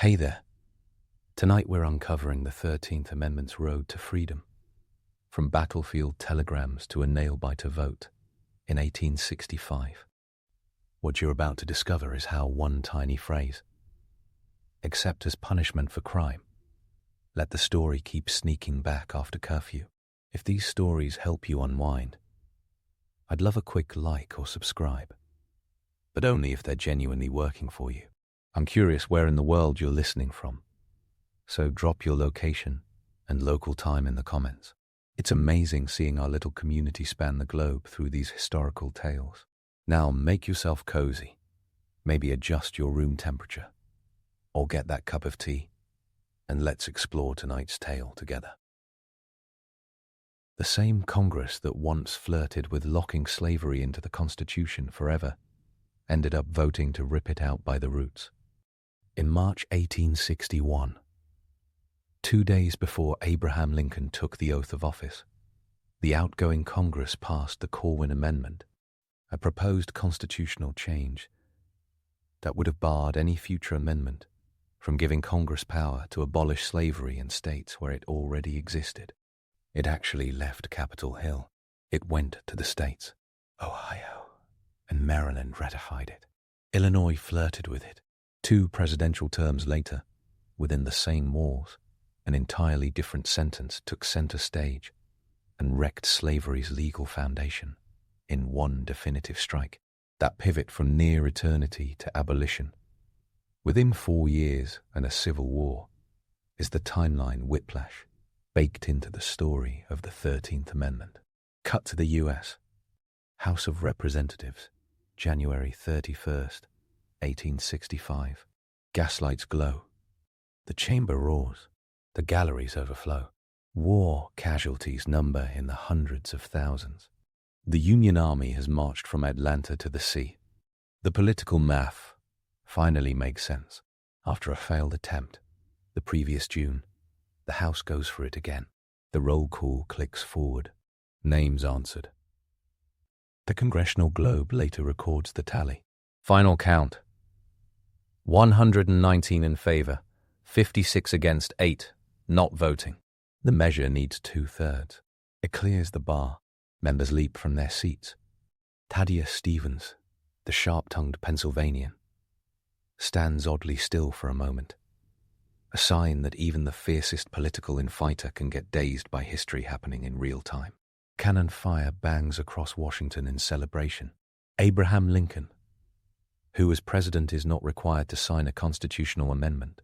Hey there. Tonight we're uncovering the 13th Amendment's road to freedom, from battlefield telegrams to a nail-biter vote in 1865. What you're about to discover is how one tiny phrase, except as punishment for crime, let the story keep sneaking back after curfew. If these stories help you unwind, I'd love a quick like or subscribe, but only if they're genuinely working for you. I'm curious where in the world you're listening from, so drop your location and local time in the comments. It's amazing seeing our little community span the globe through these historical tales. Now make yourself cozy, maybe adjust your room temperature, or get that cup of tea, and let's explore tonight's tale together. The same Congress that once flirted with locking slavery into the Constitution forever ended up voting to rip it out by the roots. In March 1861, 2 days before Abraham Lincoln took the oath of office, the outgoing Congress passed the Corwin Amendment, a proposed constitutional change that would have barred any future amendment from giving Congress power to abolish slavery in states where it already existed. It actually left Capitol Hill. It went to the states. Ohio and Maryland ratified it. Illinois flirted with it. 2 presidential terms later, within the same walls, an entirely different sentence took center stage and wrecked slavery's legal foundation in one definitive strike. That pivot from near eternity to abolition, within 4 years and a civil war, is the timeline whiplash baked into the story of the 13th Amendment. Cut to the U.S. House of Representatives, January 31st, 1865. Gaslights glow. The chamber roars. The galleries overflow. War casualties number in the hundreds of thousands. The Union Army has marched from Atlanta to the sea. The political math finally makes sense. After a failed attempt, the previous June, the House goes for it again. The roll call clicks forward. Names answered. The Congressional Globe later records the tally. Final count. 119 in favor, 56 against, 8 not voting. The measure needs 2/3. It clears the bar. Members leap from their seats. Thaddeus Stevens, the sharp-tongued Pennsylvanian, stands oddly still for a moment, a sign that even the fiercest political infighter can get dazed by history happening in real time. Cannon fire bangs across Washington in celebration. Abraham Lincoln, who as president is not required to sign a constitutional amendment,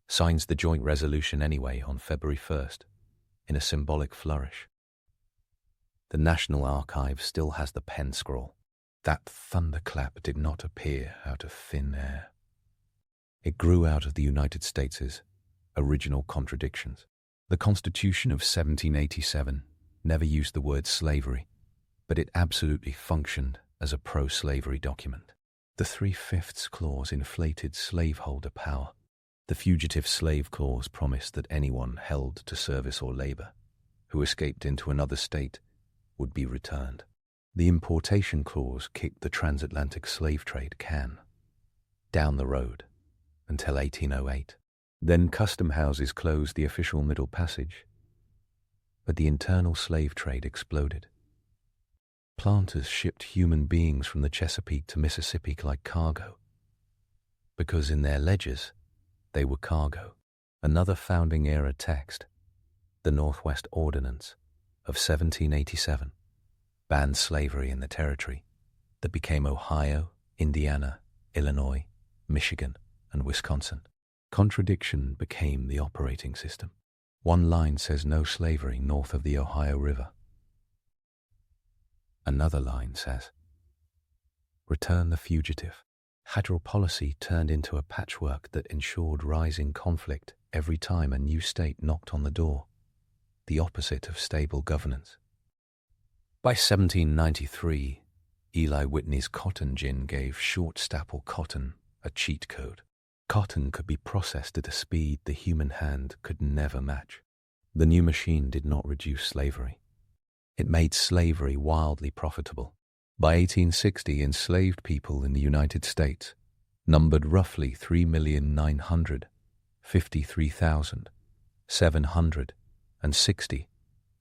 signs the joint resolution anyway on February 1st in a symbolic flourish. The National Archive still has the pen scroll. That thunderclap did not appear out of thin air. It grew out of the United States' original contradictions. The Constitution of 1787 never used the word slavery, but it absolutely functioned as a pro-slavery document. The 3/5 clause inflated slaveholder power. The Fugitive Slave Clause promised that anyone held to service or labor who escaped into another state would be returned. The Importation Clause kicked the transatlantic slave trade can down the road until 1808. Then custom houses closed the official Middle Passage, but the internal slave trade exploded. Planters shipped human beings from the Chesapeake to Mississippi like cargo, because in their ledgers they were cargo. Another founding-era text, the Northwest Ordinance of 1787, banned slavery in the territory that became Ohio, Indiana, Illinois, Michigan, and Wisconsin. Contradiction became the operating system. One line says no slavery north of the Ohio River. Another line says, return the fugitive. Federal policy turned into a patchwork that ensured rising conflict every time a new state knocked on the door, the opposite of stable governance. By 1793, Eli Whitney's cotton gin gave short-staple cotton a cheat code. Cotton could be processed at a speed the human hand could never match. The new machine did not reduce slavery. It made slavery wildly profitable. By 1860, enslaved people in the United States numbered roughly 3,953,760,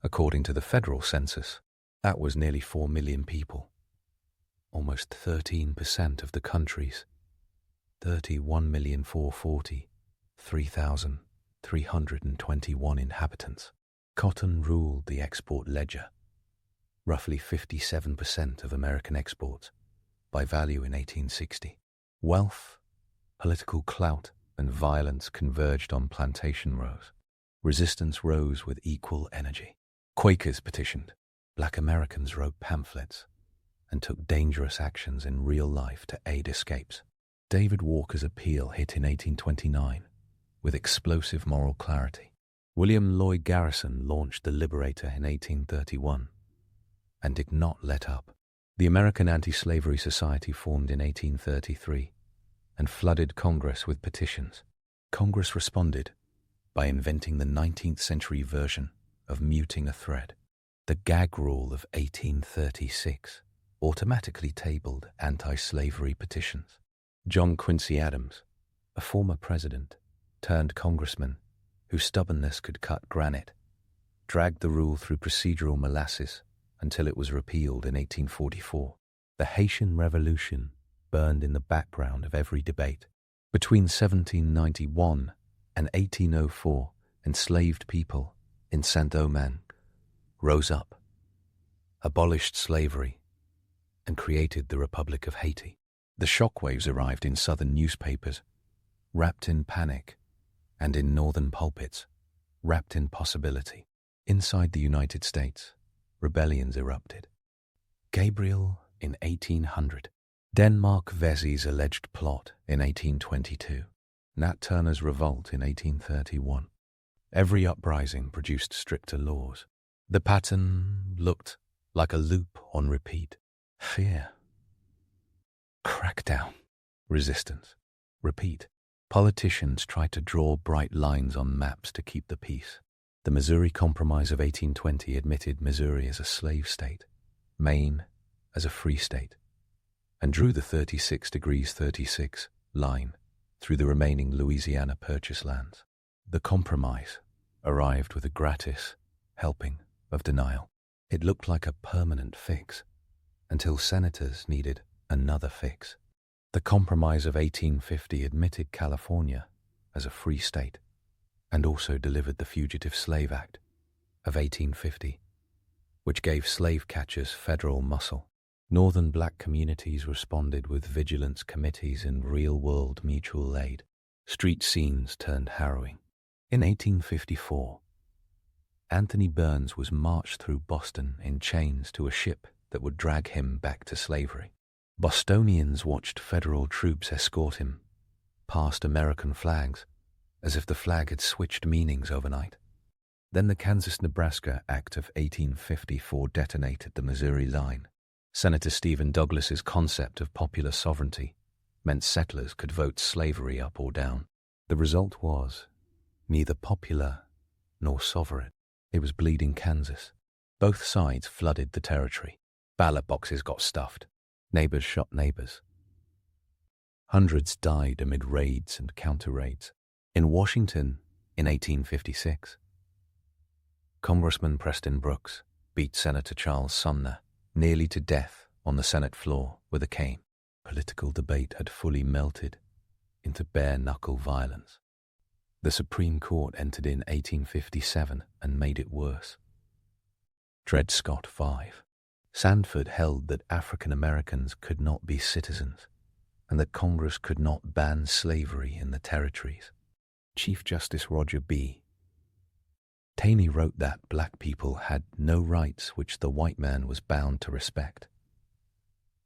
according to the federal census. That was nearly 4 million people, almost 13% of the country's 31,443,321 inhabitants. Cotton ruled the export ledger, roughly 57% of American exports by value in 1860. Wealth, political clout, and violence converged on plantation rows. Resistance rose with equal energy. Quakers petitioned. Black Americans wrote pamphlets and took dangerous actions in real life to aid escapes. David Walker's appeal hit in 1829 with explosive moral clarity. William Lloyd Garrison launched the Liberator in 1831 and did not let up. The American Anti-Slavery Society formed in 1833 and flooded Congress with petitions. Congress responded by inventing the 19th century version of muting a thread. The gag rule of 1836 automatically tabled anti-slavery petitions. John Quincy Adams, a former president turned congressman whose stubbornness could cut granite, dragged the rule through procedural molasses until it was repealed in 1844. The Haitian Revolution burned in the background of every debate. Between 1791 and 1804, enslaved people in Saint-Domingue rose up, abolished slavery, and created the Republic of Haiti. The shockwaves arrived in southern newspapers, wrapped in panic, and in northern pulpits, wrapped in possibility. Inside the United States, rebellions erupted. Gabriel in 1800, Denmark Vesey's alleged plot in 1822, Nat Turner's revolt in 1831. Every uprising produced stricter laws. The pattern looked like a loop on repeat. Fear. Crackdown. Resistance. Repeat. Politicians tried to draw bright lines on maps to keep the peace. The Missouri Compromise of 1820 admitted Missouri as a slave state, Maine as a free state, and drew the 36 degrees 36 line through the remaining Louisiana Purchase lands. The compromise arrived with a gratis helping of denial. It looked like a permanent fix until senators needed another fix. The Compromise of 1850 admitted California as a free state and also delivered the Fugitive Slave Act of 1850, which gave slave catchers federal muscle. Northern black communities responded with vigilance committees and real-world mutual aid. Street scenes turned harrowing. In 1854, Anthony Burns was marched through Boston in chains to a ship that would drag him back to slavery. Bostonians watched federal troops escort him past American flags as if the flag had switched meanings overnight. Then the Kansas-Nebraska Act of 1854 detonated the Missouri line. Senator Stephen Douglas's concept of popular sovereignty meant settlers could vote slavery up or down. The result was neither popular nor sovereign. It was bleeding Kansas. Both sides flooded the territory. Ballot boxes got stuffed. Neighbors shot neighbors. Hundreds died amid raids and counter-raids. In Washington, in 1856, Congressman Preston Brooks beat Senator Charles Sumner nearly to death on the Senate floor with a cane. Political debate had fully melted into bare-knuckle violence. The Supreme Court entered in 1857 and made it worse. Dred Scott V. Sandford held that African Americans could not be citizens and that Congress could not ban slavery in the territories. Chief Justice Roger B. Taney wrote that black people had no rights which the white man was bound to respect.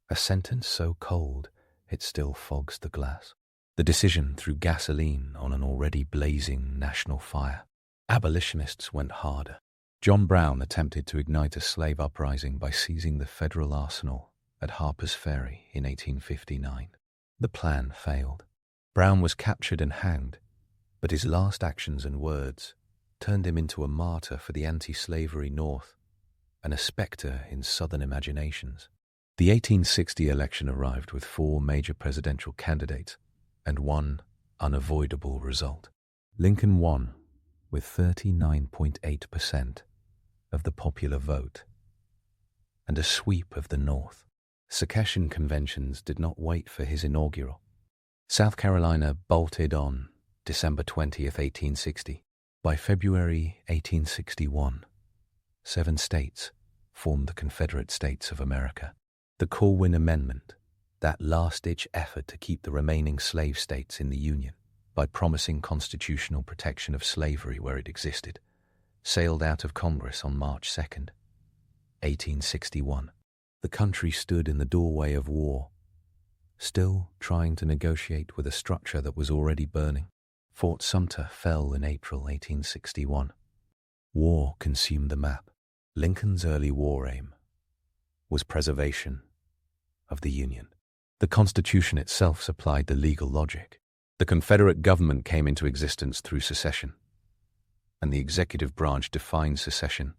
A sentence so cold it still fogs the glass. The decision threw gasoline on an already blazing national fire. Abolitionists went harder. John Brown attempted to ignite a slave uprising by seizing the federal arsenal at Harper's Ferry in 1859. The plan failed. Brown was captured and hanged, but his last actions and words turned him into a martyr for the anti-slavery North and a specter in Southern imaginations. The 1860 election arrived with 4 major presidential candidates and one unavoidable result. Lincoln won with 39.8% of the popular vote and a sweep of the North. Secession conventions did not wait for his inaugural. South Carolina bolted on December 20th, 1860. By February 1861, 7 states formed the Confederate States of America. The Corwin Amendment, that last-ditch effort to keep the remaining slave states in the Union by promising constitutional protection of slavery where it existed, sailed out of Congress on March 2nd, 1861. The country stood in the doorway of war, still trying to negotiate with a structure that was already burning. Fort Sumter fell in April 1861. War consumed the map. Lincoln's early war aim was preservation of the Union. The Constitution itself supplied the legal logic. The Confederate government came into existence through secession, and the executive branch defined secession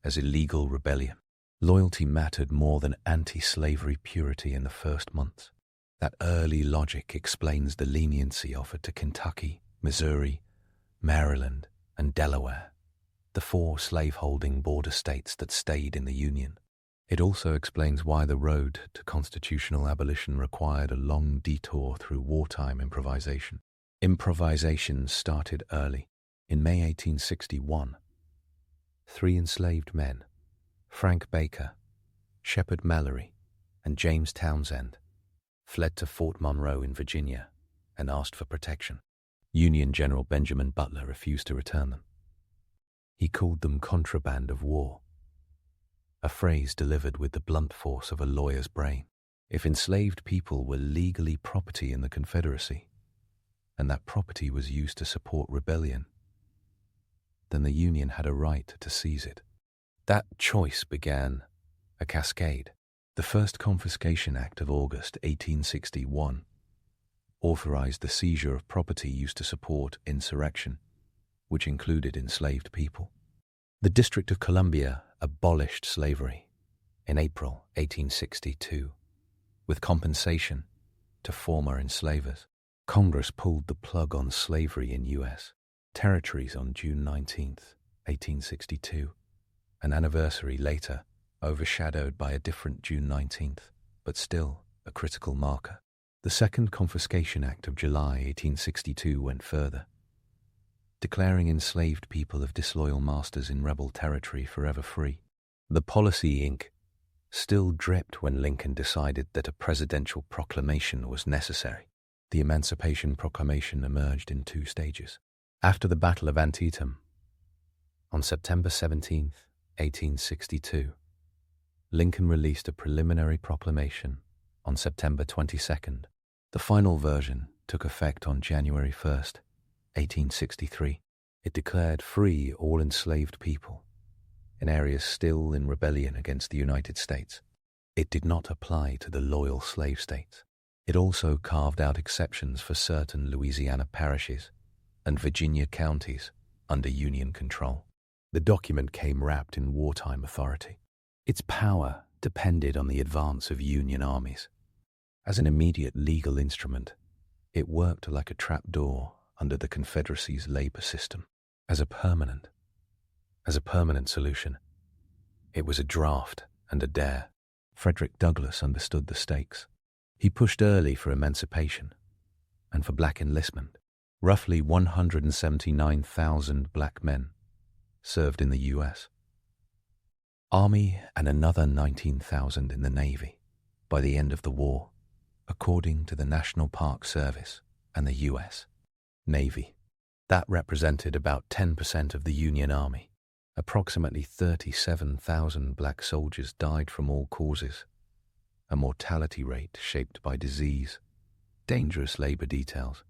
as illegal rebellion. Loyalty mattered more than anti-slavery purity in the first months. That early logic explains the leniency offered to Kentucky, Missouri, Maryland, and Delaware, the 4 slaveholding border states that stayed in the Union. It also explains why the road to constitutional abolition required a long detour through wartime improvisation. Improvisation started early. In May 1861, 3 enslaved men, Frank Baker, Shepard Mallory, and James Townsend, fled to Fort Monroe in Virginia and asked for protection. Union General Benjamin Butler refused to return them. He called them contraband of war, a phrase delivered with the blunt force of a lawyer's brain. If enslaved people were legally property in the Confederacy, and that property was used to support rebellion, then the Union had a right to seize it. That choice began a cascade. The first Confiscation Act of August 1861 authorized the seizure of property used to support insurrection, which included enslaved people. The District of Columbia abolished slavery in April 1862, with compensation to former enslavers. Congress pulled the plug on slavery in U.S. territories on June 19, 1862, an anniversary later overshadowed by a different June 19th, but still a critical marker. The Second Confiscation Act of July 1862 went further, declaring enslaved people of disloyal masters in rebel territory forever free. The policy ink still dripped when Lincoln decided that a presidential proclamation was necessary. The Emancipation Proclamation emerged in 2 stages. After the Battle of Antietam, on September 17, 1862, Lincoln released a preliminary proclamation on September 22nd. The final version took effect on January 1st, 1863. It declared free all enslaved people in areas still in rebellion against the United States. It did not apply to the loyal slave states. It also carved out exceptions for certain Louisiana parishes and Virginia counties under Union control. The document came wrapped in wartime authority. Its power depended on the advance of Union armies. As an immediate legal instrument, it worked like a trapdoor under the Confederacy's labor system. As a permanent solution, it was a draft and a dare. Frederick Douglass understood the stakes. He pushed early for emancipation and for black enlistment. Roughly 179,000 black men served in the U.S. Army and another 19,000 in the Navy by the end of the war, according to the National Park Service and the U.S. Navy. That represented about 10% of the Union Army. Approximately 37,000 black soldiers died from all causes, a mortality rate shaped by disease, dangerous labor details,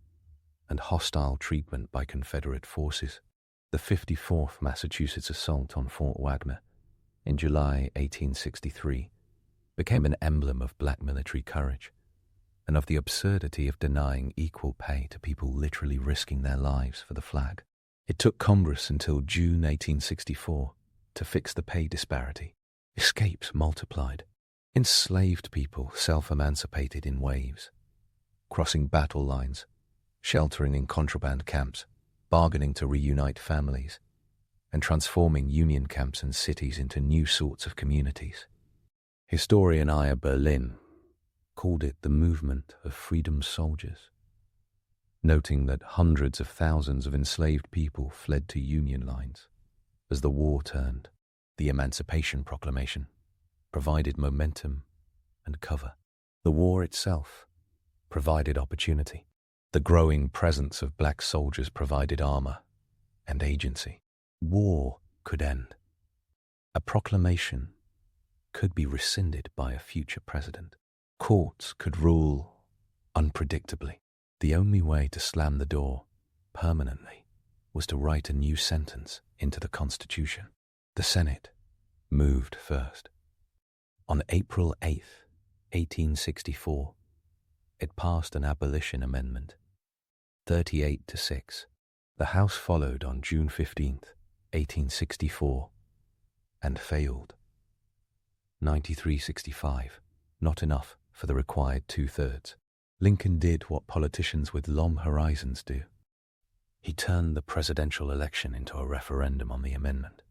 and hostile treatment by Confederate forces. The 54th Massachusetts assault on Fort Wagner in July 1863 became an emblem of black military courage and of the absurdity of denying equal pay to people literally risking their lives for the flag. It took Congress until June 1864 to fix the pay disparity. Escapes multiplied. Enslaved people self-emancipated in waves, crossing battle lines sheltering in contraband camps, bargaining to reunite families, and transforming Union camps and cities into new sorts of communities. Historian Aya Berlin called it the movement of freedom soldiers, noting that hundreds of thousands of enslaved people fled to Union lines. As the war turned, the Emancipation Proclamation provided momentum and cover. The war itself provided opportunity. The growing presence of black soldiers provided armor and agency. War could end. A proclamation could be rescinded by a future president. Courts could rule unpredictably. The only way to slam the door permanently was to write a new sentence into the Constitution. The Senate moved first. On April 8th, 1864, it passed an abolition amendment, 38-6. The House followed on June 15th, 1864, and failed. 93-65, not enough for the required two-thirds. Lincoln did what politicians with long horizons do. He turned the presidential election into a referendum on the amendment.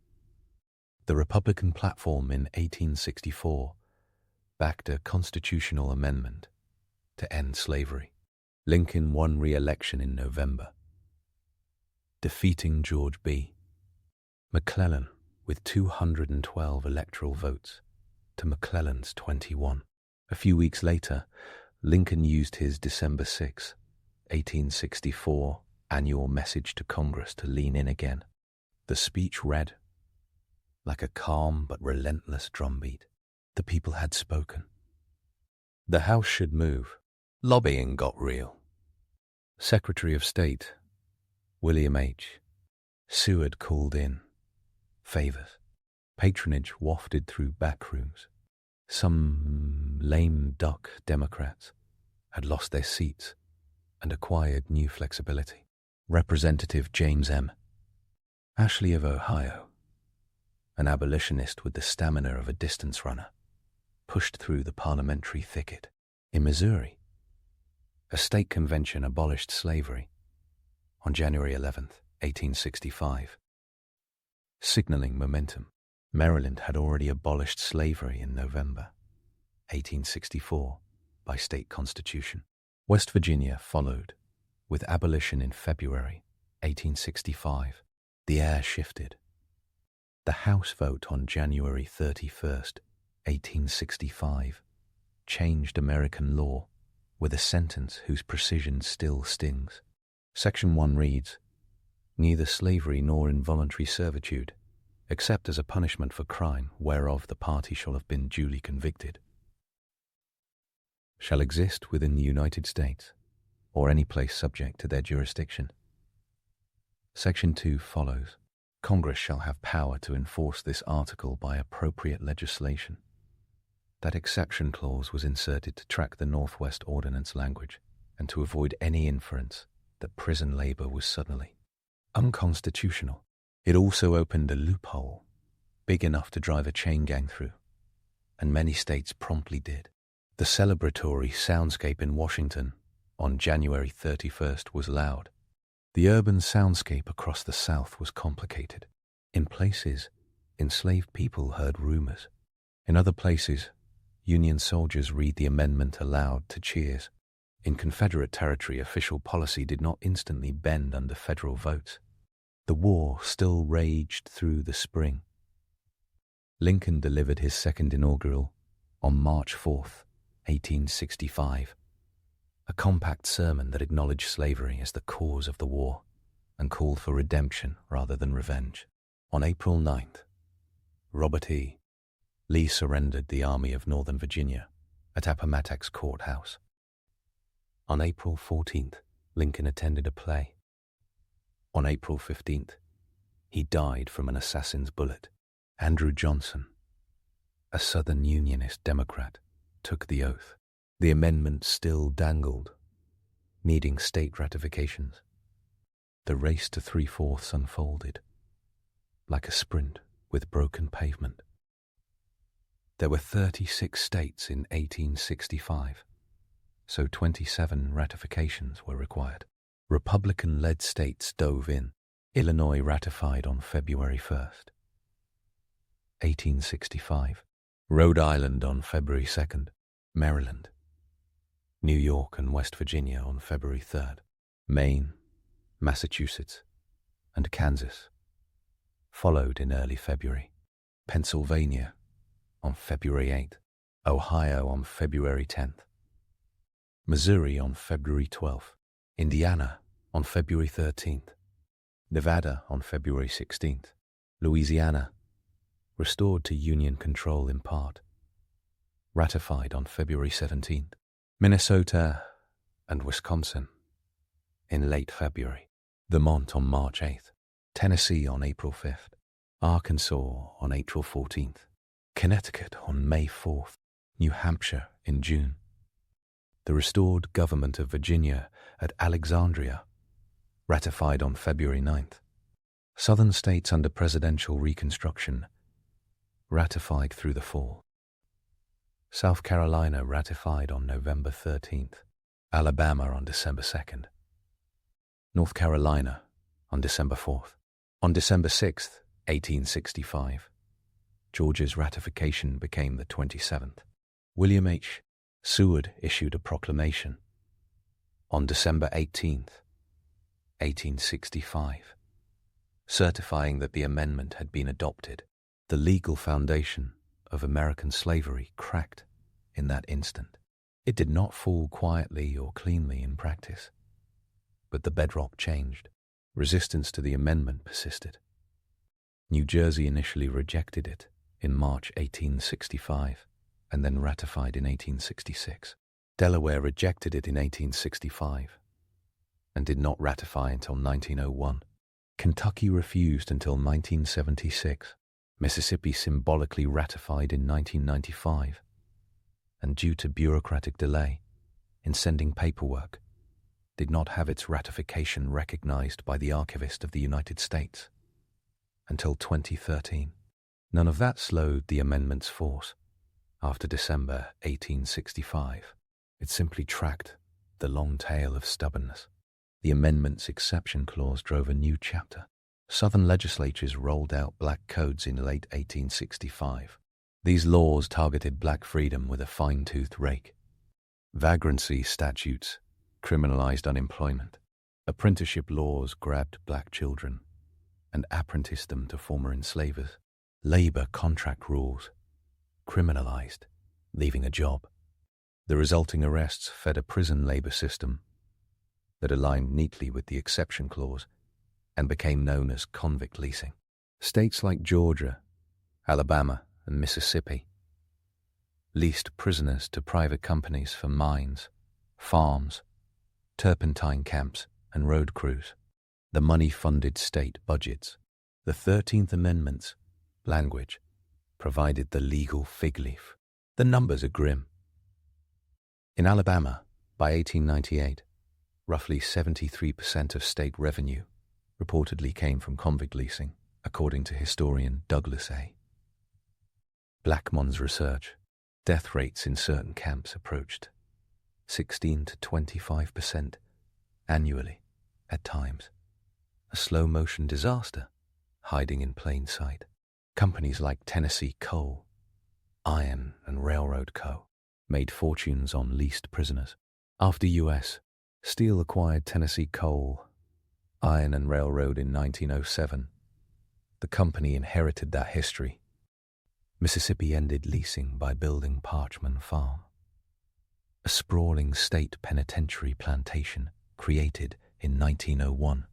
The Republican platform in 1864 backed a constitutional amendment to end slavery. Lincoln won re-election in November, defeating George B. McClellan with 212 electoral votes to McClellan's 21. A few weeks later, Lincoln used his December 6, 1864 annual message to Congress to lean in again. The speech read, like a calm but relentless drumbeat, the people had spoken. The House should move. Lobbying got real. Secretary of State William H. Seward called in favors. Patronage wafted through back rooms. Some lame duck Democrats had lost their seats and acquired new flexibility. Representative James M. Ashley of Ohio, an abolitionist with the stamina of a distance runner, pushed through the parliamentary thicket. In Missouri, a state convention abolished slavery on January 11th, 1865, signaling momentum. Maryland had already abolished slavery in November 1864 by state constitution. West Virginia followed, with abolition in February 1865. The air shifted. The House vote on January 31st, 1865, changed American law with a sentence whose precision still stings. Section 1 reads, "Neither slavery nor involuntary servitude, except as a punishment for crime whereof the party shall have been duly convicted, shall exist within the United States, or any place subject to their jurisdiction." Section 2 follows. Congress shall have power to enforce this article by appropriate legislation. That exception clause was inserted to track the Northwest Ordinance language and to avoid any inference that prison labor was suddenly unconstitutional. It also opened a loophole big enough to drive a chain gang through, and many states promptly did. The celebratory soundscape in Washington on January 31st was loud. The urban soundscape across the South was complicated. In places, enslaved people heard rumors. In other places, Union soldiers read the amendment aloud to cheers. In Confederate territory, official policy did not instantly bend under federal votes. The war still raged through the spring. Lincoln delivered his second inaugural on March 4th, 1865, a compact sermon that acknowledged slavery as the cause of the war and called for redemption rather than revenge. On April 9th, Robert E. Lee surrendered the Army of Northern Virginia at Appomattox Courthouse. On April 14th, Lincoln attended a play. On April 15th, he died from an assassin's bullet. Andrew Johnson, a Southern Unionist Democrat, took the oath. The amendment still dangled, needing state ratifications. The race to 3/4 unfolded, like a sprint with broken pavement. There were 36 states in 1865, so 27 ratifications were required. Republican-led states dove in. Illinois ratified on February 1st, 1865. Rhode Island on February 2nd. Maryland, New York and West Virginia on February 3rd. Maine, Massachusetts, and Kansas followed in early February. Pennsylvania on February 8th. Ohio on February 10th. Missouri on February 12th. Indiana on February 13th. Nevada on February 16th. Louisiana, restored to Union control in part, ratified on February 17th. Minnesota and Wisconsin in late February. Vermont on March 8th. Tennessee on April 5th. Arkansas on April 14th. Connecticut on May 4th. New Hampshire in June. The restored government of Virginia at Alexandria, ratified on February 9th. Southern states under presidential reconstruction, ratified through the fall. South Carolina ratified on November 13th. Alabama on December 2nd. North Carolina on December 4th. On December 6th, 1865, Georgia's ratification became the 27th. William H. Seward issued a proclamation on December 18th, 1865, certifying that the amendment had been adopted. The legal foundation of American slavery cracked in that instant. It did not fall quietly or cleanly in practice, but the bedrock changed. Resistance to the amendment persisted. New Jersey initially rejected it in March 1865 and then ratified in 1866. Delaware rejected it in 1865 and did not ratify until 1901. Kentucky refused until 1976. Mississippi symbolically ratified in 1995, and due to bureaucratic delay in sending paperwork, did not have its ratification recognized by the Archivist of the United States until 2013. None of that slowed the amendment's force after December 1865. It simply tracked the long tail of stubbornness. The amendment's exception clause drove a new chapter. Southern legislatures rolled out black codes in late 1865. These laws targeted black freedom with a fine-toothed rake. Vagrancy statutes criminalized unemployment. Apprenticeship laws grabbed black children and apprenticed them to former enslavers. Labor contract rules criminalized leaving a job. The resulting arrests fed a prison labor system that aligned neatly with the exception clause and became known as convict leasing. States like Georgia, Alabama, and Mississippi leased prisoners to private companies for mines, farms, turpentine camps, and road crews. The money funded state budgets. The 13th Amendment's language provided the legal fig leaf. The numbers are grim. In Alabama, by 1898, roughly 73% of state revenue reportedly came from convict leasing, according to historian Douglas A. Blackmon's research. Death rates in certain camps approached 16 to 25% annually at times. A slow-motion disaster hiding in plain sight. Companies like Tennessee Coal, Iron and Railroad Co. made fortunes on leased prisoners. After U.S. Steel acquired Tennessee Coal, Iron and Railroad in 1907, the company inherited that history. Mississippi ended leasing by building Parchman Farm, a sprawling state penitentiary plantation created in 1901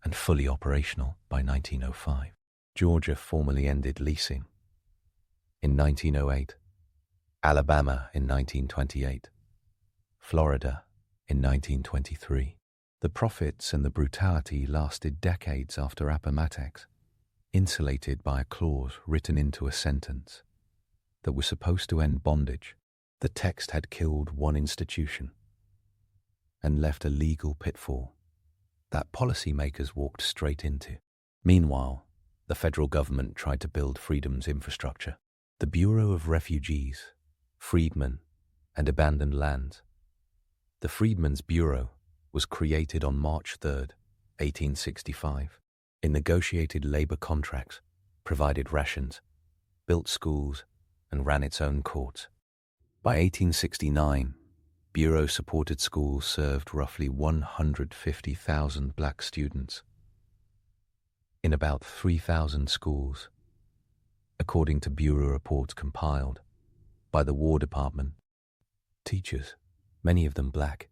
and fully operational by 1905. Georgia formally ended leasing in 1908, Alabama in 1928, Florida in 1923. The profits and the brutality lasted decades after Appomattox, insulated by a clause written into a sentence that was supposed to end bondage. The text had killed one institution and left a legal pitfall that policymakers walked straight into. Meanwhile, the federal government tried to build freedom's infrastructure. The Bureau of Refugees, Freedmen, and Abandoned Lands. The Freedmen's Bureau was created on March 3, 1865. It negotiated labor contracts, provided rations, built schools, and ran its own courts. By 1869, Bureau-supported schools served roughly 150,000 black students in about 3,000 schools, according to Bureau reports compiled by the War Department. Teachers, many of them black,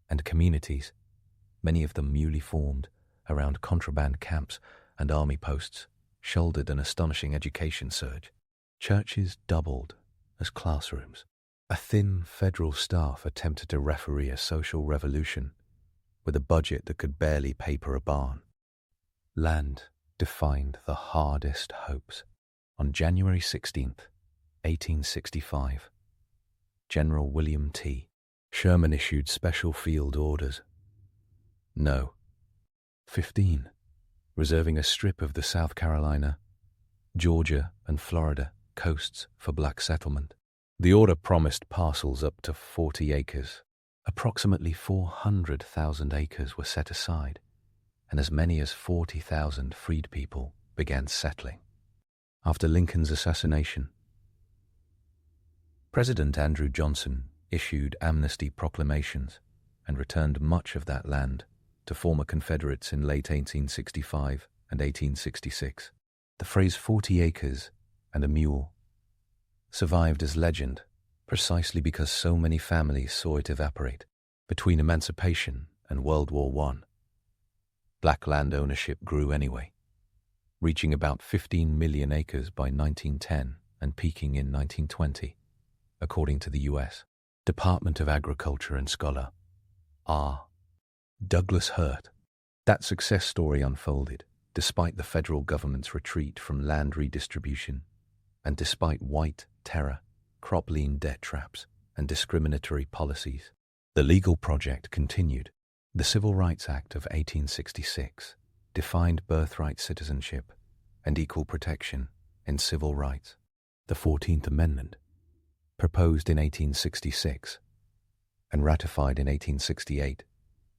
and communities, many of them newly formed around contraband camps and army posts, shouldered an astonishing education surge. Churches doubled as classrooms. A thin federal staff attempted to referee a social revolution with a budget that could barely paper a barn. Land defined the hardest hopes. On January 16, 1865, General William T. Sherman issued special field orders. No. 15, reserving a strip of the South Carolina, Georgia, and Florida coasts for black settlement. The order promised parcels up to 40 acres. Approximately 400,000 acres were set aside, and as many as 40,000 freed people began settling. After Lincoln's assassination, President Andrew Johnson issued amnesty proclamations and returned much of that land to former Confederates in late 1865 and 1866. The phrase 40 acres and a mule survived as legend precisely because so many families saw it evaporate. Between emancipation and World War I, black land ownership grew anyway, reaching about 15 million acres by 1910 and peaking in 1920, according to the U.S. Department of Agriculture and scholar R. Douglas Hurt. That success story unfolded despite the federal government's retreat from land redistribution and despite white terror, crop lien debt traps, and discriminatory policies. The legal project continued. The Civil Rights Act of 1866 defined birthright citizenship and equal protection in civil rights. The 14th Amendment, proposed in 1866 and ratified in 1868,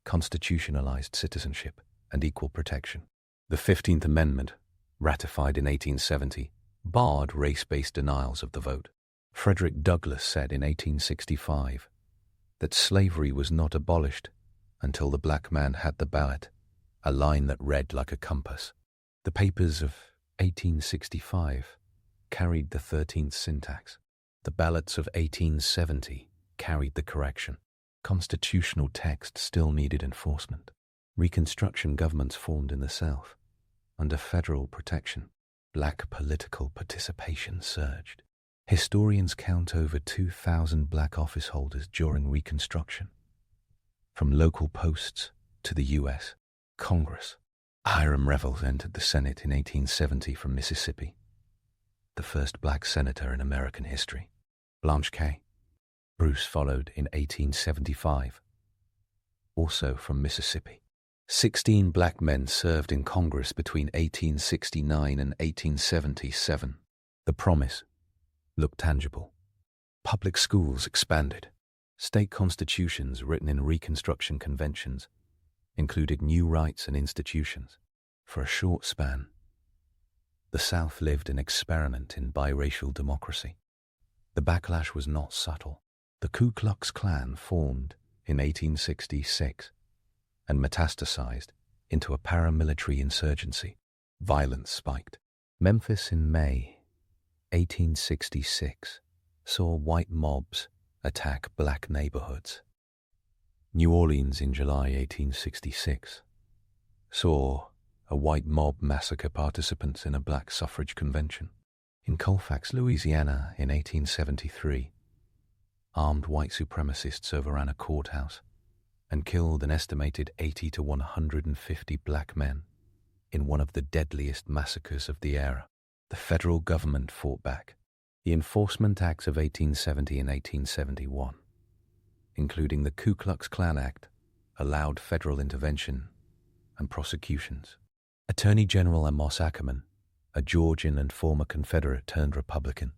constitutionalized citizenship and equal protection. The 15th Amendment, ratified in 1870, barred race-based denials of the vote. Frederick Douglass said in 1865 that slavery was not abolished until the black man had the ballot, a line that read like a compass. The papers of 1865 carried the 13th syntax. The ballots of 1870 carried the correction. Constitutional text still needed enforcement. Reconstruction governments formed in the South under federal protection. Black political participation surged. Historians count over 2,000 black office holders during Reconstruction, from local posts to the U.S. Congress. Hiram Revels entered the Senate in 1870 from Mississippi, the first black senator in American history. Blanche K. Bruce followed in 1875, also from Mississippi. 16 black men served in Congress between 1869 and 1877. The promise looked tangible. Public schools expanded. State constitutions written in Reconstruction conventions included new rights and institutions. For a short span, the South lived an experiment in biracial democracy. The backlash was not subtle. The Ku Klux Klan formed in 1866 and metastasized into a paramilitary insurgency. Violence spiked. Memphis in May 1866 saw white mobs attack black neighborhoods. New Orleans in July 1866 saw a white mob massacre participants in a black suffrage convention. In Colfax, Louisiana in 1873, armed white supremacists overran a courthouse and killed an estimated 80 to 150 black men in one of the deadliest massacres of the era. The federal government fought back. The Enforcement Acts of 1870 and 1871, including the Ku Klux Klan Act, allowed federal intervention and prosecutions. Attorney General Amos Ackerman, a Georgian and former Confederate turned Republican,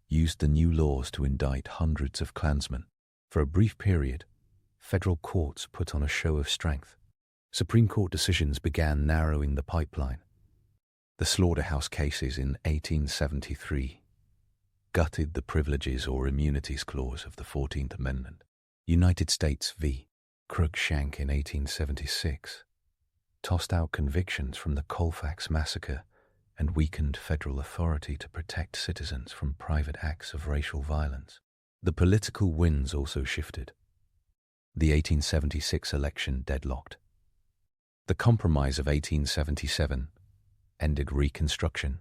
used the new laws to indict hundreds of Klansmen. For a brief period, federal courts put on a show of strength. Supreme Court decisions began narrowing the pipeline. The slaughterhouse cases in 1873 gutted the privileges or immunities clause of the 14th Amendment. United States v. Cruikshank in 1876 tossed out convictions from the Colfax massacre and weakened federal authority to protect citizens from private acts of racial violence. The political winds also shifted. The 1876 election deadlocked. The Compromise of 1877 ended Reconstruction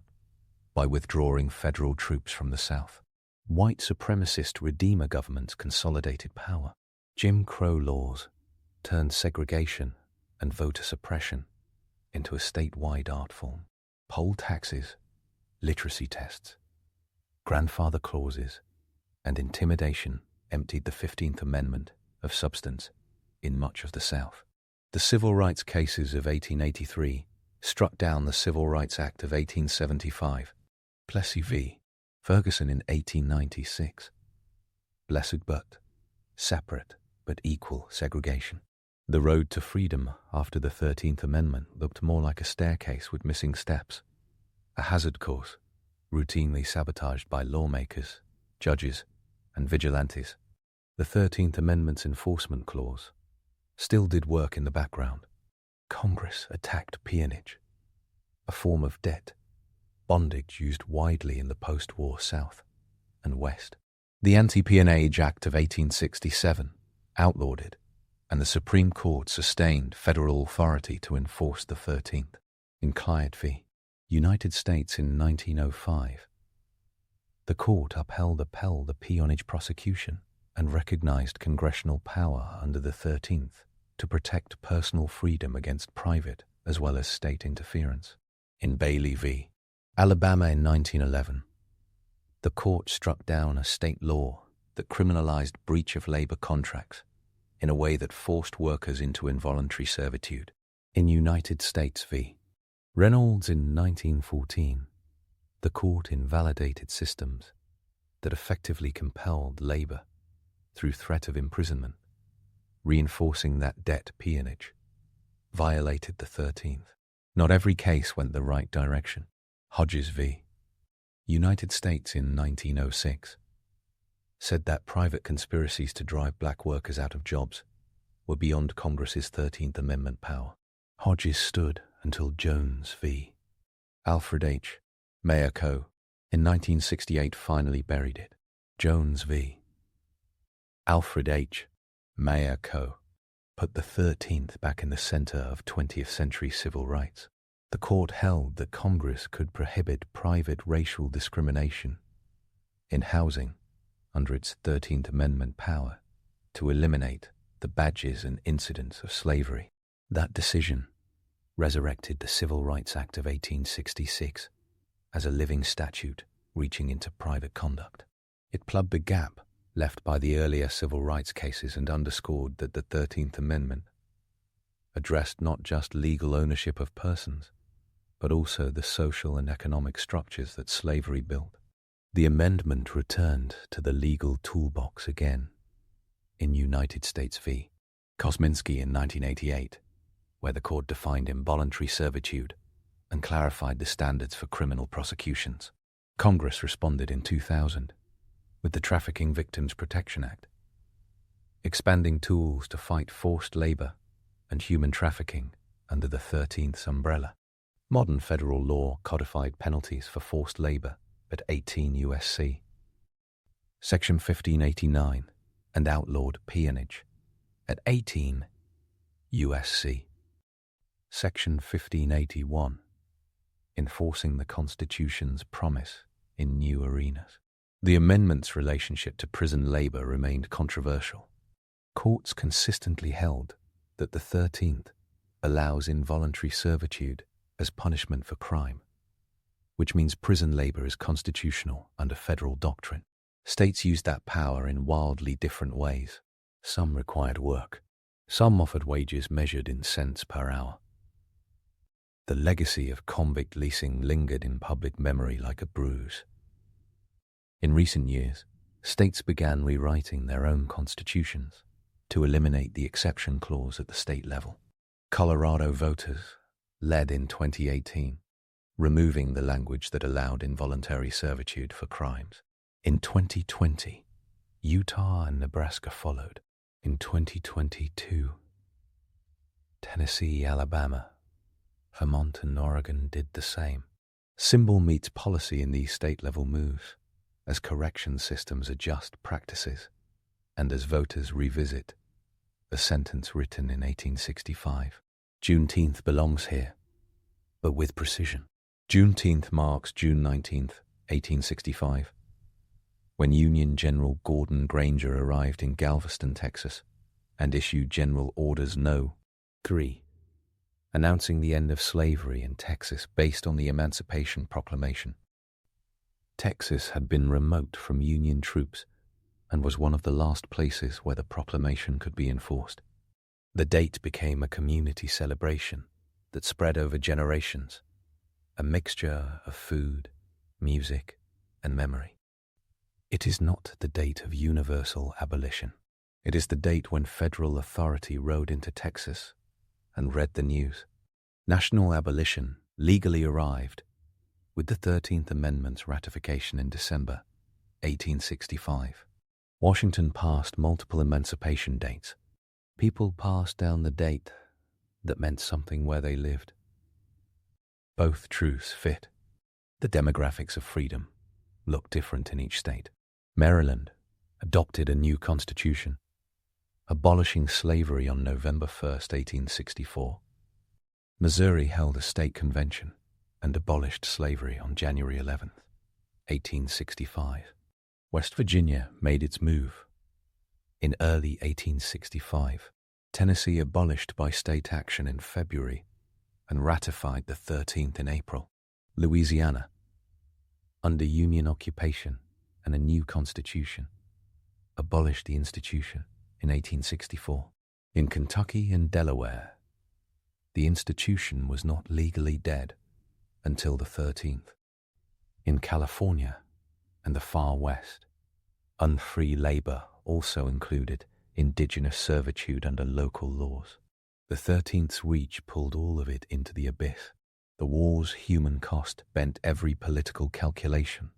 by withdrawing federal troops from the South. White supremacist Redeemer governments consolidated power. Jim Crow laws turned segregation and voter suppression into a statewide art form. Poll taxes, literacy tests, grandfather clauses, and intimidation emptied the 15th Amendment of substance in much of the South. The civil rights cases of 1883 struck down the Civil Rights Act of 1875. Plessy v. Ferguson in 1896. Blessed but separate but equal segregation. The road to freedom after the 13th Amendment looked more like a staircase with missing steps, a hazard course routinely sabotaged by lawmakers, judges, and vigilantes. The 13th Amendment's enforcement clause still did work in the background. Congress attacked peonage, a form of debt, bondage used widely in the post-war South and West. The Anti-Peonage Act of 1867 outlawed it, and the Supreme Court sustained federal authority to enforce the 13th. In Clyde v. United States in 1905, the court upheld the peonage prosecution and recognized congressional power under the 13th to protect personal freedom against private as well as state interference. In Bailey v. Alabama in 1911, the court struck down a state law that criminalized breach of labor contracts in a way that forced workers into involuntary servitude. In United States v. Reynolds in 1914, the court invalidated systems that effectively compelled labor through threat of imprisonment, reinforcing that debt peonage violated the 13th. Not every case went the right direction. Hodges v. United States in 1906 said that private conspiracies to drive black workers out of jobs were beyond Congress's 13th Amendment power. Hodges stood until Jones v. Alfred H. Mayor Co. in 1968 finally buried it. Jones v. Alfred H. Mayor Co. put the 13th back in the center of 20th century civil rights. The court held that Congress could prohibit private racial discrimination in housing under its 13th Amendment power to eliminate the badges and incidents of slavery. That decision resurrected the Civil Rights Act of 1866 as a living statute reaching into private conduct. It plugged the gap left by the earlier civil rights cases and underscored that the 13th Amendment addressed not just legal ownership of persons, but also the social and economic structures that slavery built. The amendment returned to the legal toolbox again in United States v. Kosminski in 1988, where the court defined involuntary servitude and clarified the standards for criminal prosecutions. Congress responded in 2000 with the Trafficking Victims Protection Act, expanding tools to fight forced labor and human trafficking under the 13th umbrella. Modern federal law codified penalties for forced labor at 18 U.S.C. Section 1589 and outlawed peonage at 18 U.S.C. Section 1581, enforcing the Constitution's promise in new arenas. The amendment's relationship to prison labor remained controversial. Courts consistently held that the 13th allows involuntary servitude as punishment for crime, which means prison labor is constitutional under federal doctrine. States used that power in wildly different ways. Some required work. Some offered wages measured in cents per hour. The legacy of convict leasing lingered in public memory like a bruise. In recent years, states began rewriting their own constitutions, to eliminate the exception clause at the state level. Colorado voters led in 2018, removing the language that allowed involuntary servitude for crimes. In 2020, Utah and Nebraska followed. In 2022, Tennessee, Alabama, Vermont and Oregon did the same. Symbol meets policy in these state-level moves, as correction systems adjust practices, and as voters revisit a sentence written in 1865. Juneteenth belongs here, but with precision. Juneteenth marks June 19th, 1865, when Union General Gordon Granger arrived in Galveston, Texas, and issued General Orders No. 3, announcing the end of slavery in Texas based on the Emancipation Proclamation. Texas had been remote from Union troops and was one of the last places where the proclamation could be enforced. The date became a community celebration that spread over generations, a mixture of food, music, and memory. It is not the date of universal abolition. It is the date when federal authority rode into Texas and read the news. National abolition legally arrived with the 13th Amendment's ratification in December 1865. Washington passed multiple emancipation dates. People passed down the date that meant something where they lived. Both truths fit. The demographics of freedom look different in each state. Maryland adopted a new constitution, abolishing slavery on November 1st, 1864. Missouri held a state convention and abolished slavery on January 11th, 1865. West Virginia made its move. In early 1865, Tennessee abolished by state action in February and ratified the 13th in April. Louisiana, under Union occupation and a new constitution, abolished the institution in 1864. In Kentucky and Delaware, the institution was not legally dead until the 13th. In California and the far west, unfree labor also included indigenous servitude under local laws. The 13th's reach pulled all of it into the abyss. The war's human cost bent every political calculation,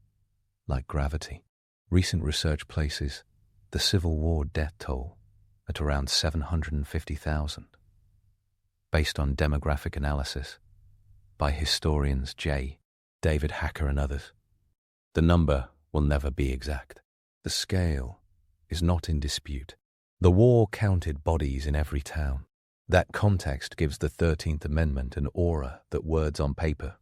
like gravity. Recent research places the Civil War death toll at around 750,000, based on demographic analysis by historians J. David Hacker and others. The number will never be exact. The scale is not in dispute. The war counted bodies in every town. That context gives the 13th Amendment an aura that words on paper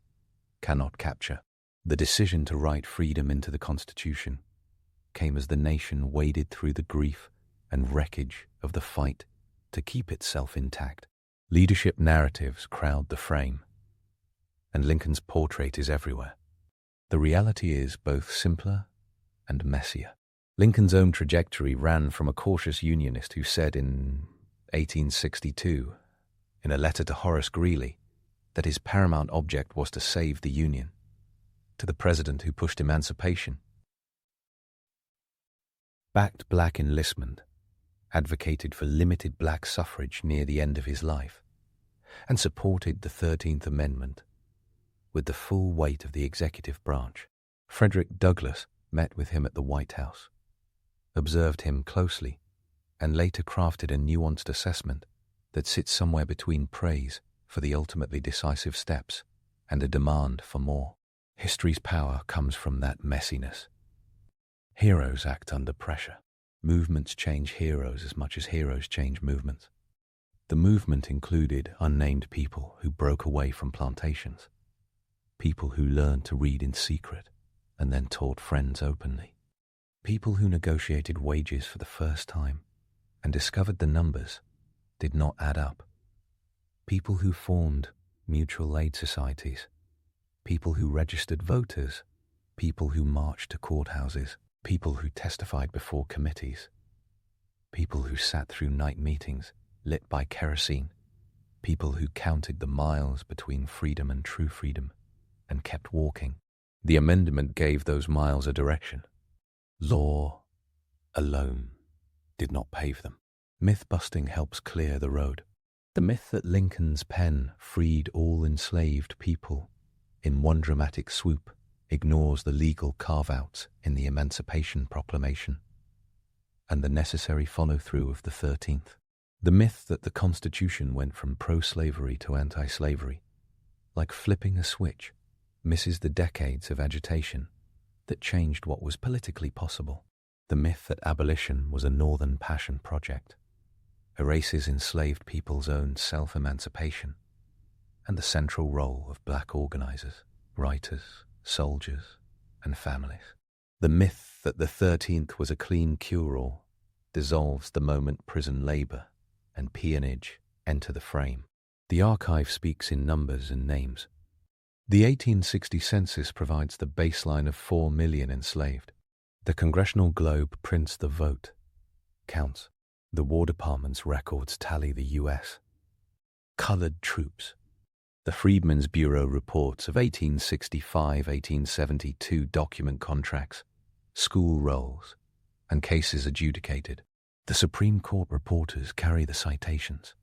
cannot capture. The decision to write freedom into the Constitution came as the nation waded through the grief and wreckage of the fight to keep itself intact. Leadership narratives crowd the frame, and Lincoln's portrait is everywhere. The reality is both simpler and messier. Lincoln's own trajectory ran from a cautious Unionist who said in 1862, in a letter to Horace Greeley, that his paramount object was to save the Union, to the president who pushed emancipation, backed black enlistment, advocated for limited black suffrage near the end of his life, and supported the 13th Amendment with the full weight of the executive branch. Frederick Douglass met with him at the White House, observed him closely, and later crafted a nuanced assessment that sits somewhere between praise for the ultimately decisive steps and a demand for more. History's power comes from that messiness. Heroes act under pressure. Movements change heroes as much as heroes change movements. The movement included unnamed people who broke away from plantations, people who learned to read in secret and then taught friends openly, people who negotiated wages for the first time and discovered the numbers did not add up, people who formed mutual aid societies, people who registered voters, people who marched to courthouses, people who testified before committees, people who sat through night meetings lit by kerosene, people who counted the miles between freedom and true freedom and kept walking. The amendment gave those miles a direction. Law alone did not pave them. Myth-busting helps clear the road. The myth that Lincoln's pen freed all enslaved people in one dramatic swoop ignores the legal carve-outs in the Emancipation Proclamation and the necessary follow-through of the 13th. The myth that the Constitution went from pro-slavery to anti-slavery, like flipping a switch, misses the decades of agitation that changed what was politically possible. The myth that abolition was a Northern passion project erases enslaved people's own self-emancipation and the central role of black organizers, writers, soldiers, and families. The myth that the 13th was a clean cure-all dissolves the moment prison labor and peonage enter the frame. The archive speaks in numbers and names. The 1860 census provides the baseline of 4 million enslaved. The Congressional Globe prints the vote counts. The War Department's records tally the U.S. colored troops. The Freedmen's Bureau reports of 1865-1872 document contracts, school rolls, and cases adjudicated. The Supreme Court reporters carry the citations.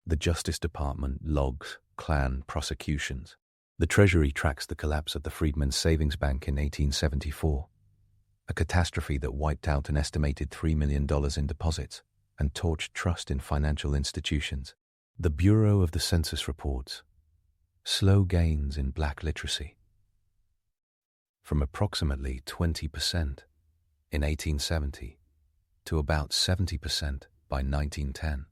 The Justice Department logs Klan prosecutions. The Treasury tracks the collapse of the Freedmen's Savings Bank in 1874, a catastrophe that wiped out an estimated $3 million in deposits and torched trust in financial institutions. The Bureau of the Census reports slow gains in black literacy from approximately 20% in 1870 to about 70% by 1910,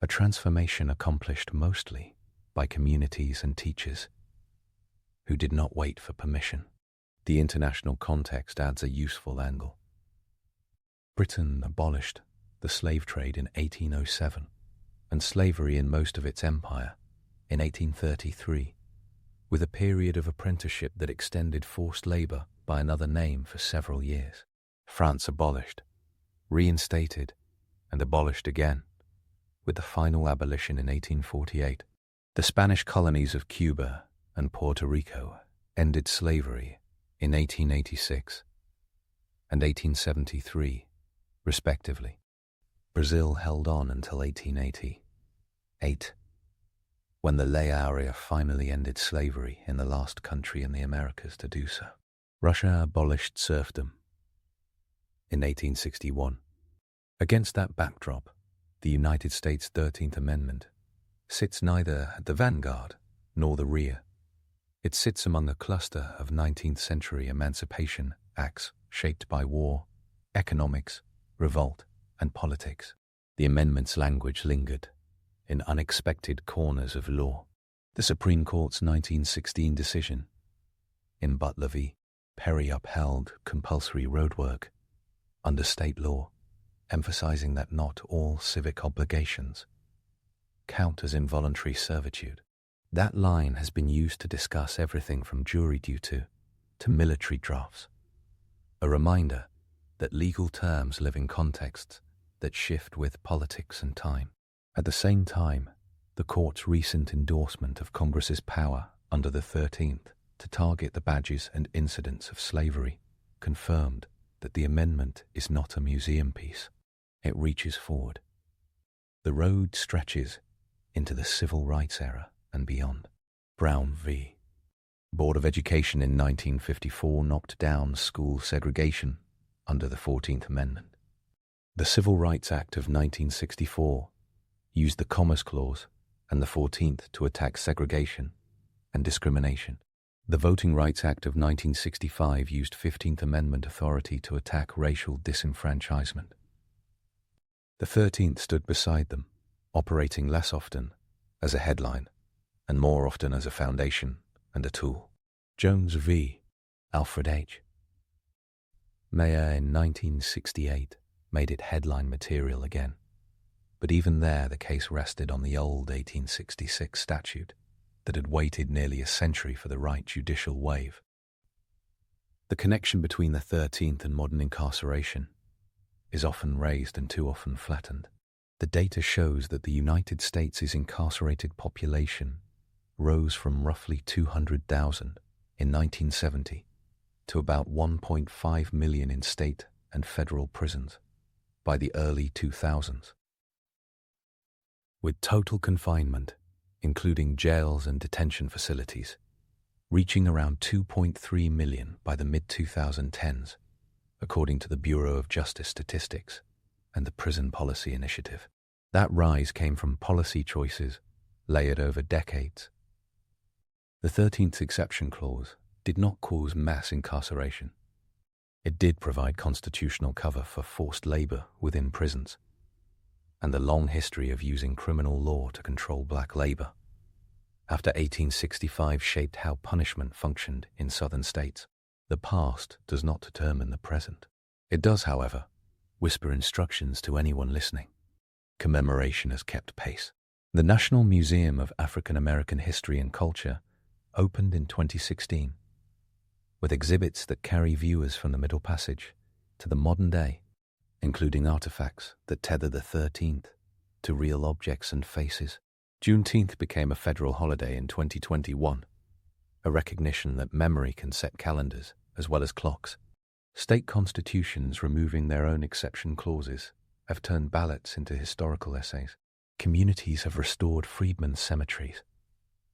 a transformation accomplished mostly by communities and teachers who did not wait for permission. The international context adds a useful angle. Britain abolished the slave trade in 1807 and slavery in most of its empire in 1833, with a period of apprenticeship that extended forced labor by another name for several years. France abolished, reinstated, and abolished again, with the final abolition in 1848. The Spanish colonies of Cuba and Puerto Rico ended slavery in 1886 and 1873, respectively. Brazil held on until 1888, when the lay area finally ended slavery in the last country in the Americas to do so. Russia abolished serfdom in 1861. Against that backdrop, the United States 13th Amendment sits neither at the vanguard nor the rear. It sits among a cluster of 19th century emancipation acts shaped by war, economics, revolt, and politics. The amendment's language lingered in unexpected corners of law. The Supreme Court's 1916 decision in Butler v. Perry upheld compulsory roadwork under state law, emphasizing that not all civic obligations count as involuntary servitude. That line has been used to discuss everything from jury duty to military drafts, a reminder that legal terms live in contexts that shift with politics and time. At the same time, the court's recent endorsement of Congress's power under the 13th to target the badges and incidents of slavery confirmed that the amendment is not a museum piece. It reaches forward. The road stretches into the civil rights era and beyond. Brown v. Board of Education in 1954 knocked down school segregation under the 14th Amendment. The Civil Rights Act of 1964 used the Commerce Clause and the 14th to attack segregation and discrimination. The Voting Rights Act of 1965 used 15th Amendment authority to attack racial disenfranchisement. The 13th stood beside them, operating less often as a headline and more often as a foundation and a tool. Jones v. Alfred H. Mayer in 1968 made it headline material again, but even there the case rested on the old 1866 statute that had waited nearly a century for the right judicial wave. The connection between the 13th and modern incarceration is often raised and too often flattened. The data shows that the United States' incarcerated population rose from roughly 200,000 in 1970 to about 1.5 million in state and federal prisons by the early 2000s. with total confinement, including jails and detention facilities, reaching around 2.3 million by the mid-2010s, according to the Bureau of Justice Statistics and the Prison Policy Initiative. That rise came from policy choices layered over decades. The 13th exception clause did not cause mass incarceration. It did provide constitutional cover for forced labor within prisons, and the long history of using criminal law to control black labor after 1865 shaped how punishment functioned in southern states. The past does not determine the present. It does, however, whisper instructions to anyone listening. Commemoration has kept pace. The National Museum of African American History and Culture opened in 2016, with exhibits that carry viewers from the Middle Passage to the modern day, including artifacts that tether the 13th to real objects and faces. Juneteenth became a federal holiday in 2021, a recognition that memory can set calendars as well as clocks. State constitutions removing their own exception clauses have turned ballots into historical essays. Communities have restored freedmen's cemeteries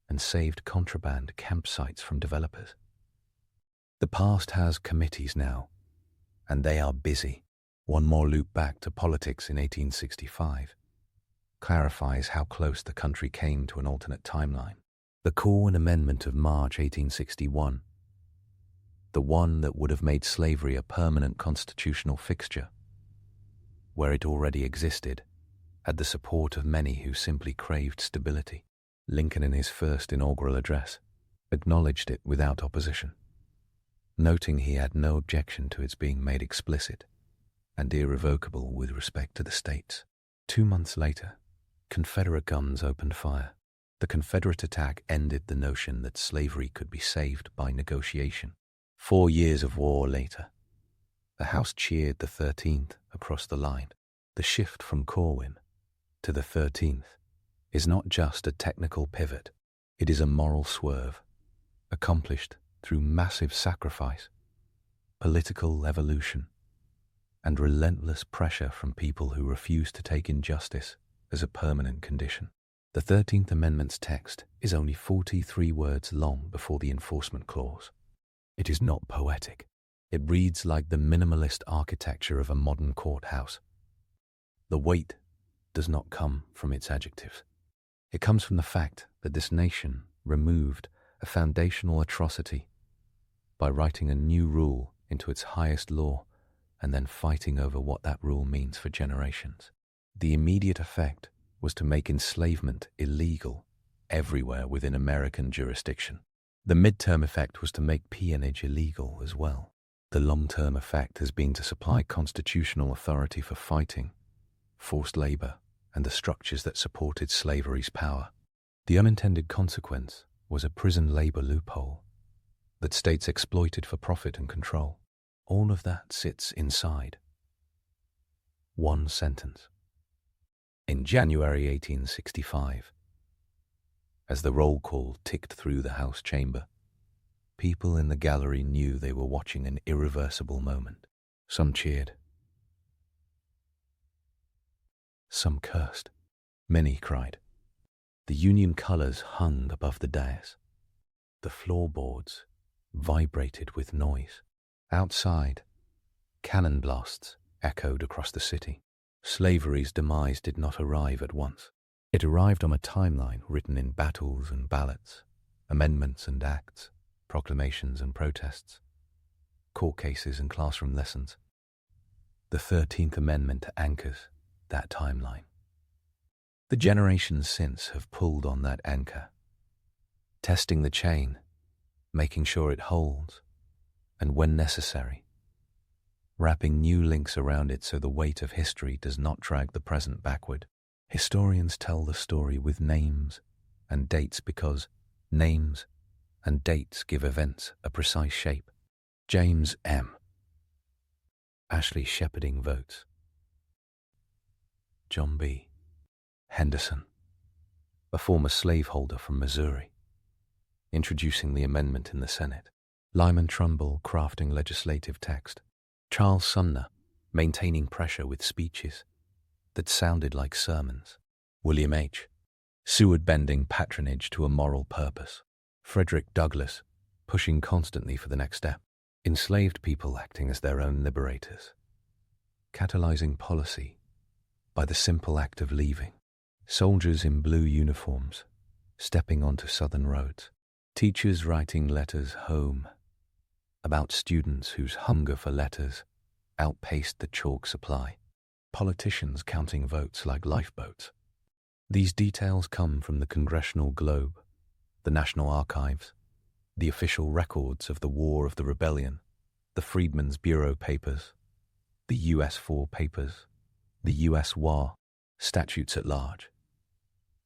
and saved contraband campsites from developers. The past has committees now, and they are busy. One more loop back to politics in 1865 clarifies how close the country came to an alternate timeline. The Corwin Amendment of March 1861, the one that would have made slavery a permanent constitutional fixture, where it already existed, had the support of many who simply craved stability. Lincoln, in his first inaugural address, acknowledged it without opposition, noting he had no objection to its being made explicit and irrevocable with respect to the states. 2 months later, Confederate guns opened fire. The Confederate attack ended the notion that slavery could be saved by negotiation. 4 years of war later, the House cheered the 13th across the line. The shift from Corwin to the 13th is not just a technical pivot, it is a moral swerve, accomplished through massive sacrifice, political evolution, and relentless pressure from people who refuse to take injustice as a permanent condition. The 13th Amendment's text is only 43 words long before the enforcement clause. It is not poetic. It reads like the minimalist architecture of a modern courthouse. The weight does not come from its adjectives. It comes from the fact that this nation removed a foundational atrocity by writing a new rule into its highest law and then fighting over what that rule means for generations. The immediate effect was to make enslavement illegal everywhere within American jurisdiction. The midterm effect was to make peonage illegal as well. The long-term effect has been to supply constitutional authority for fighting, forced labor, and the structures that supported slavery's power. The unintended consequence was a prison labor loophole that states exploited for profit and control. All of that sits inside one sentence. In January 1865, as the roll call ticked through the House chamber, people in the gallery knew they were watching an irreversible moment. Some cheered. Some cursed. Many cried. The Union colors hung above the dais. The floorboards vibrated with noise. Outside, cannon blasts echoed across the city. Slavery's demise did not arrive at once. It arrived on a timeline written in battles and ballots, amendments and acts, proclamations and protests, court cases and classroom lessons. The 13th Amendment anchors that timeline. The generations since have pulled on that anchor, testing the chain, making sure it holds, and when necessary, wrapping new links around it so the weight of history does not drag the present backward. Historians tell the story with names and dates because names and dates give events a precise shape. James M. Ashley shepherding votes. John B. Henderson, a former slaveholder from Missouri, introducing the amendment in the Senate. Lyman Trumbull crafting legislative text. Charles Sumner maintaining pressure with speeches that sounded like sermons. William H. Seward bending patronage to a moral purpose. Frederick Douglass pushing constantly for the next step. Enslaved people acting as their own liberators. Catalyzing policy by the simple act of leaving. Soldiers in blue uniforms stepping onto southern roads. Teachers writing letters home about students whose hunger for letters outpaced the chalk supply. Politicians counting votes like lifeboats. These details come from the Congressional Globe, the National Archives, the official records of the War of the Rebellion, the Freedmen's Bureau papers, the US 4 papers, the US WAR, statutes at large,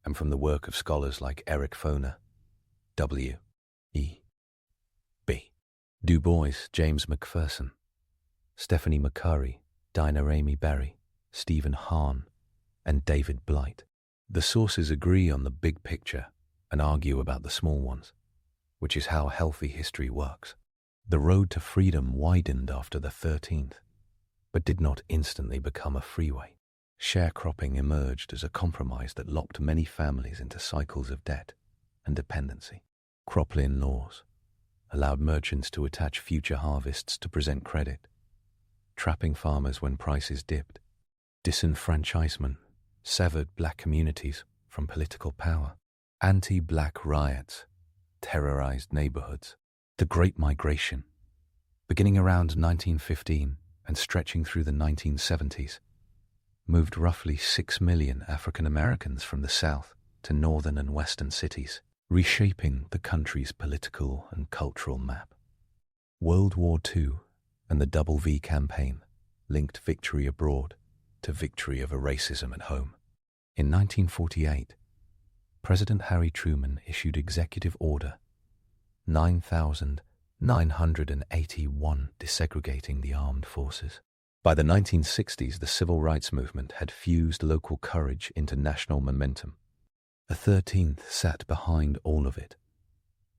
and from the work of scholars like Eric Foner, W. E. B. Du Bois, James McPherson, Stephanie McCurry, Dinah Amy Berry, Stephen Hahn, and David Blight. The sources agree on the big picture and argue about the small ones, which is how healthy history works. The road to freedom widened after the 13th, but did not instantly become a freeway. Sharecropping emerged as a compromise that locked many families into cycles of debt and dependency. Cropland laws allowed merchants to attach future harvests to present credit, trapping farmers when prices dipped. Disenfranchisement severed black communities from political power. Anti-black riots terrorized neighborhoods. The Great Migration, beginning around 1915 and stretching through the 1970s, moved roughly 6 million African Americans from the South to northern and western cities, reshaping the country's political and cultural map. World War II and the Double V campaign linked victory abroad to victory over racism at home. In 1948, President Harry Truman issued Executive Order 9,981 desegregating the armed forces. By the 1960s, the civil rights movement had fused local courage into national momentum. The 13th sat behind all of it,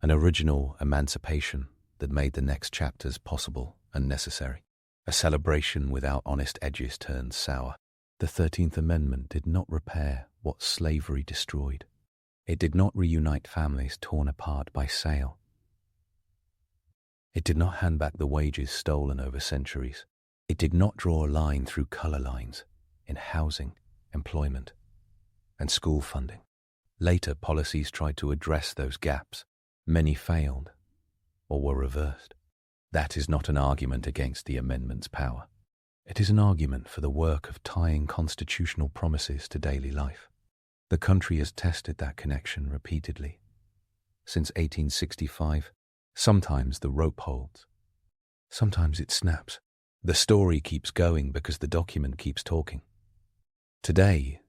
an original emancipation that made the next chapters possible and necessary. A celebration without honest edges turned sour. The 13th Amendment did not repair what slavery destroyed. It did not reunite families torn apart by sale. It did not hand back the wages stolen over centuries. It did not draw a line through color lines in housing, employment, and school funding. Later, policies tried to address those gaps. Many failed or were reversed. That is not an argument against the amendment's power. It is an argument for the work of tying constitutional promises to daily life. The country has tested that connection repeatedly. Since 1865, sometimes the rope holds. Sometimes it snaps. The story keeps going because the document keeps talking. Today,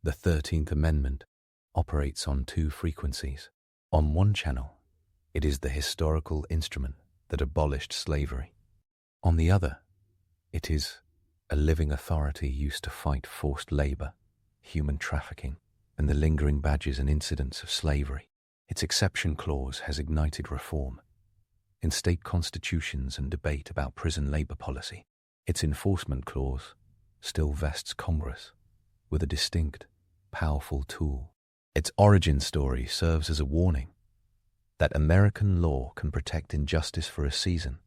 the 13th Amendment operates on two frequencies. On one channel, it is the historical instrument that abolished slavery. On the other, it is a living authority used to fight forced labor, human trafficking, and the lingering badges and incidents of slavery. Its exception clause has ignited reform in state constitutions and debate about prison labor policy. Its enforcement clause still vests Congress with a distinct, powerful tool. Its origin story serves as a warning that American law can protect injustice for a season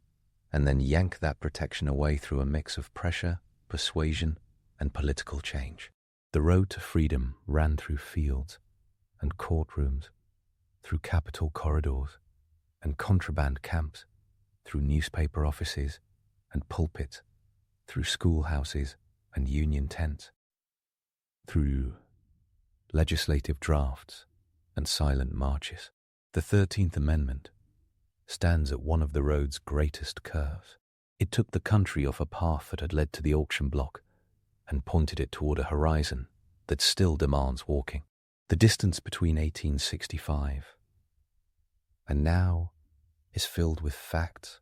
and then yank that protection away through a mix of pressure, persuasion, and political change. The road to freedom ran through fields and courtrooms, through Capitol corridors and contraband camps, through newspaper offices and pulpits, through schoolhouses and union tents, through legislative drafts and silent marches. The 13th Amendment stands at one of the road's greatest curves. It took the country off a path that had led to the auction block and pointed it toward a horizon that still demands walking. The distance between 1865 and now is filled with facts,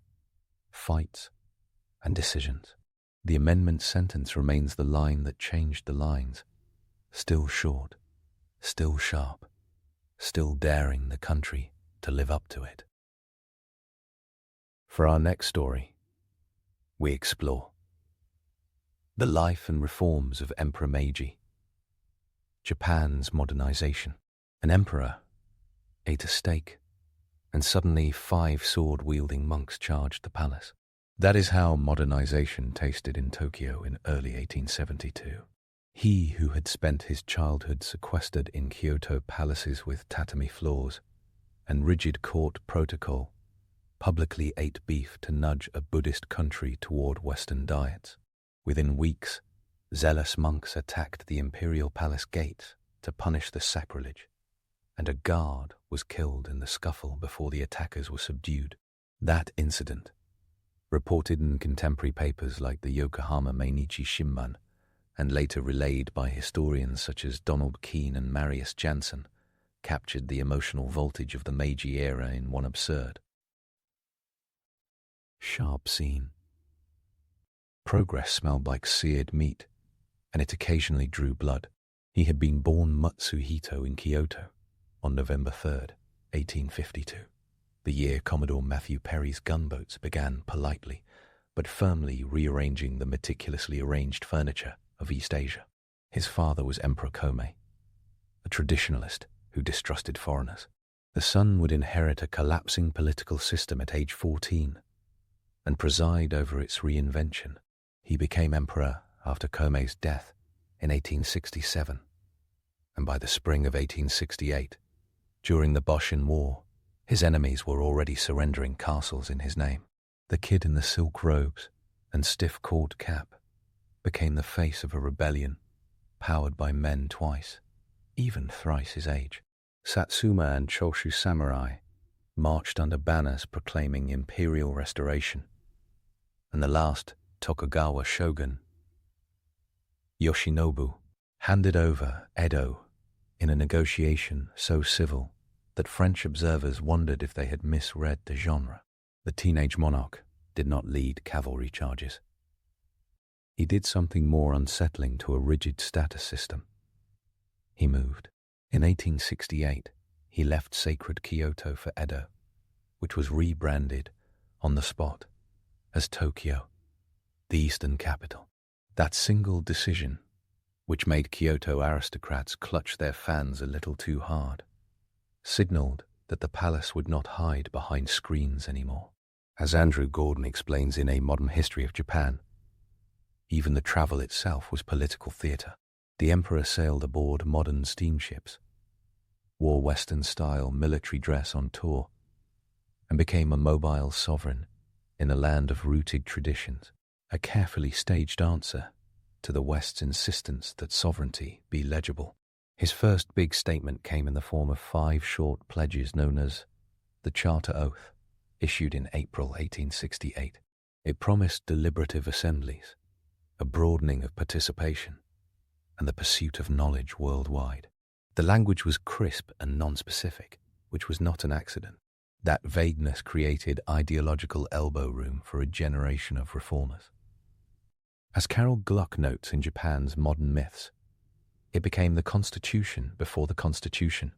fights, and decisions. The amendment sentence remains the line that changed the lines, still short, still sharp, still daring the country to live up to it. For our next story, we explore the life and reforms of Emperor Meiji, Japan's modernization. An emperor ate a steak, and suddenly 5 sword-wielding monks charged the palace. That is how modernization tasted in Tokyo in early 1872. He who had spent his childhood sequestered in Kyoto palaces with tatami floors and rigid court protocol publicly ate beef to nudge a Buddhist country toward Western diets. Within weeks, zealous monks attacked the imperial palace gates to punish the sacrilege, and a guard was killed in the scuffle before the attackers were subdued. That incident, reported in contemporary papers like the Yokohama Mainichi Shimbun, and later relayed by historians such as Donald Keene and Marius Jansen, captured the emotional voltage of the Meiji era in one absurd, sharp scene. Progress smelled like seared meat, and it occasionally drew blood. He had been born Matsuhito in Kyoto on November 3rd, 1852. The year Commodore Matthew Perry's gunboats began politely but firmly rearranging the meticulously arranged furniture of East Asia. His father was Emperor Komei, a traditionalist who distrusted foreigners. The son would inherit a collapsing political system at age 14 and preside over its reinvention. He became emperor after Komei's death in 1867, and by the spring of 1868, during the Boshin War, his enemies were already surrendering castles in his name. The kid in the silk robes and stiff court cap became the face of a rebellion powered by men twice, even thrice his age. Satsuma and Choshu samurai marched under banners proclaiming imperial restoration, and the last Tokugawa shogun, Yoshinobu, handed over Edo in a negotiation so civil that French observers wondered if they had misread the genre. The teenage monarch did not lead cavalry charges. He did something more unsettling to a rigid status system. He moved. In 1868, he left sacred Kyoto for Edo, which was rebranded on the spot as Tokyo, the eastern capital. That single decision, which made Kyoto aristocrats clutch their fans a little too hard, signaled that the palace would not hide behind screens anymore. As Andrew Gordon explains in A Modern History of Japan, even the travel itself was political theatre. The emperor sailed aboard modern steamships, wore Western-style military dress on tour, and became a mobile sovereign in a land of rooted traditions, a carefully staged answer to the West's insistence that sovereignty be legible. His first big statement came in the form of 5 short pledges known as the Charter Oath, issued in April 1868. It promised deliberative assemblies, a broadening of participation, and the pursuit of knowledge worldwide. The language was crisp and non-specific, which was not an accident. That vagueness created ideological elbow room for a generation of reformers. As Carol Gluck notes in Japan's Modern Myths, it became the Constitution before the Constitution,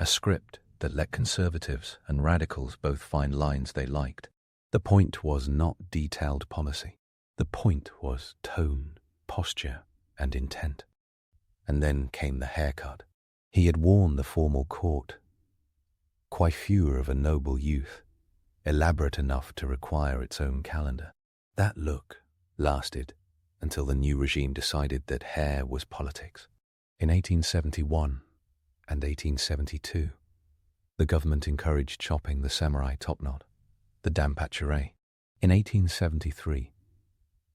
a script that let conservatives and radicals both find lines they liked. The point was not detailed policy. The point was tone, posture, and intent. And then came the haircut. He had worn the formal court coiffure of a noble youth, elaborate enough to require its own calendar. That look lasted until the new regime decided that hair was politics. In 1871 and 1872, the government encouraged chopping the samurai topknot, the danpachere. In 1873,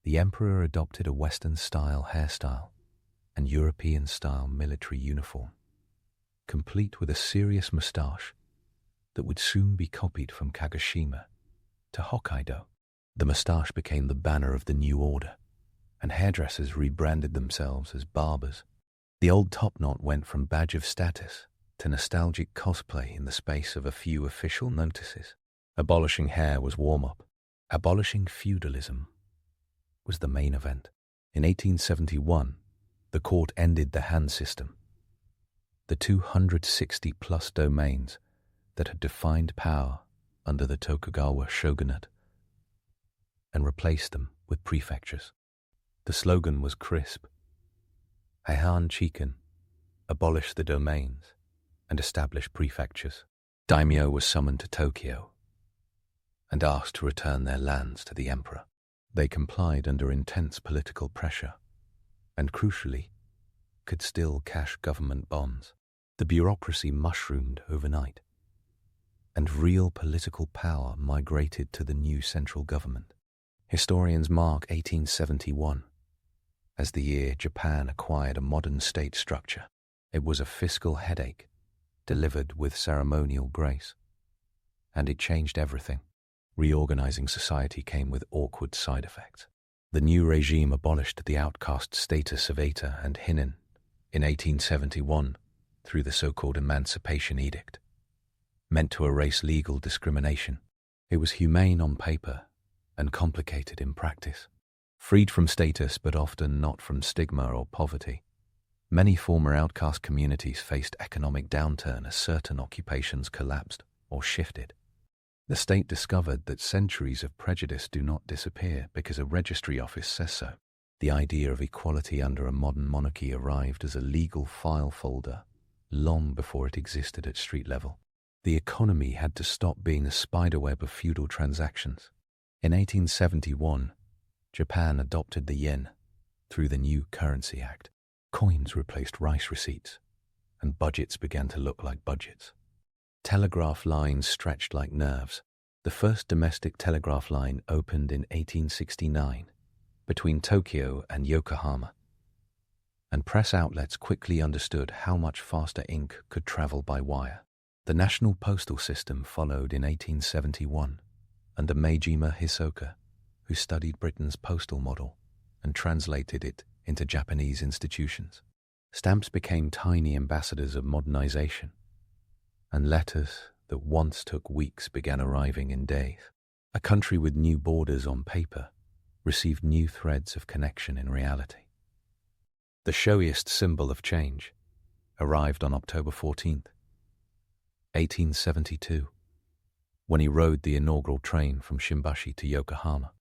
the emperor adopted a Western-style hairstyle and European-style military uniform, complete with a serious moustache that would soon be copied from Kagoshima to Hokkaido. The moustache became the banner of the new order, and hairdressers rebranded themselves as barbers. The old topknot went from badge of status to nostalgic cosplay in the space of a few official notices. Abolishing hair was warm-up. Abolishing feudalism was the main event. In 1871, the court ended the Han system, the 260-plus domains that had defined power under the Tokugawa shogunate, and replaced them with prefectures. The slogan was crisp: Heian Chiken, abolish the domains, and establish prefectures. Daimyo was summoned to Tokyo and asked to return their lands to the emperor. They complied under intense political pressure and, crucially, could still cash government bonds. The bureaucracy mushroomed overnight, and real political power migrated to the new central government. Historians mark 1871 as the year Japan acquired a modern state structure. It was a fiscal headache, delivered with ceremonial grace, and it changed everything. Reorganizing society came with awkward side effects. The new regime abolished the outcast status of Eta and Hinin in 1871 through the so-called Emancipation Edict, meant to erase legal discrimination. It was humane on paper and complicated in practice. Freed from status but often not from stigma or poverty, many former outcast communities faced economic downturn as certain occupations collapsed or shifted. The state discovered that centuries of prejudice do not disappear because a registry office says so. The idea of equality under a modern monarchy arrived as a legal file folder long before it existed at street level. The economy had to stop being a spiderweb of feudal transactions. In 1871, Japan adopted the yen through the new Currency Act. Coins replaced rice receipts, and budgets began to look like budgets. Telegraph lines stretched like nerves. The first domestic telegraph line opened in 1869 between Tokyo and Yokohama, and press outlets quickly understood how much faster ink could travel by wire. The national postal system followed in 1871 under Meiji Hisoka, who studied Britain's postal model and translated it into Japanese institutions. Stamps became tiny ambassadors of modernization, and letters that once took weeks began arriving in days. A country with new borders on paper received new threads of connection in reality. The showiest symbol of change arrived on October 14th, 1872, when he rode the inaugural train from Shimbashi to Yokohama.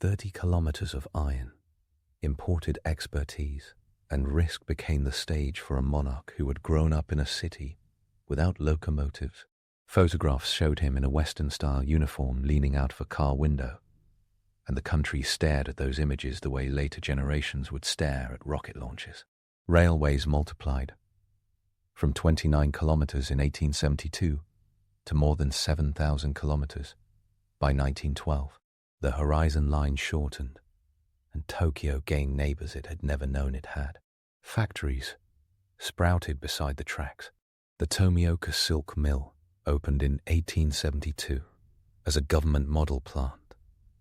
30 kilometers of iron, imported expertise, and risk became the stage for a monarch who had grown up in a city without locomotives. Photographs showed him in a Western-style uniform leaning out of a car window, and the country stared at those images the way later generations would stare at rocket launches. Railways multiplied, from 29 kilometers in 1872 to more than 7,000 kilometers by 1912. The horizon line shortened, and Tokyo gained neighbors it had never known it had. Factories sprouted beside the tracks. The Tomioka Silk Mill opened in 1872 as a government model plant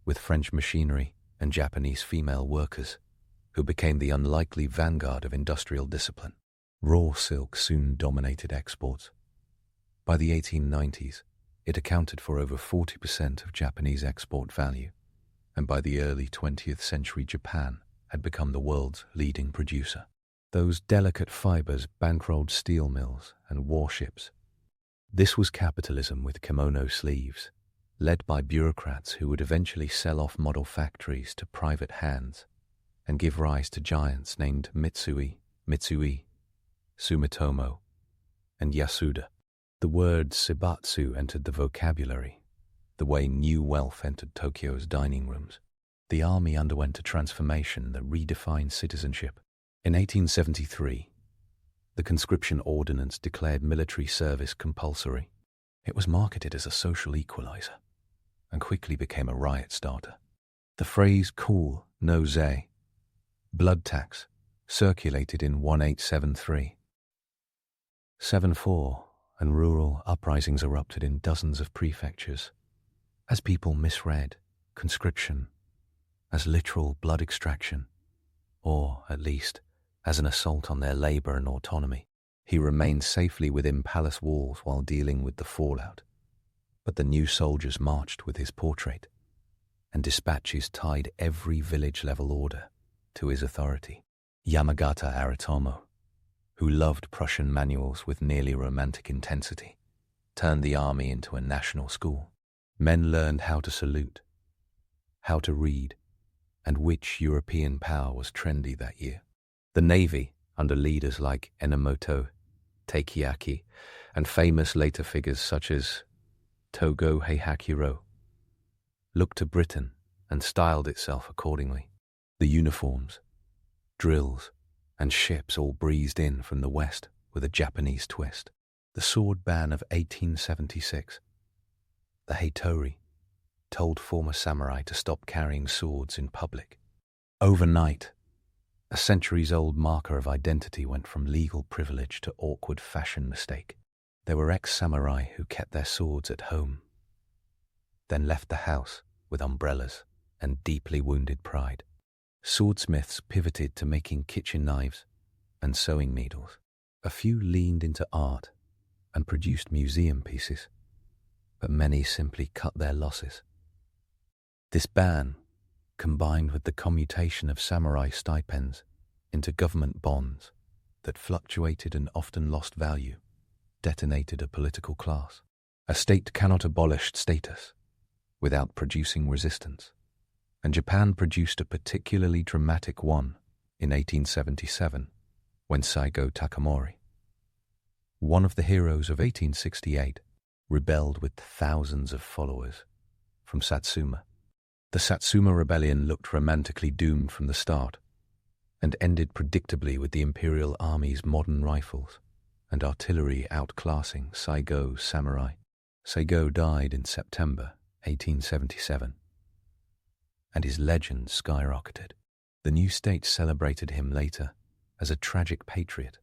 with French machinery and Japanese female workers, who became the unlikely vanguard of industrial discipline. Raw silk soon dominated exports. By the 1890s, it accounted for over 40% of Japanese export value, and by the early 20th century Japan had become the world's leading producer. Those delicate fibers bankrolled steel mills and warships. This was capitalism with kimono sleeves, led by bureaucrats who would eventually sell off model factories to private hands and give rise to giants named Mitsui, Sumitomo, and Yasuda. The word Shibatsu entered the vocabulary, the way new wealth entered Tokyo's dining rooms. The army underwent a transformation that redefined citizenship. In 1873, the conscription ordinance declared military service compulsory. It was marketed as a social equalizer and quickly became a riot starter. The phrase "cool, no zei," blood tax, circulated in 1873. 7-4, and rural uprisings erupted in dozens of prefectures as people misread conscription as literal blood extraction, or, at least, as an assault on their labor and autonomy. He remained safely within palace walls while dealing with the fallout, but the new soldiers marched with his portrait, and dispatches tied every village-level order to his authority. Yamagata Aritomo, who loved Prussian manuals with nearly romantic intensity, turned the army into a national school. Men learned how to salute, how to read, and which European power was trendy that year. The navy, under leaders like Enomoto Takeaki and famous later figures such as Togo Heihachiro, looked to Britain and styled itself accordingly. The uniforms, drills, and ships all breezed in from the west with a Japanese twist. The sword ban of 1876, the Heitori, told former samurai to stop carrying swords in public. Overnight, a centuries-old marker of identity went from legal privilege to awkward fashion mistake. There were ex-samurai who kept their swords at home, then left the house with umbrellas and deeply wounded pride. Swordsmiths pivoted to making kitchen knives and sewing needles. A few leaned into art and produced museum pieces, but many simply cut their losses. This ban, combined with the commutation of samurai stipends into government bonds that fluctuated and often lost value, detonated a political class. A state cannot abolish status without producing resistance, and Japan produced a particularly dramatic one in 1877 when Saigo Takamori, one of the heroes of 1868, rebelled with thousands of followers from Satsuma. The Satsuma Rebellion looked romantically doomed from the start and ended predictably with the Imperial Army's modern rifles and artillery outclassing Saigo's samurai. Saigo died in September 1877, and his legend skyrocketed. The new state celebrated him later as a tragic patriot,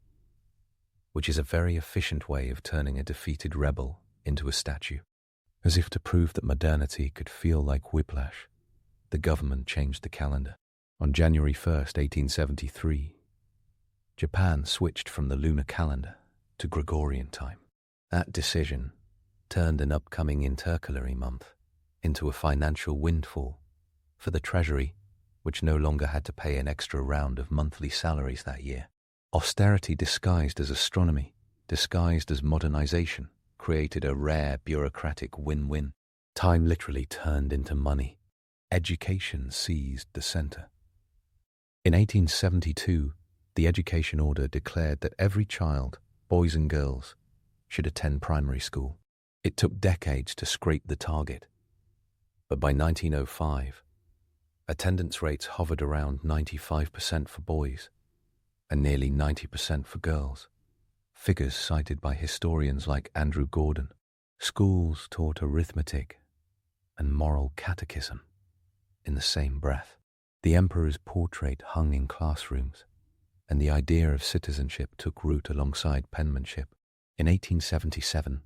which is a very efficient way of turning a defeated rebel into a statue. As if to prove that modernity could feel like whiplash, the government changed the calendar. On January 1st, 1873, Japan switched from the lunar calendar to Gregorian time. That decision turned an upcoming intercalary month into a financial windfall for the treasury, which no longer had to pay an extra round of monthly salaries that year. Austerity disguised as astronomy, disguised as modernization, created a rare bureaucratic win-win. Time literally turned into money. Education seized the center. In 1872, the Education Order declared that every child, boys and girls, should attend primary school. It took decades to scrape the target, but by 1905, attendance rates hovered around 95% for boys and nearly 90% for girls, figures cited by historians like Andrew Gordon. Schools taught arithmetic and moral catechism in the same breath. The emperor's portrait hung in classrooms, and the idea of citizenship took root alongside penmanship. In 1877,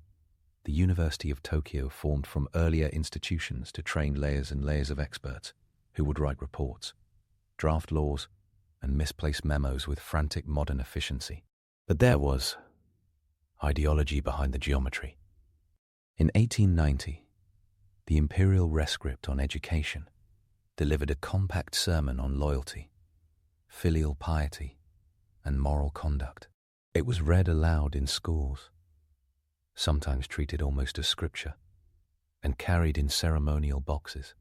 the University of Tokyo formed from earlier institutions to train layers and layers of experts who would write reports, draft laws, and misplace memos with frantic modern efficiency. But there was ideology behind the geometry. In 1890, the Imperial Rescript on Education delivered a compact sermon on loyalty, filial piety, and moral conduct. It was read aloud in schools, sometimes treated almost as scripture, and carried in ceremonial boxes.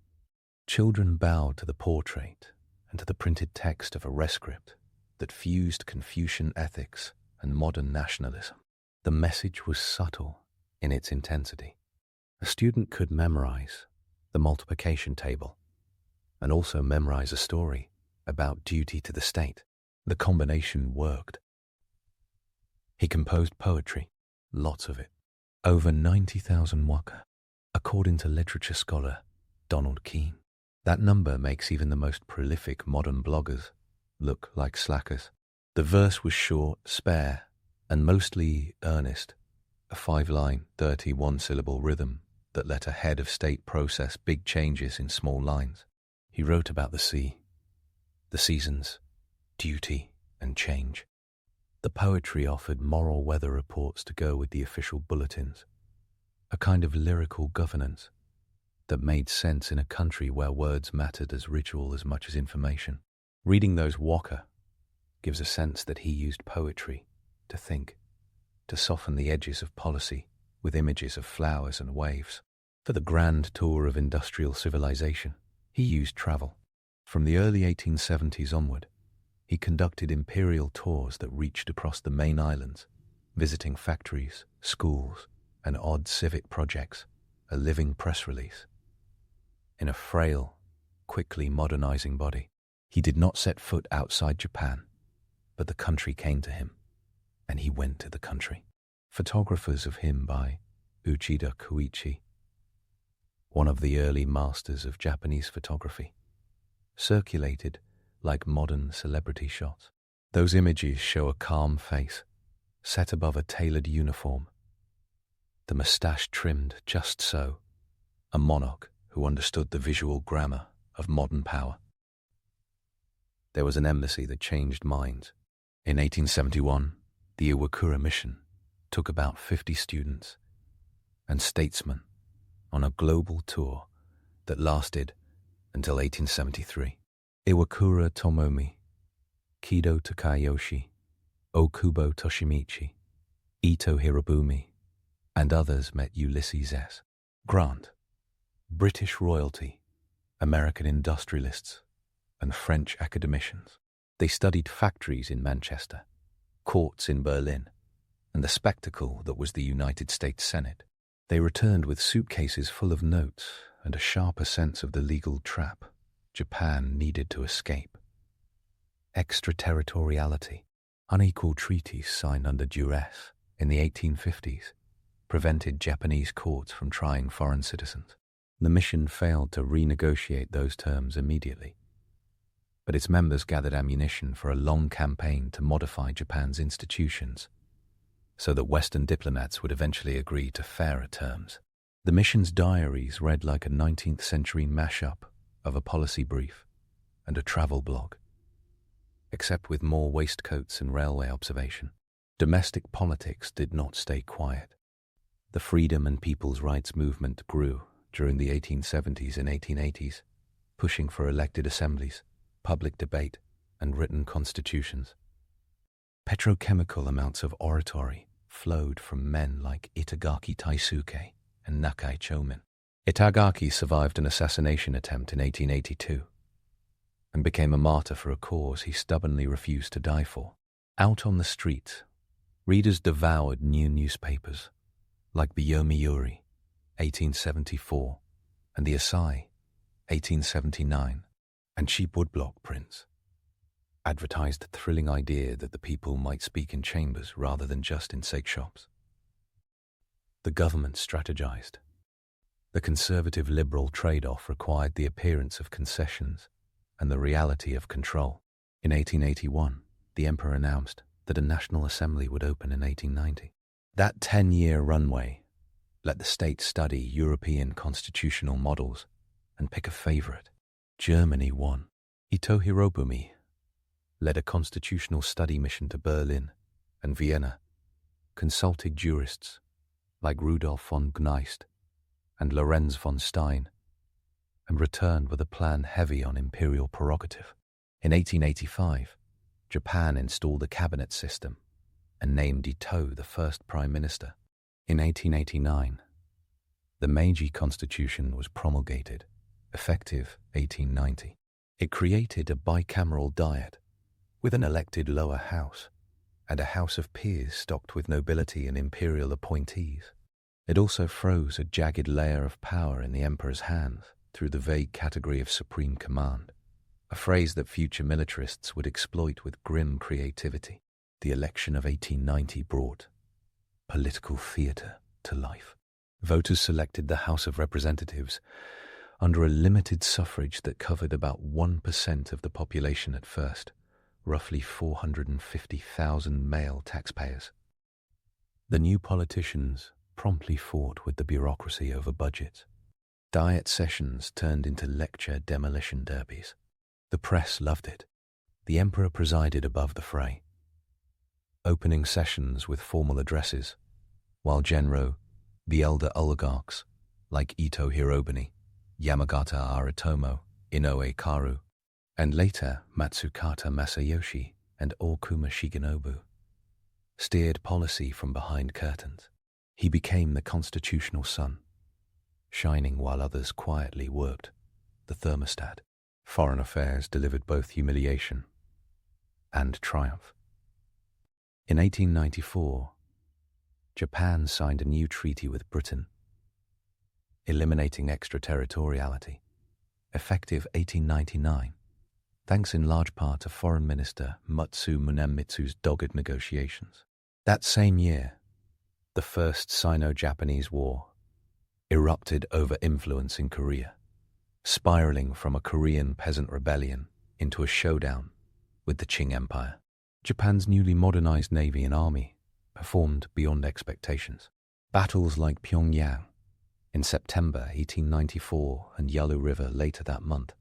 Children bowed to the portrait and to the printed text of a rescript that fused Confucian ethics and modern nationalism. The message was subtle in its intensity. A student could memorize the multiplication table and also memorize a story about duty to the state. The combination worked. He composed poetry, lots of it, over 90,000 waka, according to literature scholar Donald Keene. That number makes even the most prolific modern bloggers look like slackers. The verse was short, spare, and mostly earnest, a 5-line, 31-syllable rhythm that let a head of state process big changes in small lines. He wrote about the sea, the seasons, duty, and change. The poetry offered moral weather reports to go with the official bulletins, a kind of lyrical governance that made sense in a country where words mattered as ritual as much as information. Reading those waka gives a sense that he used poetry to think, to soften the edges of policy with images of flowers and waves. For the grand tour of industrial civilization, he used travel. From the early 1870s onward, He conducted imperial tours that reached across the main islands, visiting factories, schools, and odd civic projects, a living press release. In a frail, quickly modernizing body, he did not set foot outside Japan, but the country came to him, and he went to the country. Photographers of him by Uchida Koichi, one of the early masters of Japanese photography, circulated like modern celebrity shots. Those images show a calm face, set above a tailored uniform, the moustache trimmed just so, a monarch who understood the visual grammar of modern power. There was an embassy that changed minds. In 1871, the Iwakura mission took about 50 students and statesmen on a global tour that lasted until 1873. Iwakura Tomomi, Kido Takayoshi, Okubo Toshimichi, Ito Hirobumi, and others met Ulysses S. Grant, British royalty, American industrialists, and French academicians. They studied factories in Manchester, courts in Berlin, and the spectacle that was the United States Senate. They returned with suitcases full of notes and a sharper sense of the legal trap Japan needed to escape. Extraterritoriality, unequal treaties signed under duress in the 1850s, prevented Japanese courts from trying foreign citizens. The mission failed to renegotiate those terms immediately, but its members gathered ammunition for a long campaign to modify Japan's institutions so that Western diplomats would eventually agree to fairer terms. The mission's diaries read like a 19th century mashup of a policy brief and a travel blog, except with more waistcoats and railway observation. Domestic politics did not stay quiet. The freedom and people's rights movement grew during the 1870s and 1880s, pushing for elected assemblies, public debate, and written constitutions. Petrochemical amounts of oratory flowed from men like Itagaki Taisuke and Nakai Chomin. Itagaki survived an assassination attempt in 1882 and became a martyr for a cause he stubbornly refused to die for. Out on the streets, readers devoured new newspapers like the Yomiuri, 1874, and the Asahi, 1879, and cheap woodblock prints advertised the thrilling idea that the people might speak in chambers rather than just in sake shops. The government strategized. The conservative-liberal trade-off required the appearance of concessions and the reality of control. In 1881, the emperor announced that a national assembly would open in 1890. That 10-year runway let the state study European constitutional models and pick a favorite. Germany won. Ito Hirobumi led a constitutional study mission to Berlin and Vienna, consulted jurists like Rudolf von Gneist and Lorenz von Stein, and returned with a plan heavy on imperial prerogative. In 1885, Japan installed a cabinet system and named Ito the first prime minister. In 1889, the Meiji Constitution was promulgated, effective 1890. It created a bicameral diet with an elected lower house and a house of peers stocked with nobility and imperial appointees. It also froze a jagged layer of power in the emperor's hands through the vague category of supreme command, a phrase that future militarists would exploit with grim creativity. The election of 1890 brought political theatre to life. Voters selected the House of Representatives under a limited suffrage that covered about 1% of the population at first, roughly 450,000 male taxpayers. The new politicians promptly fought with the bureaucracy over budgets. Diet sessions turned into lecture demolition derbies. The press loved it. The emperor presided above the fray, opening sessions with formal addresses, while Genro, the elder oligarchs, like Ito Hirobuni, Yamagata Aritomo, Inoue Karu, and later Matsukata Masayoshi and Okuma Shigenobu, steered policy from behind curtains. He became the constitutional sun, shining while others quietly worked the thermostat. Foreign affairs delivered both humiliation and triumph. In 1894, Japan signed a new treaty with Britain, eliminating extraterritoriality, effective 1899, thanks in large part to Foreign Minister Mutsu Munemitsu's dogged negotiations. That same year, the First Sino-Japanese War erupted over influence in Korea, spiraling from a Korean peasant rebellion into a showdown with the Qing Empire. Japan's newly modernized navy and army performed beyond expectations. Battles like Pyongyang in September 1894 and Yalu River later that month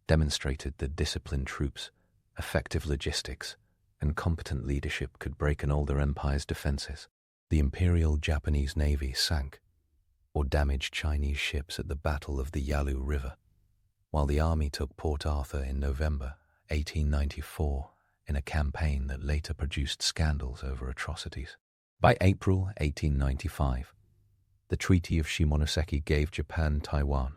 demonstrated that disciplined troops, effective logistics, and competent leadership could break an older empire's defenses. The Imperial Japanese Navy sank or damaged Chinese ships at the Battle of the Yalu River, while the army took Port Arthur in November 1894 in a campaign that later produced scandals over atrocities. By April 1895, the Treaty of Shimonoseki gave Japan Taiwan,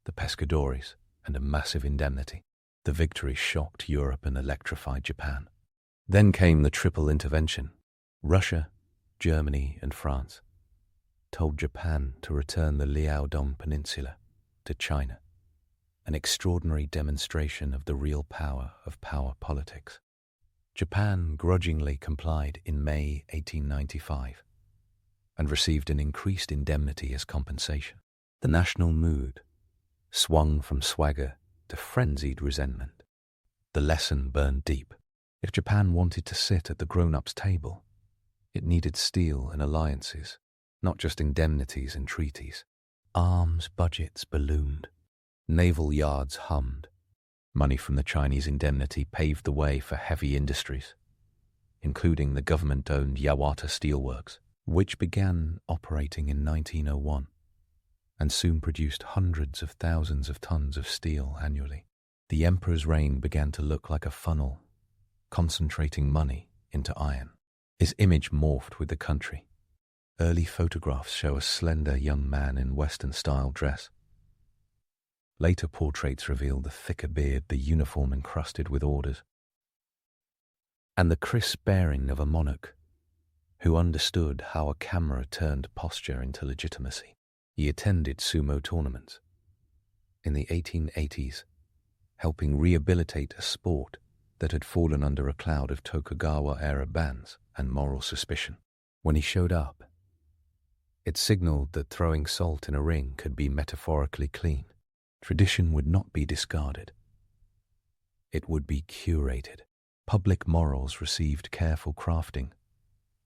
the Pescadores, and a massive indemnity. The victory shocked Europe and electrified Japan. Then came the Triple Intervention. Russia, Germany, and France told Japan to return the Liaodong Peninsula to China, an extraordinary demonstration of the real power of power politics. Japan grudgingly complied in May 1895 and received an increased indemnity as compensation. The national mood swung from swagger to frenzied resentment. The lesson burned deep. If Japan wanted to sit at the grown-ups' table, it needed steel and alliances, not just indemnities and treaties. Arms budgets ballooned. Naval yards hummed. Money from the Chinese indemnity paved the way for heavy industries, including the government-owned Yawata Steelworks, which began operating in 1901 and soon produced hundreds of thousands of tons of steel annually. The emperor's reign began to look like a funnel, concentrating money into iron. His image morphed with the country. Early photographs show a slender young man in Western-style dress. Later portraits reveal the thicker beard, the uniform encrusted with orders, and the crisp bearing of a monarch who understood how a camera turned posture into legitimacy. He attended sumo tournaments in the 1880s, helping rehabilitate a sport that had fallen under a cloud of Tokugawa-era bans and moral suspicion. When he showed up, it signaled that throwing salt in a ring could be metaphorically clean. Tradition would not be discarded. It would be curated. Public morals received careful crafting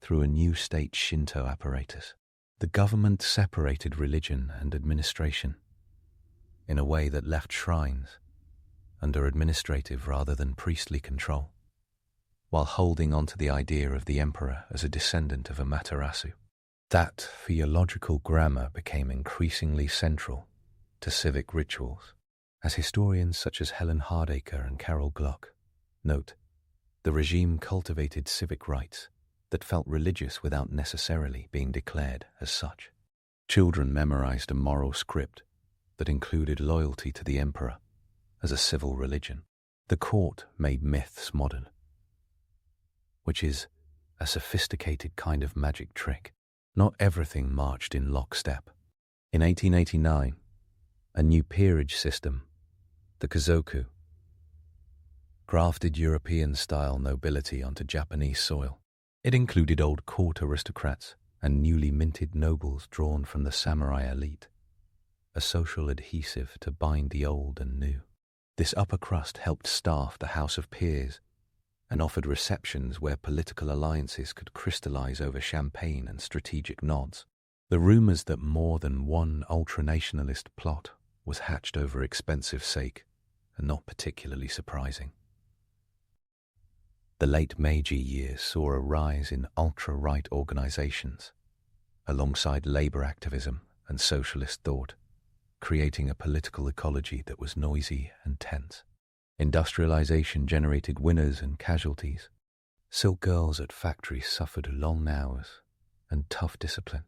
through a new state Shinto apparatus. The government separated religion and administration in a way that left shrines under administrative rather than priestly control, while holding on to the idea of the emperor as a descendant of Amaterasu. That theological grammar became increasingly central to civic rituals. As historians such as Helen Hardacre and Carol Gluck note, the regime cultivated civic rights that felt religious without necessarily being declared as such. Children memorized a moral script that included loyalty to the emperor as a civil religion. The court made myths modern, which is a sophisticated kind of magic trick. Not everything marched in lockstep. In 1889, a new peerage system, the Kazoku, grafted European-style nobility onto Japanese soil. It included old court aristocrats and newly minted nobles drawn from the samurai elite, a social adhesive to bind the old and new. This upper crust helped staff the House of Peers and offered receptions where political alliances could crystallize over champagne and strategic nods. The rumors that more than one ultranationalist plot was hatched over expensive sake are not particularly surprising. The late Meiji years saw a rise in ultra-right organizations, alongside labor activism and socialist thought, creating a political ecology that was noisy and tense. Industrialization generated winners and casualties. Silk girls at factories suffered long hours and tough discipline.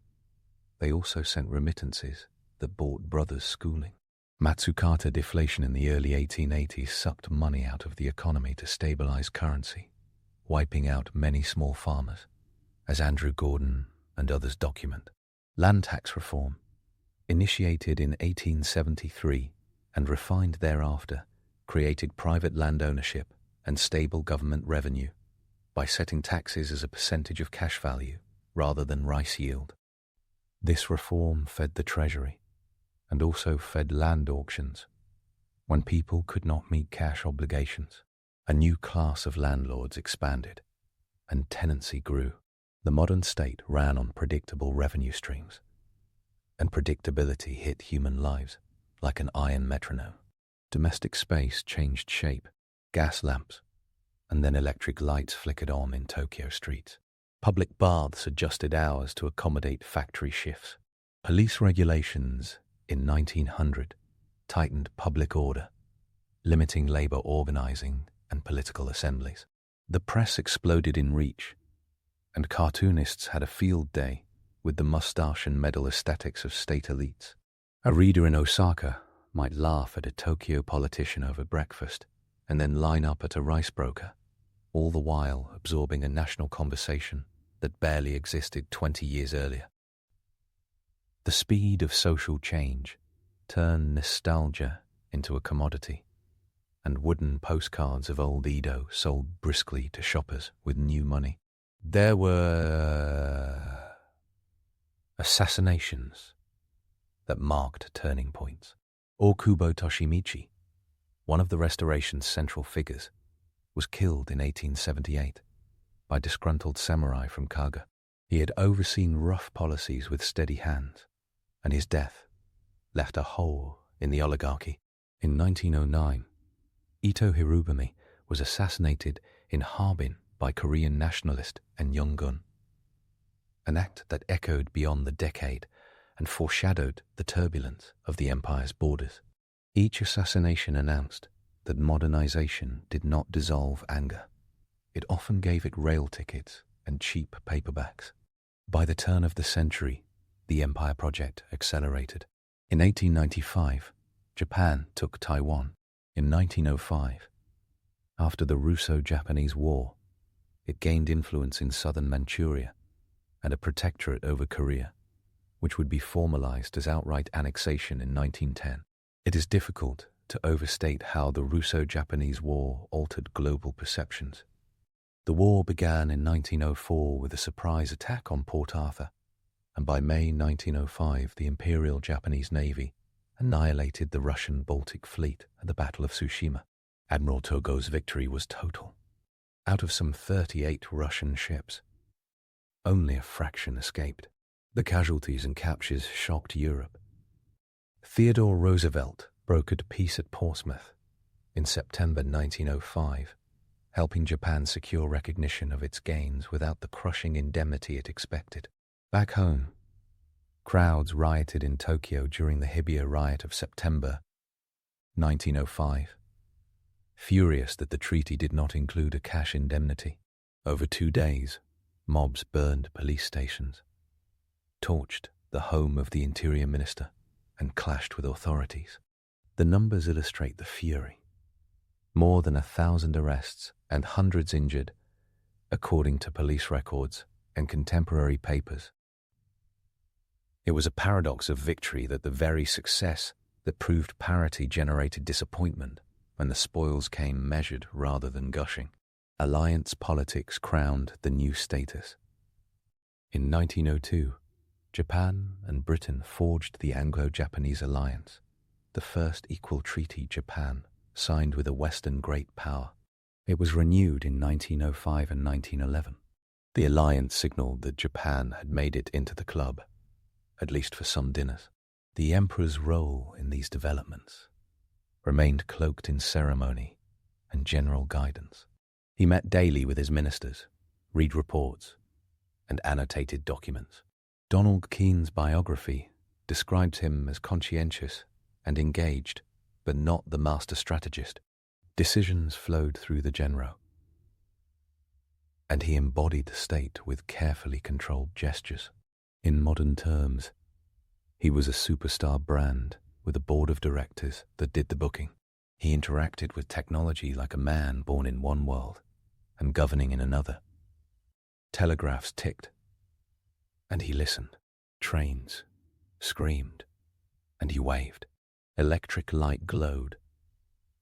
They also sent remittances that bought brothers schooling. Matsukata deflation in the early 1880s sucked money out of the economy to stabilize currency, wiping out many small farmers, as Andrew Gordon and others document. Land tax reform, initiated in 1873 and refined thereafter, created private land ownership and stable government revenue by setting taxes as a percentage of cash value rather than rice yield. This reform fed the treasury and also fed land auctions. When people could not meet cash obligations, a new class of landlords expanded and tenancy grew. The modern state ran on predictable revenue streams, and predictability hit human lives like an iron metronome. Domestic space changed shape, gas lamps, and then electric lights flickered on in Tokyo streets. Public baths adjusted hours to accommodate factory shifts. Police regulations in 1900 tightened public order, limiting labor organizing and political assemblies. The press exploded in reach, and cartoonists had a field day with the mustache and medal aesthetics of state elites. A reader in Osaka might laugh at a Tokyo politician over breakfast and then line up at a rice broker, all the while absorbing a national conversation that barely existed 20 years earlier. The speed of social change turned nostalgia into a commodity, and wooden postcards of old Edo sold briskly to shoppers with new money. There were assassinations that marked turning points. Okubo Toshimichi, one of the Restoration's central figures, was killed in 1878 by disgruntled samurai from Kaga. He had overseen rough policies with steady hands, and his death left a hole in the oligarchy. In 1909, Ito Hirobumi was assassinated in Harbin by Korean nationalist and Young-gun, an act that echoed beyond the decade and foreshadowed the turbulence of the empire's borders. Each assassination announced that modernization did not dissolve anger. It often gave it rail tickets and cheap paperbacks. By the turn of the century, the empire project accelerated. In 1895, Japan took Taiwan. In 1905, after the Russo-Japanese War, it gained influence in southern Manchuria and a protectorate over Korea, which would be formalized as outright annexation in 1910. It is difficult to overstate how the Russo-Japanese War altered global perceptions. The war began in 1904 with a surprise attack on Port Arthur, and by May 1905 the Imperial Japanese Navy annihilated the Russian Baltic Fleet at the Battle of Tsushima. Admiral Togo's victory was total. Out of some 38 Russian ships, only a fraction escaped. The casualties and captures shocked Europe. Theodore Roosevelt brokered peace at Portsmouth in September 1905, helping Japan secure recognition of its gains without the crushing indemnity it expected. Back home, crowds rioted in Tokyo during the Hibiya riot of September 1905, furious that the treaty did not include a cash indemnity. Over 2 days, mobs burned police stations, torched the home of the Interior Minister, and clashed with authorities. The numbers illustrate the fury. More than 1,000 arrests and hundreds injured, according to police records and contemporary papers. It was a paradox of victory that the very success that proved parity generated disappointment when the spoils came measured rather than gushing. Alliance politics crowned the new status. In 1902, Japan and Britain forged the Anglo-Japanese alliance, the first equal treaty Japan signed with a Western great power. It was renewed in 1905 and 1911. The alliance signaled that Japan had made it into the club, at least for some dinners. The emperor's role in these developments remained cloaked in ceremony and general guidance. He met daily with his ministers, read reports, and annotated documents. Donald Keene's biography describes him as conscientious and engaged, but not the master strategist. Decisions flowed through the Genro, and he embodied the state with carefully controlled gestures. In modern terms, he was a superstar brand with a board of directors that did the booking. He interacted with technology like a man born in one world and governing in another. Telegraphs ticked, and he listened. Trains screamed, and he waved. Electric light glowed,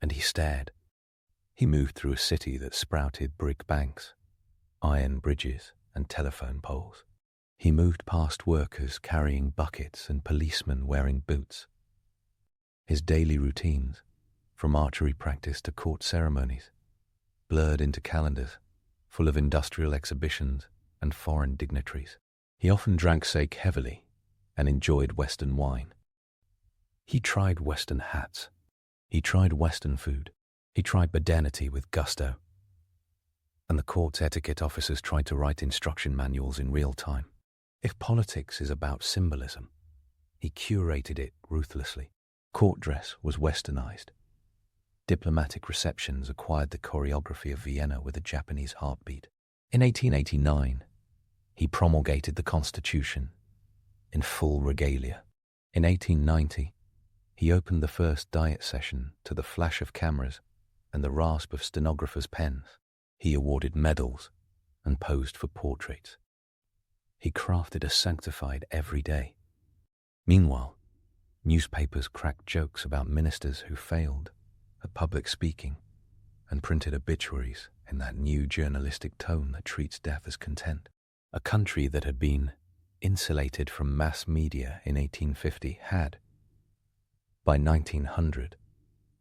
and he stared. He moved through a city that sprouted brick banks, iron bridges, and telephone poles. He moved past workers carrying buckets and policemen wearing boots. His daily routines, from archery practice to court ceremonies, blurred into calendars full of industrial exhibitions and foreign dignitaries. He often drank sake heavily and enjoyed Western wine. He tried Western hats. He tried Western food. He tried modernity with gusto. And the court's etiquette officers tried to write instruction manuals in real time. If politics is about symbolism, he curated it ruthlessly. Court dress was westernized. Diplomatic receptions acquired the choreography of Vienna with a Japanese heartbeat. In 1889, he promulgated the Constitution in full regalia. In 1890, he opened the first diet session to the flash of cameras and the rasp of stenographers' pens. He awarded medals and posed for portraits. He crafted a sanctified everyday. Meanwhile, newspapers cracked jokes about ministers who failed at public speaking and printed obituaries in that new journalistic tone that treats death as content. A country that had been insulated from mass media in 1850 had, by 1900,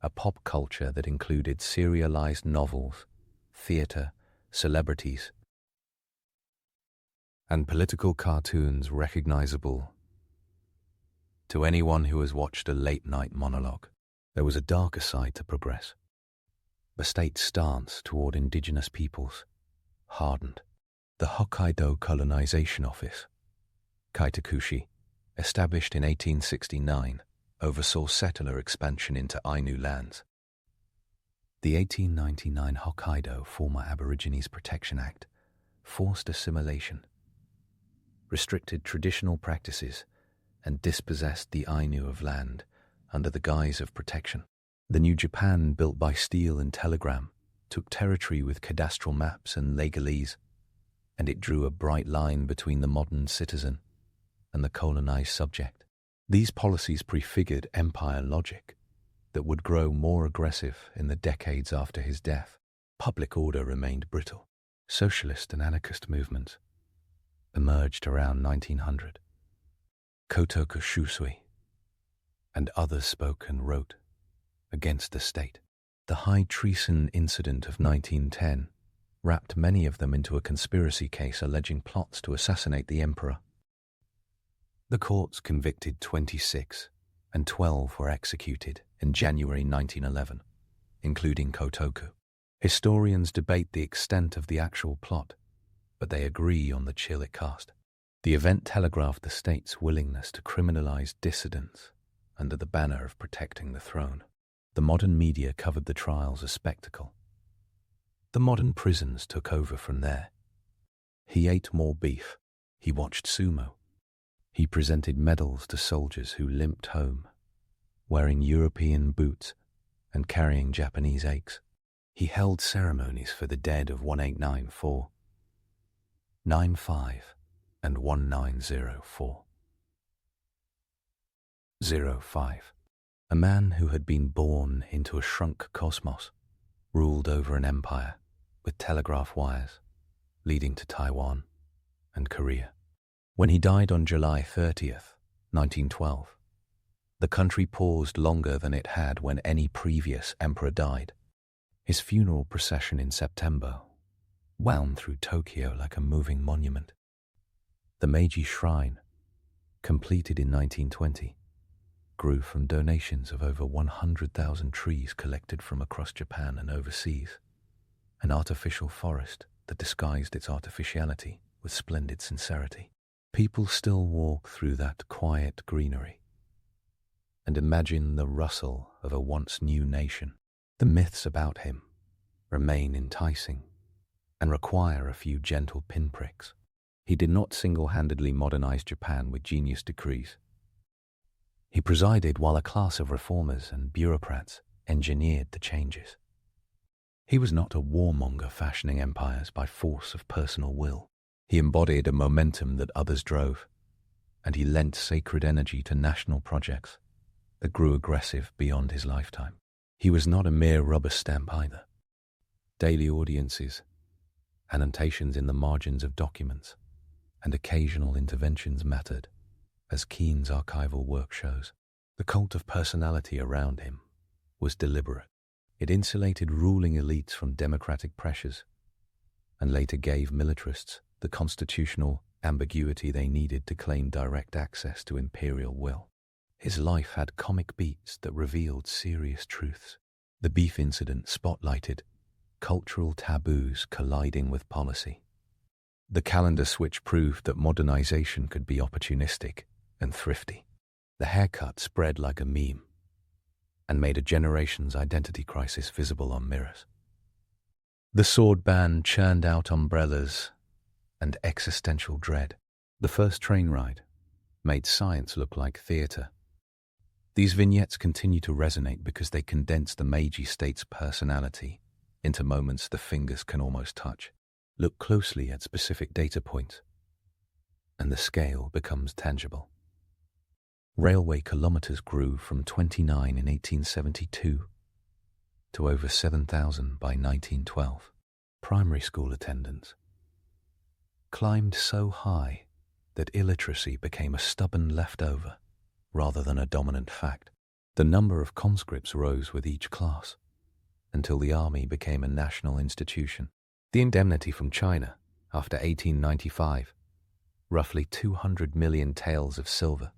a pop culture that included serialized novels, theater, celebrities, and political cartoons recognizable to anyone who has watched a late-night monologue. There was a darker side to progress. The state's stance toward indigenous peoples hardened. The Hokkaido Colonization Office, Kaitakushi, established in 1869, oversaw settler expansion into Ainu lands. The 1899 Hokkaido Former Aborigines Protection Act forced assimilation, restricted traditional practices, and dispossessed the Ainu of land under the guise of protection. The New Japan, built by steel and telegram, took territory with cadastral maps and legalese, and it drew a bright line between the modern citizen and the colonized subject. These policies prefigured empire logic that would grow more aggressive in the decades after his death. Public order remained brittle. Socialist and anarchist movements emerged around 1900. Kotoku Shusui and others spoke and wrote against the state. The high treason incident of 1910 wrapped many of them into a conspiracy case alleging plots to assassinate the emperor. The courts convicted 26, and 12 were executed in January 1911, including Kotoku. Historians debate the extent of the actual plot, but they agree on the chill it cast. The event telegraphed the state's willingness to criminalize dissidents under the banner of protecting the throne. The modern media covered the trial as a spectacle. The modern prisons took over from there. He ate more beef. He watched sumo. He presented medals to soldiers who limped home, wearing European boots and carrying Japanese aches. He held ceremonies for the dead of 1894, 95, and 1904. 05. A man who had been born into a shrunk cosmos ruled over an empire with telegraph wires leading to Taiwan and Korea. When he died on July 30th, 1912, the country paused longer than it had when any previous emperor died. His funeral procession in September wound through Tokyo like a moving monument. The Meiji Shrine, completed in 1920, grew from donations of over 100,000 trees collected from across Japan and overseas, an artificial forest that disguised its artificiality with splendid sincerity. People still walk through that quiet greenery and imagine the rustle of a once new nation. The myths about him remain enticing and require a few gentle pinpricks. He did not single-handedly modernize Japan with genius decrees. He presided while a class of reformers and bureaucrats engineered the changes. He was not a warmonger fashioning empires by force of personal will. He embodied a momentum that others drove, and he lent sacred energy to national projects that grew aggressive beyond his lifetime. He was not a mere rubber stamp either. Daily audiences, annotations in the margins of documents, and occasional interventions mattered, as Keen's archival work shows. The cult of personality around him was deliberate. It insulated ruling elites from democratic pressures and later gave militarists the constitutional ambiguity they needed to claim direct access to imperial will. His life had comic beats that revealed serious truths. The beef incident spotlighted cultural taboos colliding with policy. The calendar switch proved that modernization could be opportunistic and thrifty. The haircut spread like a meme and made a generation's identity crisis visible on mirrors. The sword ban churned out umbrellas and existential dread. The first train ride made science look like theater. These vignettes continue to resonate because they condense the Meiji state's personality into moments the fingers can almost touch. Look closely at specific data points, and the scale becomes tangible. Railway kilometers grew from 29 in 1872 to over 7,000 by 1912. Primary school attendance climbed so high that illiteracy became a stubborn leftover rather than a dominant fact. The number of conscripts rose with each class until the army became a national institution. The indemnity from China after 1895, roughly 200 million taels of silver,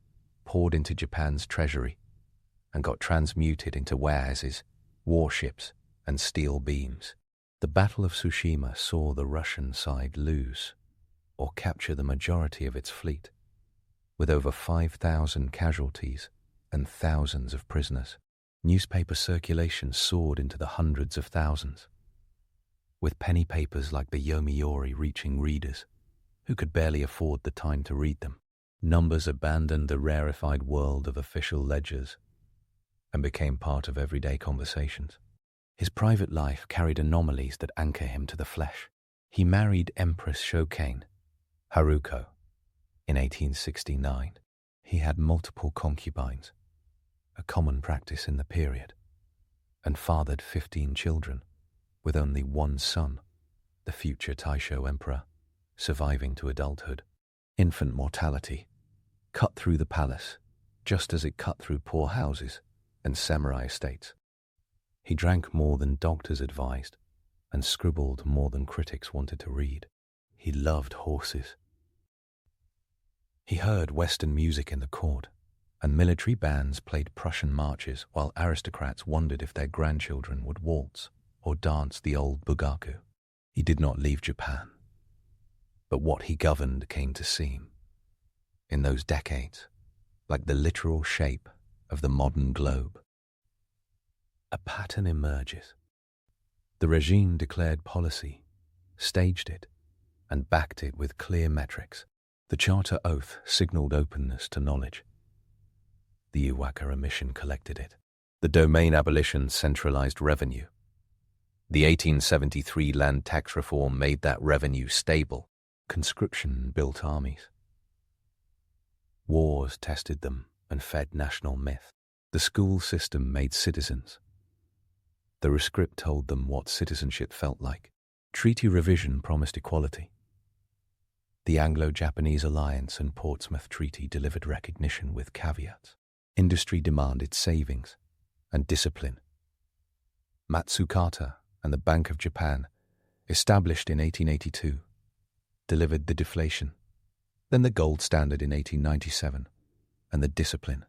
poured into Japan's treasury and got transmuted into warehouses, warships, and steel beams. The Battle of Tsushima saw the Russian side lose or capture the majority of its fleet, with over 5,000 casualties and thousands of prisoners. Newspaper circulation soared into the hundreds of thousands, with penny papers like the Yomiuri reaching readers who could barely afford the time to read them. Numbers abandoned the rarefied world of official ledgers and became part of everyday conversations. His private life carried anomalies that anchor him to the flesh. He married Empress Shokane, Haruko, in 1869. He had multiple concubines, a common practice in the period, and fathered 15 children, with only one son, the future Taisho emperor, surviving to adulthood. Infant mortality cut through the palace, just as it cut through poor houses and samurai estates. He drank more than doctors advised and scribbled more than critics wanted to read. He loved horses. He heard Western music in the court, and military bands played Prussian marches while aristocrats wondered if their grandchildren would waltz or dance the old bugaku. He did not leave Japan, but what he governed came to seem, in those decades, like the literal shape of the modern globe. A pattern emerges. The regime declared policy, staged it, and backed it with clear metrics. The Charter Oath signaled openness to knowledge. The Iwaka Mission collected it. The domain abolition centralized revenue. The 1873 land tax reform made that revenue stable. Conscription built armies. Wars tested them and fed national myth. The school system made citizens. The rescript told them what citizenship felt like. Treaty revision promised equality. The Anglo-Japanese Alliance and Portsmouth Treaty delivered recognition with caveats. Industry demanded savings and discipline. Matsukata and the Bank of Japan, established in 1882, delivered the deflation, then the gold standard in 1897, and the discipline,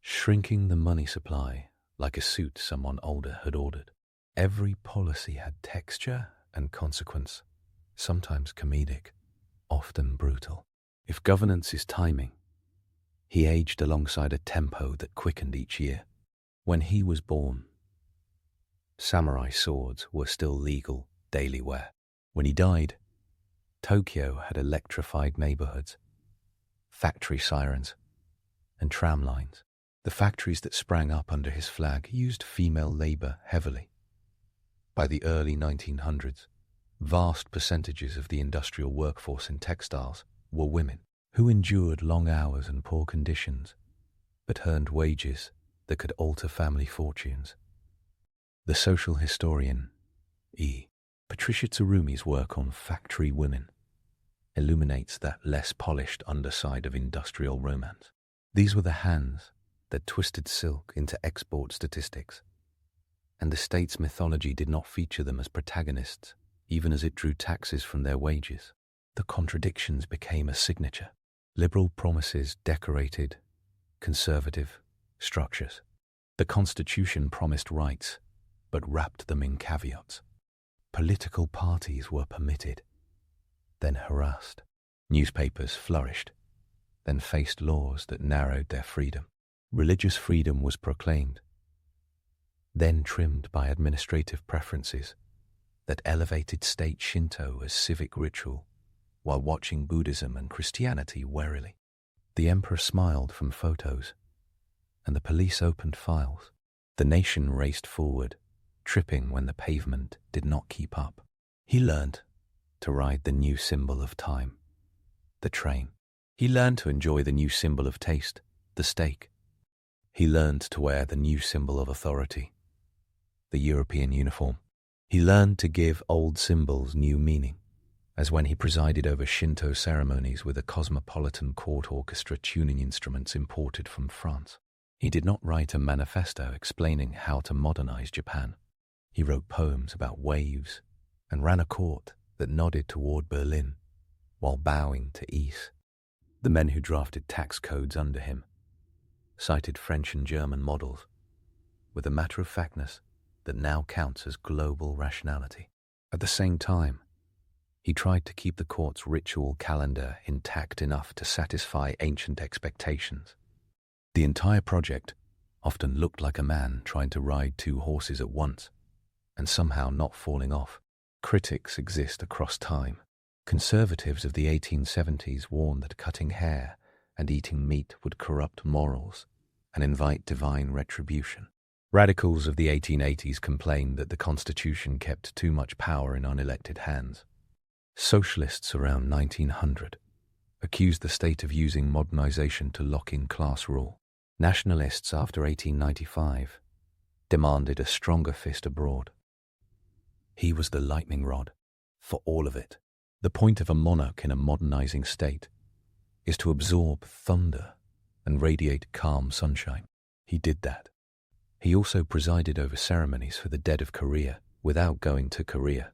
shrinking the money supply like a suit someone older had ordered. Every policy had texture and consequence, sometimes comedic, often brutal. If governance is timing, he aged alongside a tempo that quickened each year. When he was born, samurai swords were still legal daily wear. When he died, Tokyo had electrified neighborhoods, factory sirens, and tram lines. The factories that sprang up under his flag used female labor heavily. By the early 1900s, vast percentages of the industrial workforce in textiles were women, who endured long hours and poor conditions, but earned wages that could alter family fortunes. The social historian E. Patricia Tsurumi's work on Factory Women illuminates that less polished underside of industrial romance. These were the hands that twisted silk into export statistics, and the state's mythology did not feature them as protagonists, even as it drew taxes from their wages. The contradictions became a signature. Liberal promises decorated conservative structures. The Constitution promised rights, but wrapped them in caveats. Political parties were permitted, then harassed. Newspapers flourished, then faced laws that narrowed their freedom. Religious freedom was proclaimed, then trimmed by administrative preferences that elevated state Shinto as civic ritual while watching Buddhism and Christianity warily. The emperor smiled from photos, and the police opened files. The nation raced forward, tripping when the pavement did not keep up. He learned to ride the new symbol of time, the train. He learned to enjoy the new symbol of taste, the steak. He learned to wear the new symbol of authority, the European uniform. He learned to give old symbols new meaning, as when he presided over Shinto ceremonies with a cosmopolitan court orchestra tuning instruments imported from France. He did not write a manifesto explaining how to modernize Japan. He wrote poems about waves and ran a court that nodded toward Berlin while bowing to east. The men who drafted tax codes under him cited French and German models with a matter-of-factness that now counts as global rationality. At the same time, he tried to keep the court's ritual calendar intact enough to satisfy ancient expectations. The entire project often looked like a man trying to ride two horses at once and somehow not falling off. Critics exist across time. Conservatives of the 1870s warned that cutting hair and eating meat would corrupt morals and invite divine retribution. Radicals of the 1880s complained that the Constitution kept too much power in unelected hands. Socialists around 1900 accused the state of using modernization to lock in class rule. Nationalists after 1895 demanded a stronger fist abroad. He was the lightning rod for all of it. The point of a monarch in a modernizing state is to absorb thunder and radiate calm sunshine. He did that. He also presided over ceremonies for the dead of Korea without going to Korea,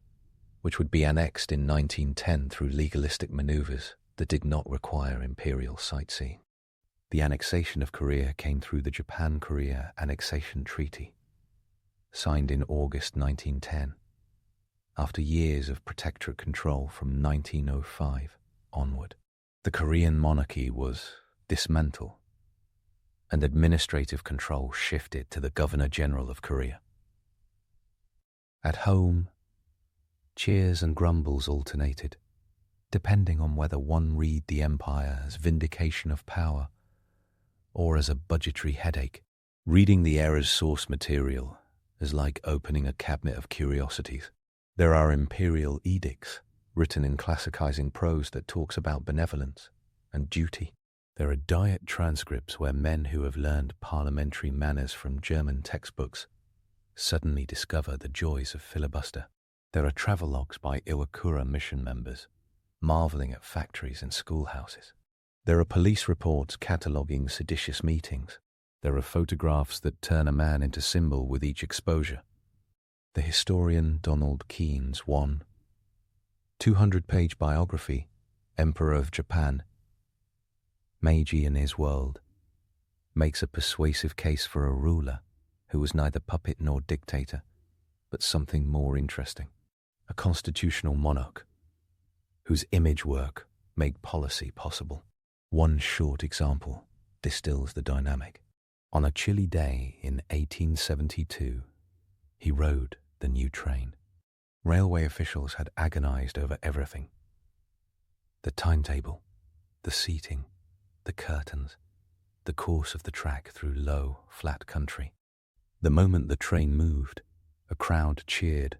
which would be annexed in 1910 through legalistic maneuvers that did not require imperial sightseeing. The annexation of Korea came through the Japan-Korea Annexation Treaty, signed in August 1910, after years of protectorate control from 1905 onward. The Korean monarchy was dismantled, and administrative control shifted to the Governor-General of Korea. At home, cheers and grumbles alternated, depending on whether one read the empire as vindication of power or as a budgetary headache. Reading the era's source material is like opening a cabinet of curiosities. There are imperial edicts written in classicizing prose that talks about benevolence and duty. There are diet transcripts where men who have learned parliamentary manners from German textbooks suddenly discover the joys of filibuster. There are travelogues by Iwakura mission members, marveling at factories and schoolhouses. There are police reports cataloguing seditious meetings. There are photographs that turn a man into symbol with each exposure. The historian Donald Keynes' 200-page biography, Emperor of Japan, Meiji and His World, makes a persuasive case for a ruler who was neither puppet nor dictator, but something more interesting. A constitutional monarch whose image work made policy possible. One short example distills the dynamic. On a chilly day in 1872, he rode the new train. Railway officials had agonized over everything: the timetable, the seating, the curtains, the course of the track through low, flat country. The moment the train moved, a crowd cheered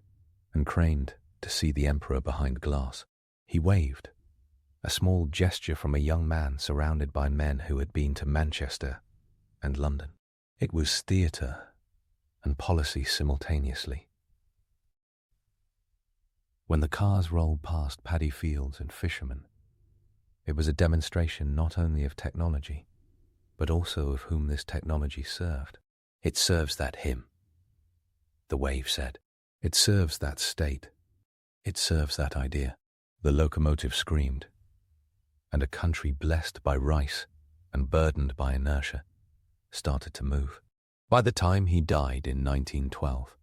and craned to see the emperor behind glass. He waved, a small gesture from a young man surrounded by men who had been to Manchester and London. It was theatre and policy simultaneously. When the cars rolled past paddy fields and fishermen, it was a demonstration not only of technology, but also of whom this technology served. It serves that him, the wave said. It serves that state. It serves that idea. The locomotive screamed, and a country blessed by rice and burdened by inertia started to move. By the time he died in 1912,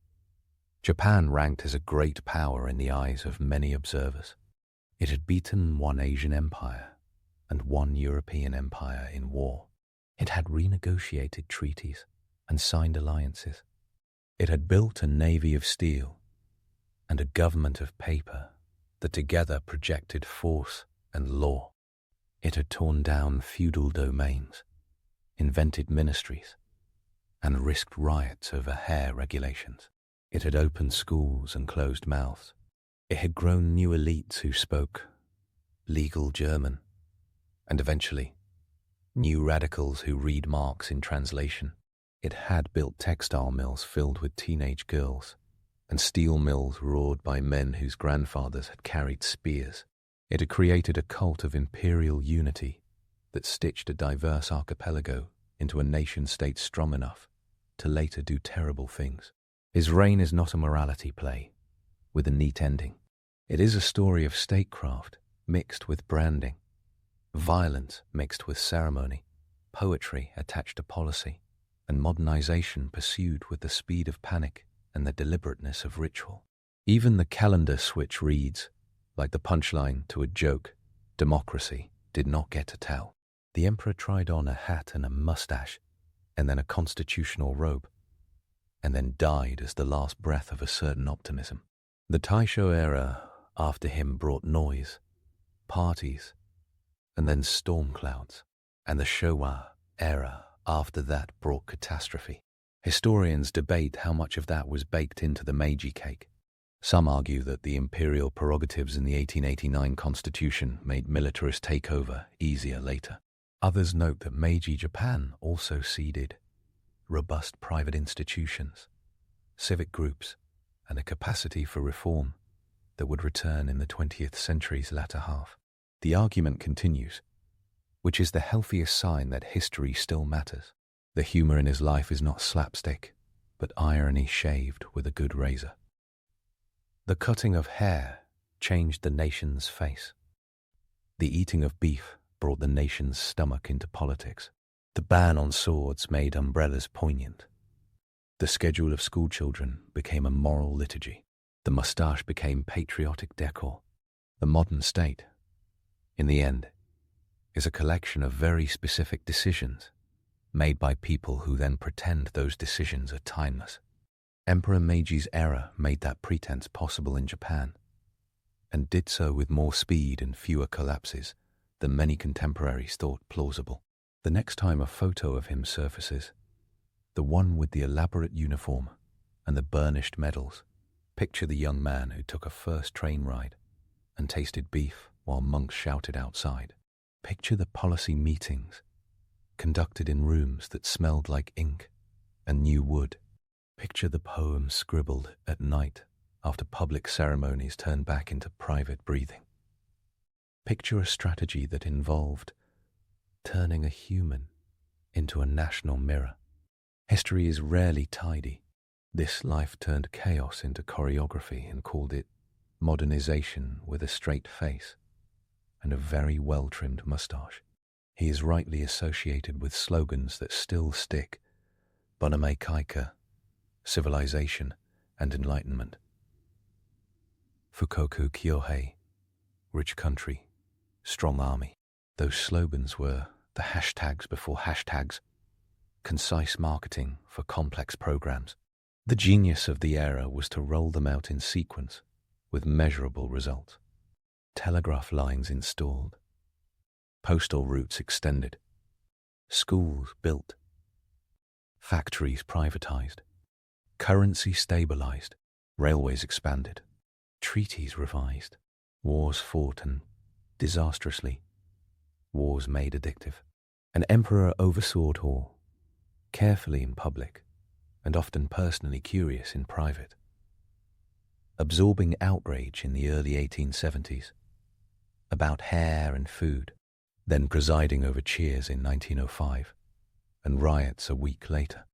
Japan ranked as a great power in the eyes of many observers. It had beaten one Asian empire and one European empire in war. It had renegotiated treaties and signed alliances. It had built a navy of steel and a government of paper that together projected force and law. It had torn down feudal domains, invented ministries, and risked riots over hair regulations. It had opened schools and closed mouths. It had grown new elites who spoke legal German, and eventually new radicals who read Marx in translation. It had built textile mills filled with teenage girls, and steel mills roared by men whose grandfathers had carried spears. It had created a cult of imperial unity that stitched a diverse archipelago into a nation-state strong enough to later do terrible things. His reign is not a morality play with a neat ending. It is a story of statecraft mixed with branding, violence mixed with ceremony, poetry attached to policy, and modernization pursued with the speed of panic and the deliberateness of ritual. Even the calendar switch reads, like the punchline to a joke, democracy did not get to tell. The emperor tried on a hat and a mustache, and then a constitutional robe, and then died as the last breath of a certain optimism. The Taisho era after him brought noise, parties, and then storm clouds, and the Showa era after that brought catastrophe. Historians debate how much of that was baked into the Meiji cake. Some argue that the imperial prerogatives in the 1889 constitution made militarist takeover easier later. Others note that Meiji Japan also seeded robust private institutions, civic groups, and a capacity for reform that would return in the 20th century's latter half. The argument continues, which is the healthiest sign that history still matters. The humor in his life is not slapstick, but irony shaved with a good razor. The cutting of hair changed the nation's face. The eating of beef brought the nation's stomach into politics. The ban on swords made umbrellas poignant. The schedule of schoolchildren became a moral liturgy. The moustache became patriotic decor. The modern state, in the end, is a collection of very specific decisions made by people who then pretend those decisions are timeless. Emperor Meiji's era made that pretense possible in Japan, and did so with more speed and fewer collapses than many contemporaries thought plausible. The next time a photo of him surfaces, the one with the elaborate uniform and the burnished medals, picture the young man who took a first train ride and tasted beef while monks shouted outside. Picture the policy meetings conducted in rooms that smelled like ink and new wood. Picture the poems scribbled at night after public ceremonies turned back into private breathing. Picture a strategy that involved turning a human into a national mirror. History is rarely tidy. This life turned chaos into choreography and called it modernization with a straight face and a very well-trimmed mustache. He is rightly associated with slogans that still stick: Boname Kaika, civilization and enlightenment. Fukoku Kyohei, rich country, strong army. Those slogans were the hashtags before hashtags, concise marketing for complex programs. The genius of the era was to roll them out in sequence with measurable results. Telegraph lines installed, postal routes extended, Schools built, factories privatized, currency stabilized, railways expanded, treaties revised, wars fought and, disastrously, wars made addictive. An emperor oversaw it all, carefully in public and often personally curious in private. Absorbing outrage in the early 1870s about hair and food, then presiding over cheers in 1905 and riots a week later.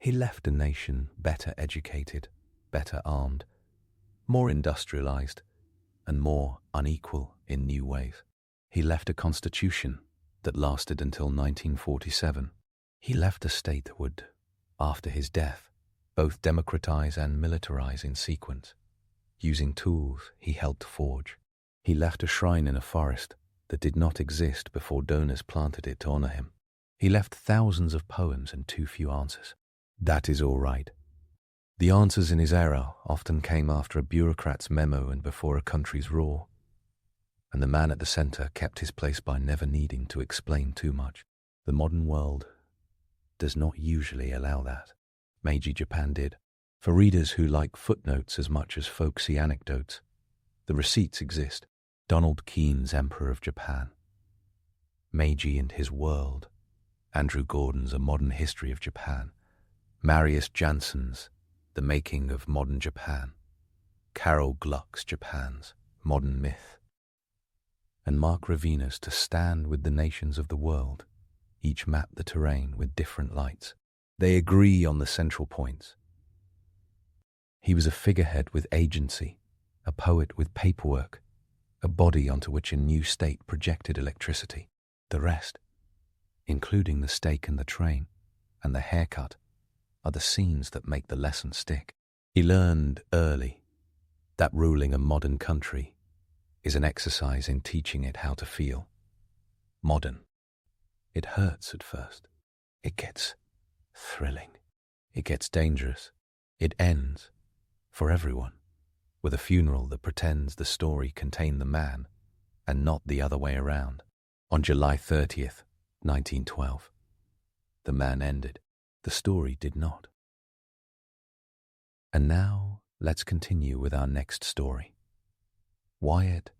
He left a nation better educated, better armed, more industrialized, and more unequal in new ways. He left a constitution that lasted until 1947. He left a state that would, after his death, both democratize and militarize in sequence, using tools he helped forge. He left a shrine in a forest that did not exist before donors planted it to honor him. He left thousands of poems and too few answers. That is all right. The answers in his era often came after a bureaucrat's memo and before a country's roar, and the man at the center kept his place by never needing to explain too much. The modern world does not usually allow that. Meiji Japan did. For readers who like footnotes as much as folksy anecdotes, the receipts exist. Donald Keene's Emperor of Japan, Meiji and His World, Andrew Gordon's A Modern History of Japan, Marius Janssen's The Making of Modern Japan, Carol Gluck's Japan's Modern Myth, and Mark Ravina's To Stand with the Nations of the World. Each map the terrain with different lights. They agree on the central points. He was a figurehead with agency, a poet with paperwork, a body onto which a new state projected electricity. The rest, including the stake and the train and the haircut, are the scenes that make the lesson stick. He learned early that ruling a modern country is an exercise in teaching it how to feel modern. It hurts at first. It gets thrilling. It gets dangerous. It ends, for everyone, with a funeral that pretends the story contained the man and not the other way around. On July 30th, 1912, the man ended. The story did not. And now let's continue with our next story. Wyatt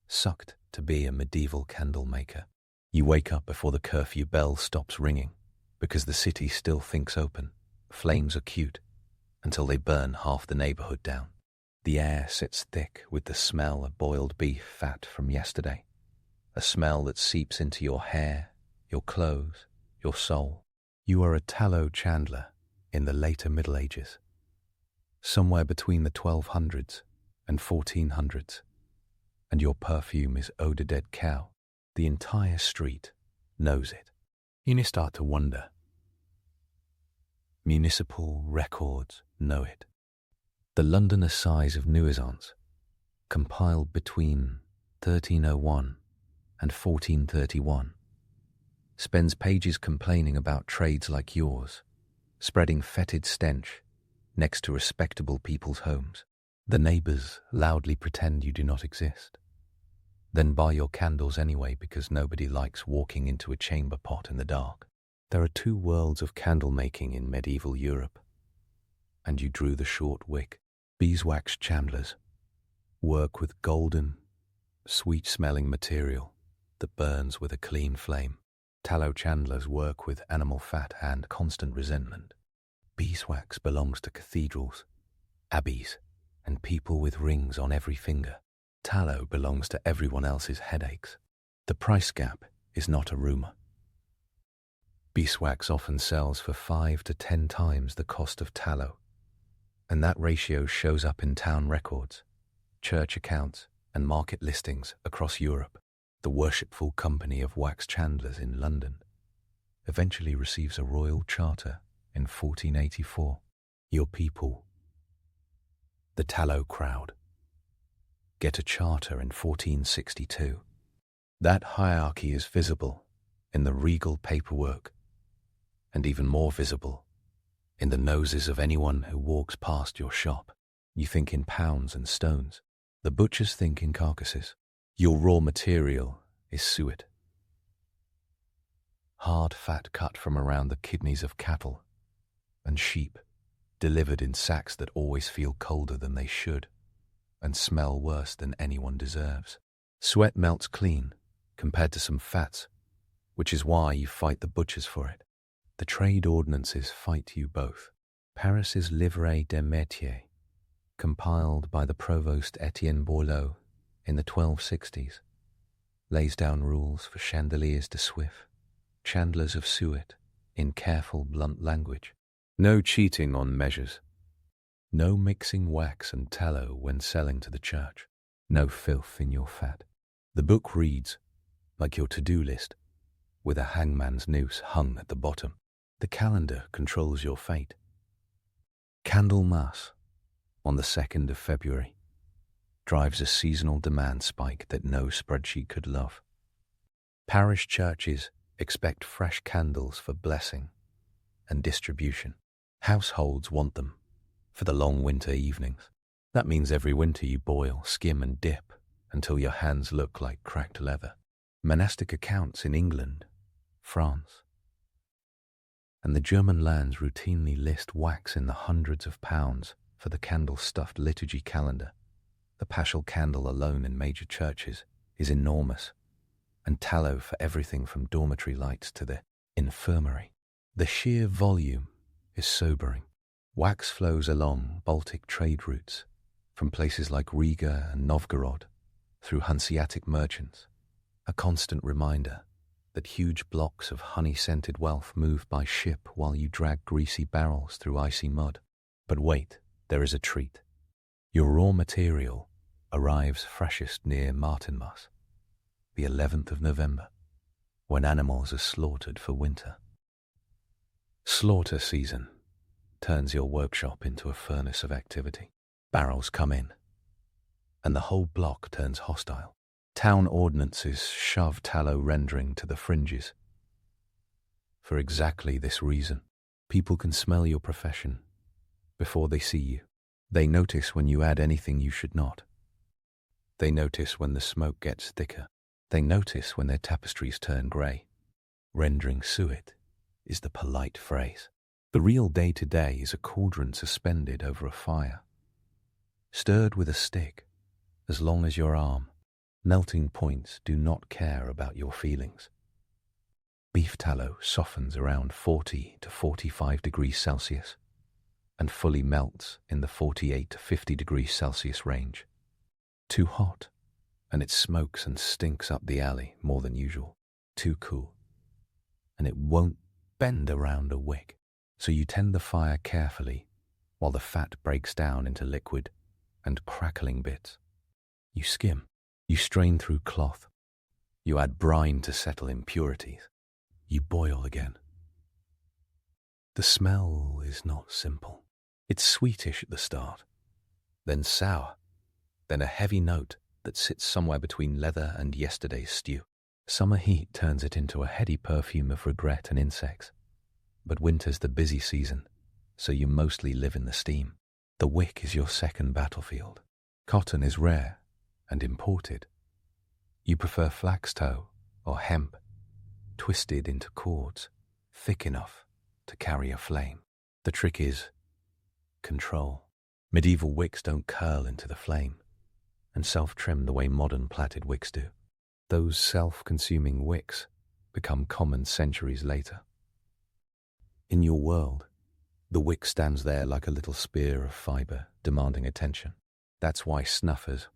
sucked to be a medieval candle maker. You wake up before the curfew bell stops ringing because the city still thinks open. Flames are cute until they burn half the neighborhood down. The air sits thick with the smell of boiled beef fat from yesterday, a smell that seeps into your hair, your clothes, your soul. You are a tallow chandler in the later Middle Ages, somewhere between the 1200s and 1400s, and your perfume is eau de dead cow. The entire street knows it. You start to wonder. Municipal records know it. The London Assize of Nuisance, compiled between 1301 and 1431, spends pages complaining about trades like yours, spreading fetid stench next to respectable people's homes. The neighbors loudly pretend you do not exist, then buy your candles anyway because nobody likes walking into a chamber pot in the dark. There are two worlds of candle making in medieval Europe, and you drew the short wick. Beeswax chandlers work with golden, sweet-smelling material that burns with a clean flame. Tallow chandlers work with animal fat and constant resentment. Beeswax belongs to cathedrals, abbeys, and people with rings on every finger. Tallow belongs to everyone else's headaches. The price gap is not a rumor. Beeswax often sells for 5 to 10 times the cost of tallow, and that ratio shows up in town records, church accounts, and market listings across Europe. The Worshipful Company of Wax Chandlers in London eventually receives a royal charter in 1484. Your people, the tallow crowd, get a charter in 1462. That hierarchy is visible in the regal paperwork, and even more visible in the noses of anyone who walks past your shop. You think in pounds and stones. The butchers think in carcasses. Your raw material is suet. Hard fat cut from around the kidneys of cattle and sheep, delivered in sacks that always feel colder than they should and smell worse than anyone deserves. Sweat melts clean compared to some fats, which is why you fight the butchers for it. The trade ordinances fight you both. Paris's Livret des Métiers, compiled by the provost Etienne Boileau in the 1260s, lays down rules for chandeliers de suif, chandlers of suet, in careful, blunt language. No cheating on measures. No mixing wax and tallow when selling to the church. No filth in your fat. The book reads like your to-do list, with a hangman's noose hung at the bottom. The calendar controls your fate. Candlemas, on the 2nd of February, drives a seasonal demand spike that no spreadsheet could love. Parish churches expect fresh candles for blessing and distribution. Households want them for the long winter evenings. That means every winter you boil, skim and dip until your hands look like cracked leather. Monastic accounts in England, France, and the German lands routinely list wax in the hundreds of pounds for the candle-stuffed liturgy calendar. The paschal candle alone in major churches is enormous, and tallow for everything from dormitory lights to the infirmary. The sheer volume is sobering. Wax flows along Baltic trade routes from places like Riga and Novgorod through Hanseatic merchants, a constant reminder that huge blocks of honey-scented wealth move by ship while you drag greasy barrels through icy mud. But wait, there is a treat. Your raw material arrives freshest near Martinmas, the 11th of November, when animals are slaughtered for winter. Slaughter season turns your workshop into a furnace of activity. Barrels come in, and the whole block turns hostile. Town ordinances shove tallow rendering to the fringes. For exactly this reason, people can smell your profession before they see you. They notice when you add anything you should not. They notice when the smoke gets thicker. They notice when their tapestries turn grey. Rendering suet is the polite phrase. The real day-to-day is a cauldron suspended over a fire, stirred with a stick as long as your arm. Melting points do not care about your feelings. Beef tallow softens around 40 to 45 degrees Celsius and fully melts in the 48 to 50 degrees Celsius range. Too hot, and it smokes and stinks up the alley more than usual. Too cool, and it won't bend around a wick. So you tend the fire carefully while the fat breaks down into liquid and crackling bits. You skim. You strain through cloth. You add brine to settle impurities. You boil again. The smell is not simple. It's sweetish at the start, then sour, then a heavy note that sits somewhere between leather and yesterday's stew. Summer heat turns it into a heady perfume of regret and insects. But winter's the busy season, so you mostly live in the steam. The wick is your second battlefield. Cotton is rare and imported. You prefer flax tow or hemp, twisted into cords, thick enough to carry a flame. The trick is control. Medieval wicks don't curl into the flame and self-trim the way modern plaited wicks do. Those self-consuming wicks become common centuries later. In your world, the wick stands there like a little spear of fibre demanding attention. That's why snuffers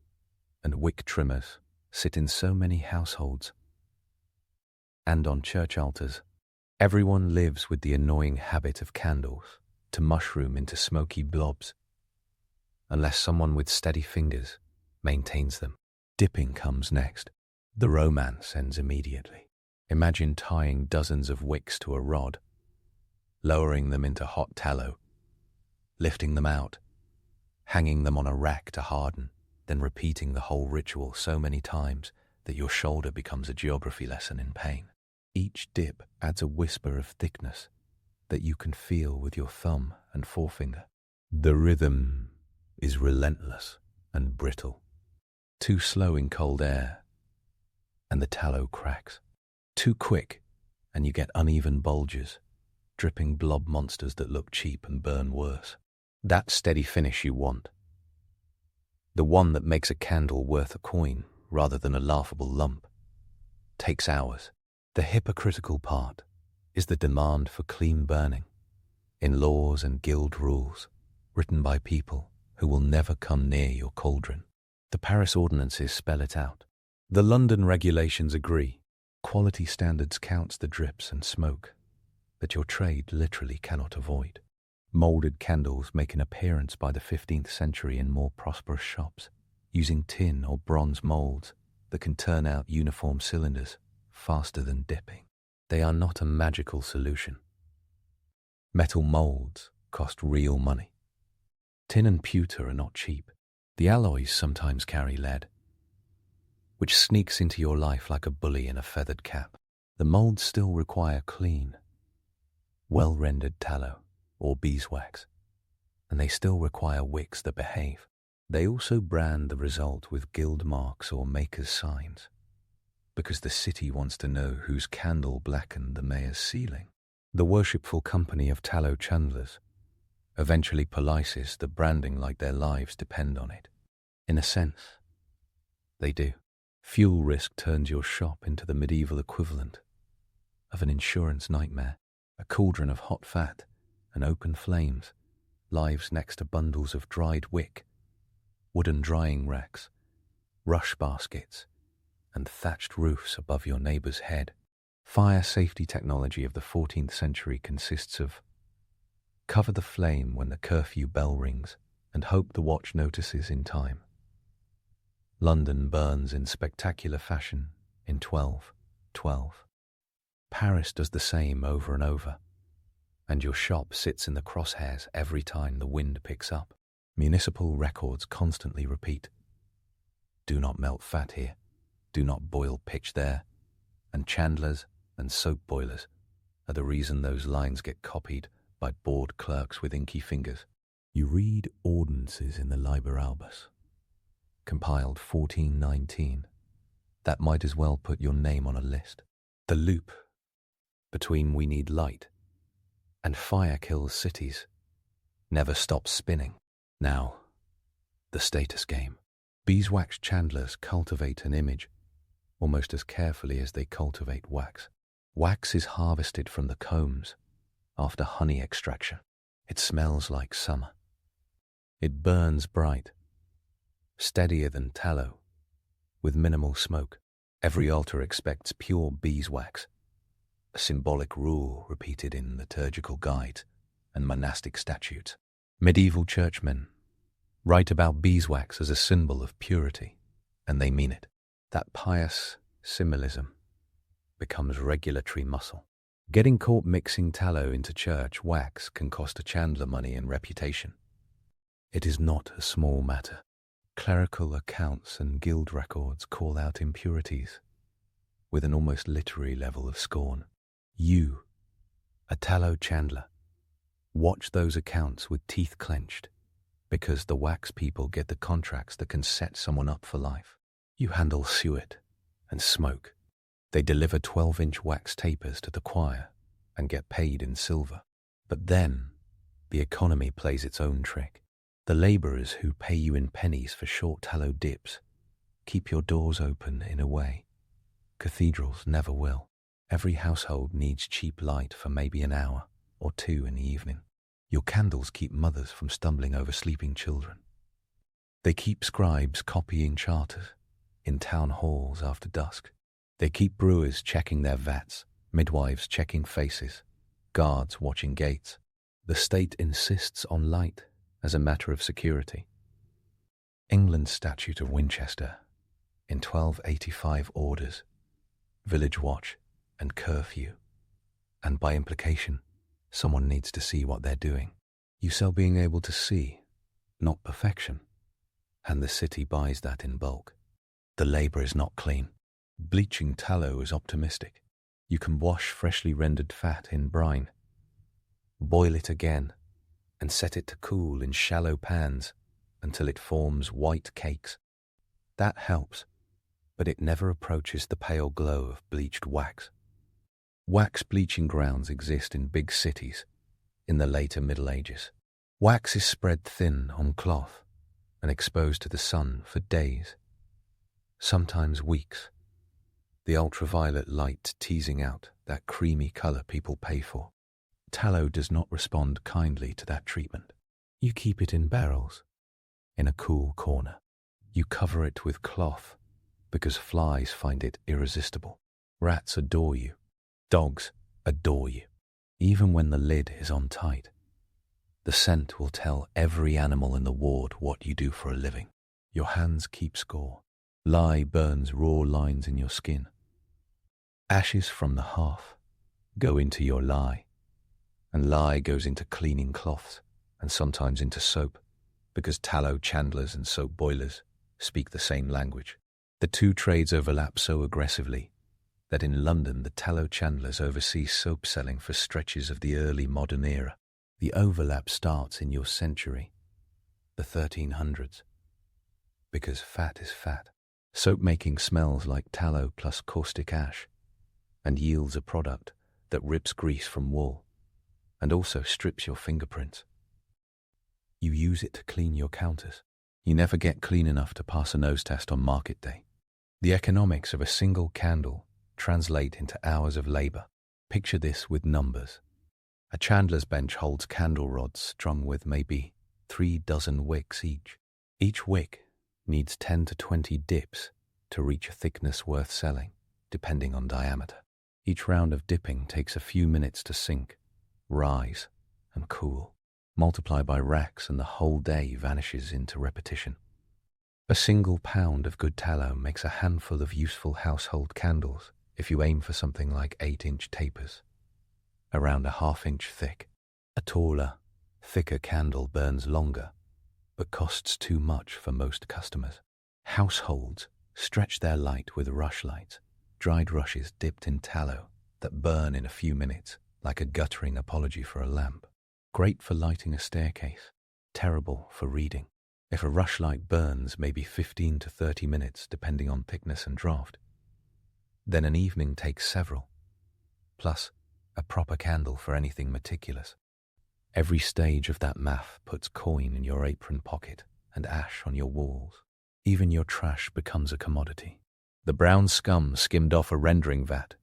and wick trimmers sit in so many households and on church altars. Everyone lives with the annoying habit of candles to mushroom into smoky blobs, unless someone with steady fingers maintains them. Dipping comes next. The romance ends immediately. Imagine tying dozens of wicks to a rod, lowering them into hot tallow, lifting them out, hanging them on a rack to harden, then repeating the whole ritual so many times that your shoulder becomes a geography lesson in pain. Each dip adds a whisper of thickness that you can feel with your thumb and forefinger. The rhythm is relentless and brittle. Too slow in cold air, and the tallow cracks. Too quick, and you get uneven bulges, dripping blob monsters that look cheap and burn worse. That steady finish you want. The one that makes a candle worth a coin rather than a laughable lump. Takes hours. The hypocritical part is the demand for clean burning, in laws and guild rules, written by people who will never come near your cauldron. The Paris ordinances spell it out. The London regulations agree. Quality standards counts the drips and smoke that your trade literally cannot avoid. Moulded candles make an appearance by the 15th century in more prosperous shops, using tin or bronze moulds that can turn out uniform cylinders faster than dipping. They are not a magical solution. Metal moulds cost real money. Tin and pewter are not cheap. The alloys sometimes carry lead, which sneaks into your life like a bully in a feathered cap. The moulds still require clean, well-rendered tallow or beeswax, and they still require wicks that behave. They also brand the result with guild marks or maker's signs, because the city wants to know whose candle blackened the mayor's ceiling. The worshipful company of tallow chandlers eventually polices the branding like their lives depend on it. In a sense, they do. Fuel risk turns your shop into the medieval equivalent of an insurance nightmare. A cauldron of hot fat and open flames lives next to bundles of dried wick, wooden drying racks, rush baskets, and thatched roofs above your neighbour's head. Fire safety technology of the 14th century consists of cover the flame when the curfew bell rings and hope the watch notices in time. London burns in spectacular fashion in 1212. Paris does the same over and over, and your shop sits in the crosshairs every time the wind picks up. Municipal records constantly repeat, do not melt fat here, do not boil pitch there, and chandlers and soap boilers are the reason those lines get copied by bored clerks with inky fingers. You read ordinances in the Liber Albus, compiled 1419, that might as well put your name on a list. The loop between we need light and fire kills cities never stops spinning. Now, the status game. Beeswax chandlers cultivate an image almost as carefully as they cultivate wax. Wax is harvested from the combs after honey extraction. It smells like summer. It burns bright, steadier than tallow, with minimal smoke. Every altar expects pure beeswax, a symbolic rule repeated in liturgical guides and monastic statutes. Medieval churchmen write about beeswax as a symbol of purity, and they mean it. That pious symbolism becomes regulatory muscle. Getting caught mixing tallow into church wax can cost a chandler money and reputation. It is not a small matter. Clerical accounts and guild records call out impurities with an almost literary level of scorn. You, a tallow chandler, watch those accounts with teeth clenched because the wax people get the contracts that can set someone up for life. You handle suet and smoke. They deliver 12-inch wax tapers to the choir and get paid in silver. But then, the economy plays its own trick. The labourers who pay you in pennies for short tallow dips keep your doors open in a way cathedrals never will. Every household needs cheap light for maybe an hour or two in the evening. Your candles keep mothers from stumbling over sleeping children. They keep scribes copying charters in town halls after dusk. They keep brewers checking their vats, midwives checking faces, guards watching gates. The state insists on light as a matter of security. England's Statute of Winchester in 1285 orders village watch and curfew, and by implication, someone needs to see what they're doing. You sell being able to see, not perfection, and the city buys that in bulk. The labour is not clean. Bleaching tallow is optimistic. You can wash freshly rendered fat in brine, boil it again, and set it to cool in shallow pans until it forms white cakes. That helps, but it never approaches the pale glow of bleached wax. Wax bleaching grounds exist in big cities in the later Middle Ages. Wax is spread thin on cloth and exposed to the sun for days, sometimes weeks, the ultraviolet light teasing out that creamy color people pay for. Tallow does not respond kindly to that treatment. You keep it in barrels, in a cool corner. You cover it with cloth because flies find it irresistible. Rats adore you. Dogs adore you. Even when the lid is on tight, the scent will tell every animal in the ward what you do for a living. Your hands keep score. Lye burns raw lines in your skin. Ashes from the hearth go into your lye, and lye goes into cleaning cloths and sometimes into soap, because tallow chandlers and soap boilers speak the same language. The two trades overlap so aggressively that in London the tallow chandlers oversee soap selling for stretches of the early modern era. The overlap starts in your century, the 1300s, because fat is fat. Soap making smells like tallow plus caustic ash and yields a product that rips grease from wool and also strips your fingerprints. You use it to clean your counters. You never get clean enough to pass a nose test on market day. The economics of a single candle translate into hours of labor. Picture this with numbers. A chandler's bench holds candle rods strung with maybe 3 dozen wicks each. Each wick needs 10 to 20 dips to reach a thickness worth selling, depending on diameter. Each round of dipping takes a few minutes to sink, rise, and cool. Multiply by racks and the whole day vanishes into repetition. A single pound of good tallow makes a handful of useful household candles if you aim for something like 8-inch tapers, around a half-inch thick. A taller, thicker candle burns longer, but costs too much for most customers. Households stretch their light with rush lights, dried rushes dipped in tallow that burn in a few minutes like a guttering apology for a lamp. Great for lighting a staircase, terrible for reading. If a rushlight burns maybe 15 to 30 minutes depending on thickness and draft, then an evening takes several, plus a proper candle for anything meticulous. Every stage of that math puts coin in your apron pocket and ash on your walls. Even your trash becomes a commodity. The brown scum skimmed off a rendering vat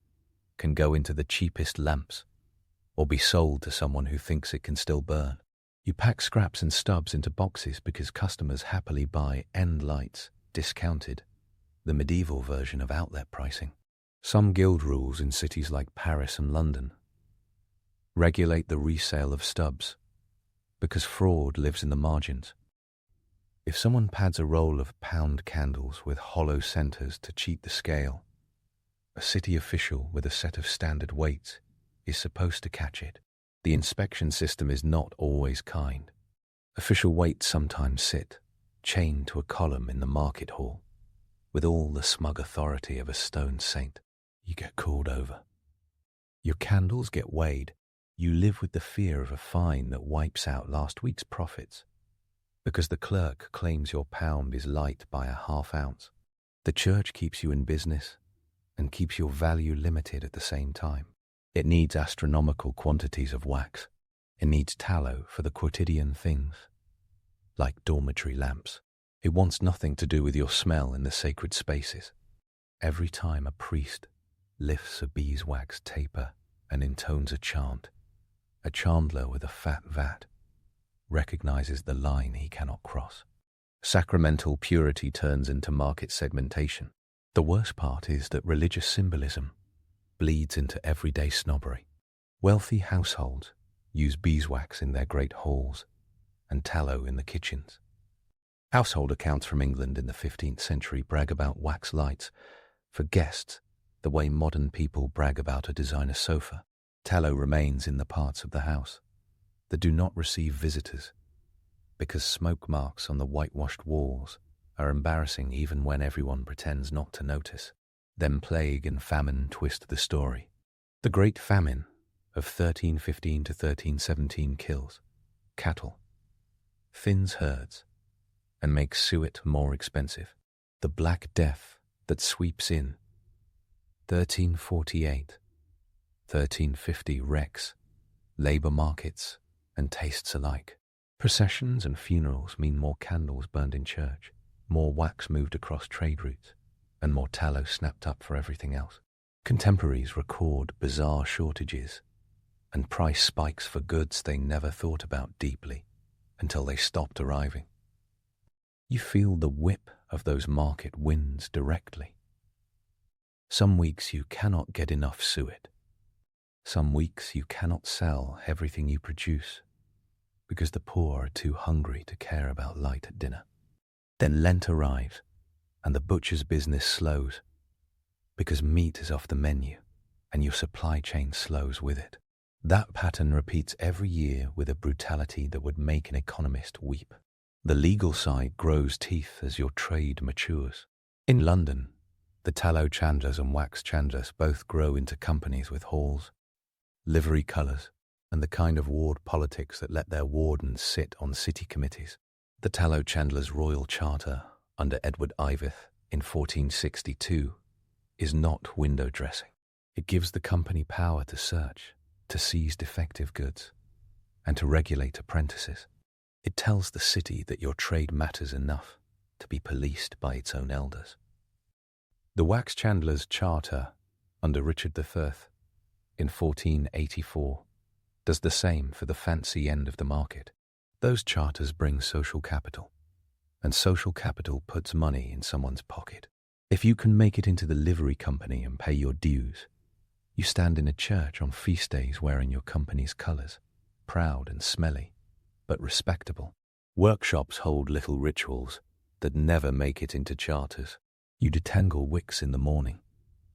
can go into the cheapest lamps or be sold to someone who thinks it can still burn. You pack scraps and stubs into boxes because customers happily buy end lights, discounted, the medieval version of outlet pricing. Some guild rules in cities like Paris and London regulate the resale of stubs because fraud lives in the margins. If someone pads a roll of pound candles with hollow centers to cheat the scale, a city official with a set of standard weights is supposed to catch it. The inspection system is not always kind. Official weights sometimes sit, chained to a column in the market hall, with all the smug authority of a stone saint. You get called over. Your candles get weighed. You live with the fear of a fine that wipes out last week's profits, because the clerk claims your pound is light by a half ounce. The church keeps you in business and keeps your value limited at the same time. It needs astronomical quantities of wax. It needs tallow for the quotidian things, like dormitory lamps. It wants nothing to do with your smell in the sacred spaces. Every time a priest lifts a beeswax taper and intones a chant, a chandler with a fat vat recognizes the line he cannot cross. Sacramental purity turns into market segmentation. The worst part is that religious symbolism bleeds into everyday snobbery. Wealthy households use beeswax in their great halls and tallow in the kitchens. Household accounts from England in the 15th century brag about wax lights for guests the way modern people brag about a designer sofa. Tallow remains in the parts of the house that do not receive visitors because smoke marks on the whitewashed walls are embarrassing even when everyone pretends not to notice. Then plague and famine twist the story. The Great Famine of 1315 to 1317 kills cattle, thins herds, and makes suet more expensive. The Black Death that sweeps in. 1348, 1350 wrecks, labour markets and tastes alike. Processions and funerals mean more candles burned in church, more wax moved across trade routes, and more tallow snapped up for everything else. Contemporaries record bizarre shortages and price spikes for goods they never thought about deeply until they stopped arriving. You feel the whip of those market winds directly. Some weeks you cannot get enough suet. Some weeks you cannot sell everything you produce because the poor are too hungry to care about light at dinner. Then Lent arrives and the butcher's business slows because meat is off the menu and your supply chain slows with it. That pattern repeats every year with a brutality that would make an economist weep. The legal side grows teeth as your trade matures. In London, the tallow chandlers and wax chandlers both grow into companies with halls, livery colours, and the kind of ward politics that let their wardens sit on city committees. The tallow chandlers' royal charter under Edward Iveth in 1462 is not window dressing. It gives the company power to search, to seize defective goods, and to regulate apprentices. It tells the city that your trade matters enough to be policed by its own elders. The wax chandler's charter under Richard III in 1484 does the same for the fancy end of the market. Those charters bring social capital, and social capital puts money in someone's pocket. If you can make it into the livery company and pay your dues, you stand in a church on feast days wearing your company's colours, proud and smelly, but respectable. Workshops hold little rituals that never make it into charters. You detangle wicks in the morning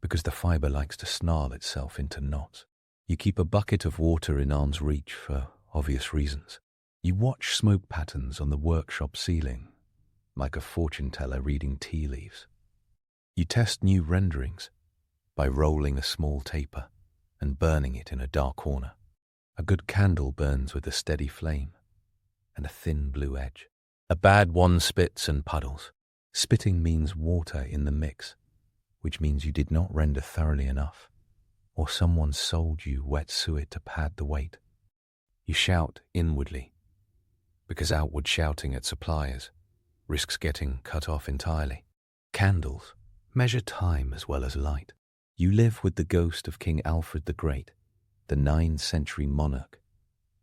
because the fibre likes to snarl itself into knots. You keep a bucket of water in arm's reach for obvious reasons. You watch smoke patterns on the workshop ceiling like a fortune teller reading tea leaves. You test new renderings by rolling a small taper and burning it in a dark corner. A good candle burns with a steady flame and a thin blue edge. A bad one spits and puddles. Spitting means water in the mix, which means you did not render thoroughly enough, or someone sold you wet suet to pad the weight. You shout inwardly, because outward shouting at suppliers risks getting cut off entirely. Candles measure time as well as light. You live with the ghost of King Alfred the Great, the 9th century monarch,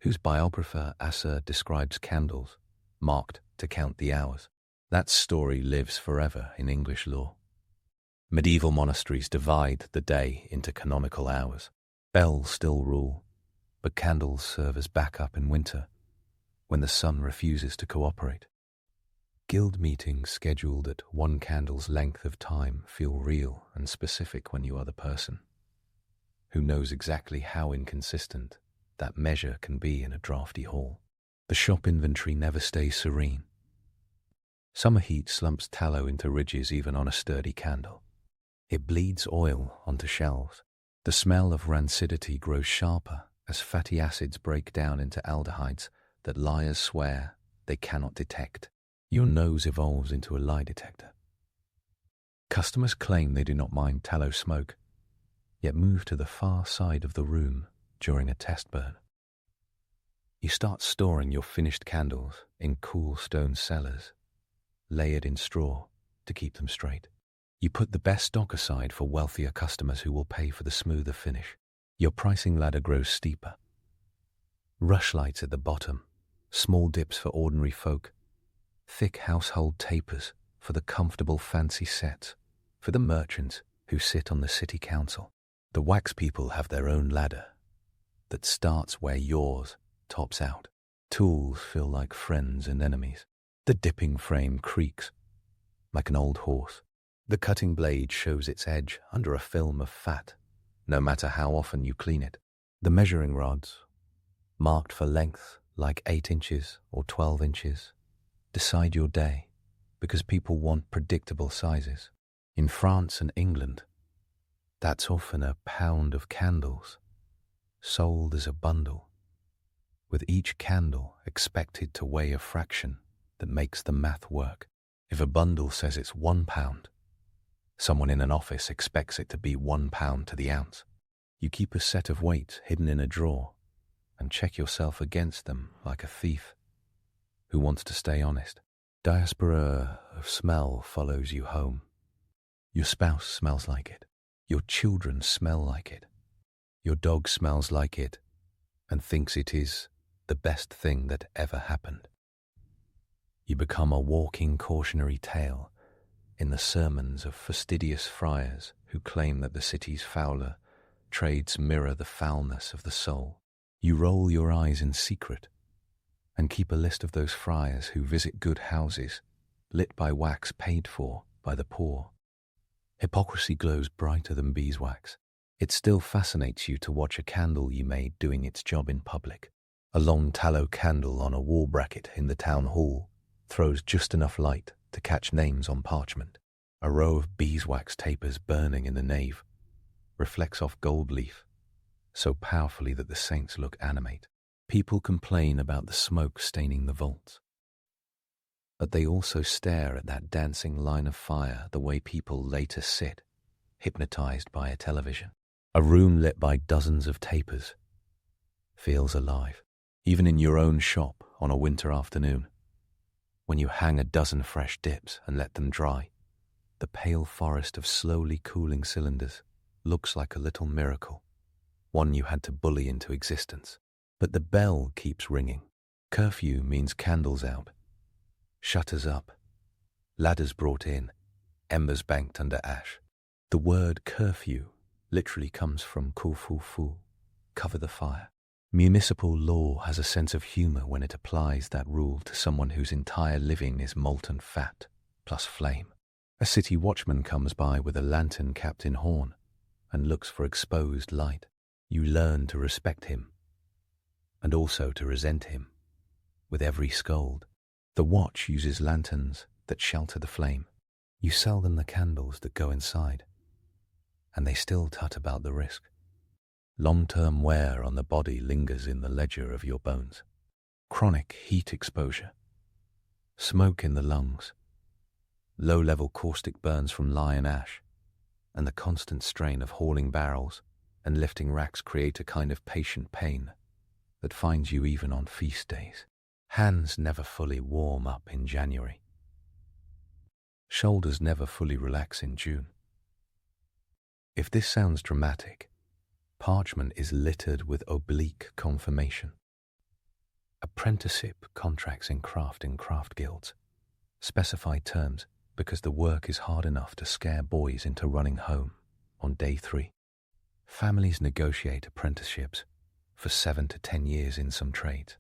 whose biographer Asser describes candles marked to count the hours. That story lives forever in English law. Medieval monasteries divide the day into canonical hours. Bells still rule, but candles serve as backup in winter when the sun refuses to cooperate. Guild meetings scheduled at one candle's length of time feel real and specific when you are the person who knows exactly how inconsistent that measure can be in a drafty hall. The shop inventory never stays serene. Summer heat slumps tallow into ridges even on a sturdy candle. It bleeds oil onto shelves. The smell of rancidity grows sharper as fatty acids break down into aldehydes that liars swear they cannot detect. Your nose evolves into a lie detector. Customers claim they do not mind tallow smoke, yet move to the far side of the room during a test burn. You start storing your finished candles in cool stone cellars, layered in straw to keep them straight. You put the best stock aside for wealthier customers who will pay for the smoother finish. Your pricing ladder grows steeper. Rushlights at the bottom, small dips for ordinary folk, thick household tapers for the comfortable fancy sets, for the merchants who sit on the city council. The wax people have their own ladder that starts where yours tops out. Tools feel like friends and enemies. The dipping frame creaks like an old horse. The cutting blade shows its edge under a film of fat, no matter how often you clean it. The measuring rods, marked for length like 8 inches or 12 inches, decide your day because people want predictable sizes. In France and England, that's often a pound of candles, sold as a bundle, with each candle expected to weigh a fraction that makes the math work. If a bundle says it's £1, Someone in an office expects it to be £1 to the ounce. You keep a set of weights hidden in a drawer and check yourself against them like a thief who wants to stay honest. Diaspora of smell follows you home. Your spouse smells like it. Your children smell like it. Your dog smells like it and thinks it is the best thing that ever happened. You become a walking cautionary tale in the sermons of fastidious friars who claim that the city's fouler trades mirror the foulness of the soul. You roll your eyes in secret and keep a list of those friars who visit good houses lit by wax paid for by the poor. Hypocrisy glows brighter than beeswax. It still fascinates you to watch a candle you made doing its job in public. A long tallow candle on a wall bracket in the town hall throws just enough light to catch names on parchment. A row of beeswax tapers burning in the nave reflects off gold leaf so powerfully that the saints look animate. People complain about the smoke staining the vaults, but they also stare at that dancing line of fire the way people later sit, hypnotized by a television. A room lit by dozens of tapers feels alive, even in your own shop on a winter afternoon. When you hang a dozen fresh dips and let them dry, the pale forest of slowly cooling cylinders looks like a little miracle, one you had to bully into existence. But the bell keeps ringing. Curfew means candles out, shutters up, ladders brought in, embers banked under ash. The word curfew literally comes from kufufu, cover the fire. Municipal law has a sense of humor when it applies that rule to someone whose entire living is molten fat plus flame. A city watchman comes by with a lantern capped in horn and looks for exposed light. You learn to respect him and also to resent him with every scold. The watch uses lanterns that shelter the flame. You sell them the candles that go inside, and they still tut about the risk. Long-term wear on the body lingers in the ledger of your bones. Chronic heat exposure, smoke in the lungs, low-level caustic burns from lye and ash, and the constant strain of hauling barrels and lifting racks create a kind of patient pain that finds you even on feast days. Hands never fully warm up in January. Shoulders never fully relax in June. If this sounds dramatic, parchment is littered with oblique confirmation. Apprenticeship contracts in craft guilds specify terms because the work is hard enough to scare boys into running home on day 3. Families negotiate apprenticeships for 7 to 10 years in some trades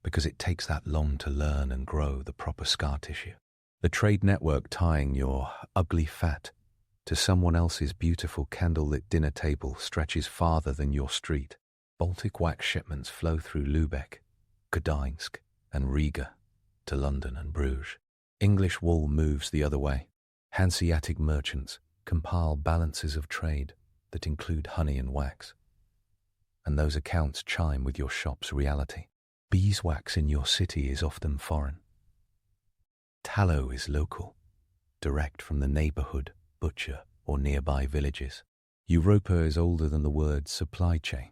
because it takes that long to learn and grow the proper scar tissue. The trade network tying your ugly fat to someone else's beautiful candlelit dinner table stretches farther than your street. Baltic wax shipments flow through Lübeck, Gdańsk, and Riga to London and Bruges. English wool moves the other way. Hanseatic merchants compile balances of trade that include honey and wax, and those accounts chime with your shop's reality. Beeswax in your city is often foreign. Tallow is local, direct from the neighborhood, butcher, or nearby villages. Europa is older than the word supply chain,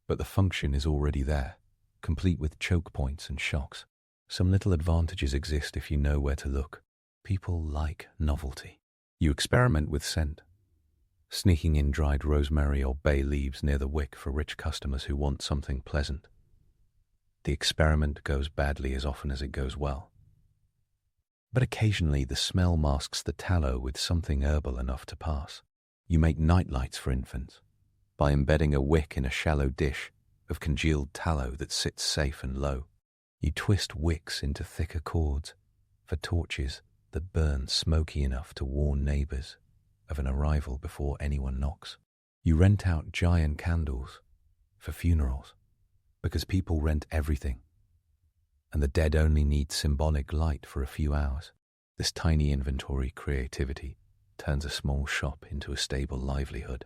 but the function is already there, complete with choke points and shocks. Some little advantages exist if you know where to look. People like novelty. You experiment with scent, sneaking in dried rosemary or bay leaves near the wick for rich customers who want something pleasant. The experiment goes badly as often as it goes well. But occasionally the smell masks the tallow with something herbal enough to pass. You make nightlights for infants by embedding a wick in a shallow dish of congealed tallow that sits safe and low. You twist wicks into thicker cords for torches that burn smoky enough to warn neighbors of an arrival before anyone knocks. You rent out giant candles for funerals because people rent everything, and the dead only need symbolic light for a few hours. This tiny inventory creativity turns a small shop into a stable livelihood,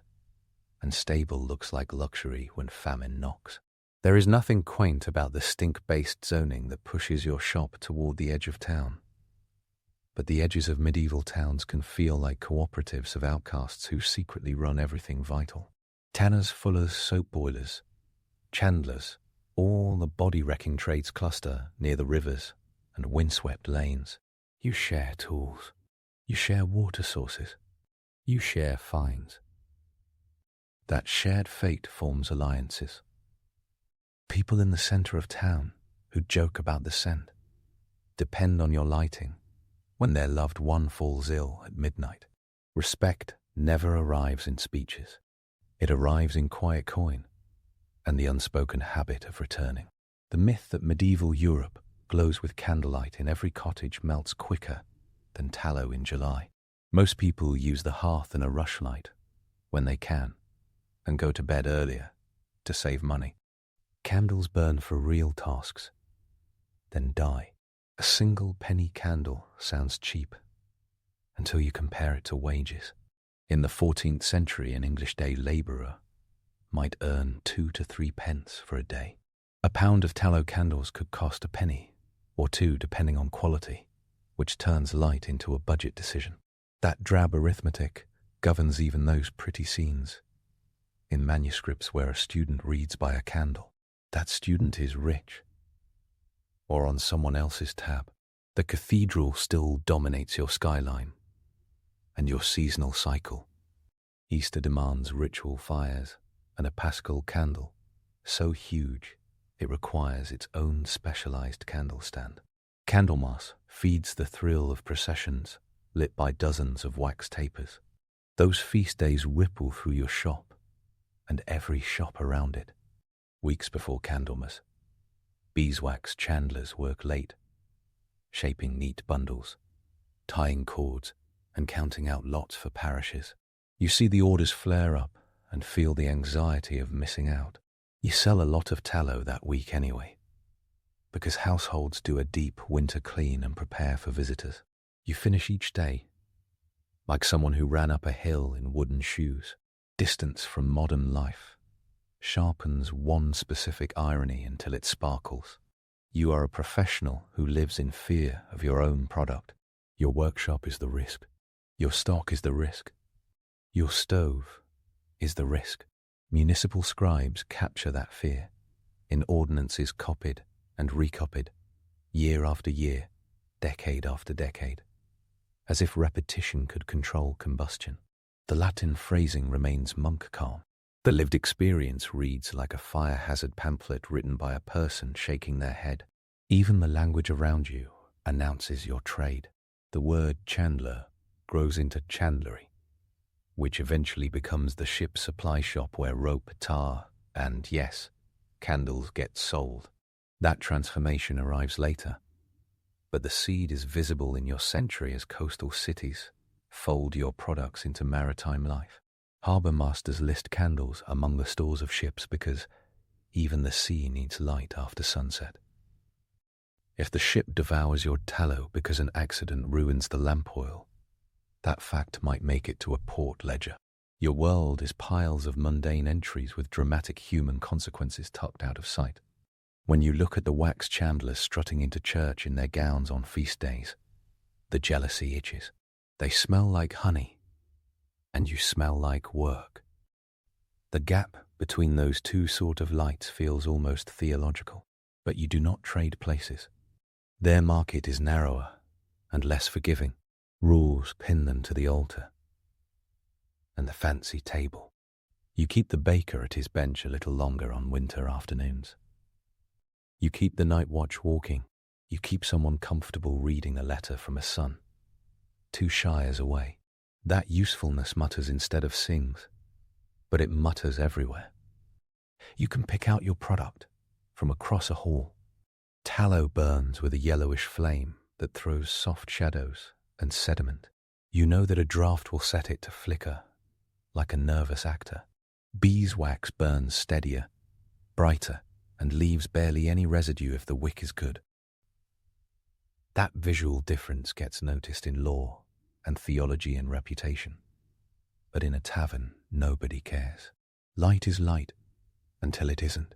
and stable looks like luxury when famine knocks. There is nothing quaint about the stink-based zoning that pushes your shop toward the edge of town, but the edges of medieval towns can feel like cooperatives of outcasts who secretly run everything vital. Tanners, fullers, soap boilers, chandlers, all the body-wrecking trades cluster near the rivers and windswept lanes. You share tools. You share water sources. You share finds. That shared fate forms alliances. People in the center of town who joke about the scent depend on your lighting when their loved one falls ill at midnight. Respect never arrives in speeches. It arrives in quiet coin and the unspoken habit of returning. The myth that medieval Europe glows with candlelight in every cottage melts quicker than tallow in July. Most people use the hearth and a rushlight when they can and go to bed earlier to save money. Candles burn for real tasks, then die. A single penny candle sounds cheap until you compare it to wages. In the 14th century, an English day labourer might earn 2 to 3 pence for a day. A pound of tallow candles could cost a penny or two depending on quality, which turns light into a budget decision. That drab arithmetic governs even those pretty scenes in manuscripts where a student reads by a candle. That student is rich, or on someone else's tab. The cathedral still dominates your skyline and your seasonal cycle. Easter demands ritual fires and a Paschal candle, so huge it requires its own specialized candle stand. Candlemas feeds the thrill of processions lit by dozens of wax tapers. Those feast days ripple through your shop and every shop around it. Weeks before Candlemas, beeswax chandlers work late, shaping neat bundles, tying cords, and counting out lots for parishes. You see the orders flare up and feel the anxiety of missing out. You sell a lot of tallow that week anyway, because households do a deep winter clean and prepare for visitors. You finish each day like someone who ran up a hill in wooden shoes. Distance from modern life sharpens one specific irony until it sparkles. You are a professional who lives in fear of your own product. Your workshop is the risk. Your stock is the risk. Your stove is the risk. Municipal scribes capture that fear in ordinances copied and recopied, year after year, decade after decade, as if repetition could control combustion. The Latin phrasing remains monk calm. The lived experience reads like a fire hazard pamphlet written by a person shaking their head. Even the language around you announces your trade. The word chandler grows into chandlery, which eventually becomes the ship's supply shop where rope, tar, and, yes, candles get sold. That transformation arrives later, but the seed is visible in your century as coastal cities fold your products into maritime life. Harbour masters list candles among the stores of ships because even the sea needs light after sunset. If the ship devours your tallow because an accident ruins the lamp oil, that fact might make it to a port ledger. Your world is piles of mundane entries with dramatic human consequences tucked out of sight. When you look at the wax chandlers strutting into church in their gowns on feast days, the jealousy itches. They smell like honey, and you smell like work. The gap between those two sort of lights feels almost theological, but you do not trade places. Their market is narrower and less forgiving. Rules pin them to the altar and the fancy table. You keep the baker at his bench a little longer on winter afternoons. You keep the night watch walking. You keep someone comfortable reading a letter from a son 2 shires away. That usefulness mutters instead of sings, but it mutters everywhere. You can pick out your product from across a hall. Tallow burns with a yellowish flame that throws soft shadows and sediment. You know that a draft will set it to flicker like a nervous actor. Beeswax burns steadier, brighter, and leaves barely any residue if the wick is good. That visual difference gets noticed in law and theology and reputation. But in a tavern, nobody cares. Light is light until it isn't,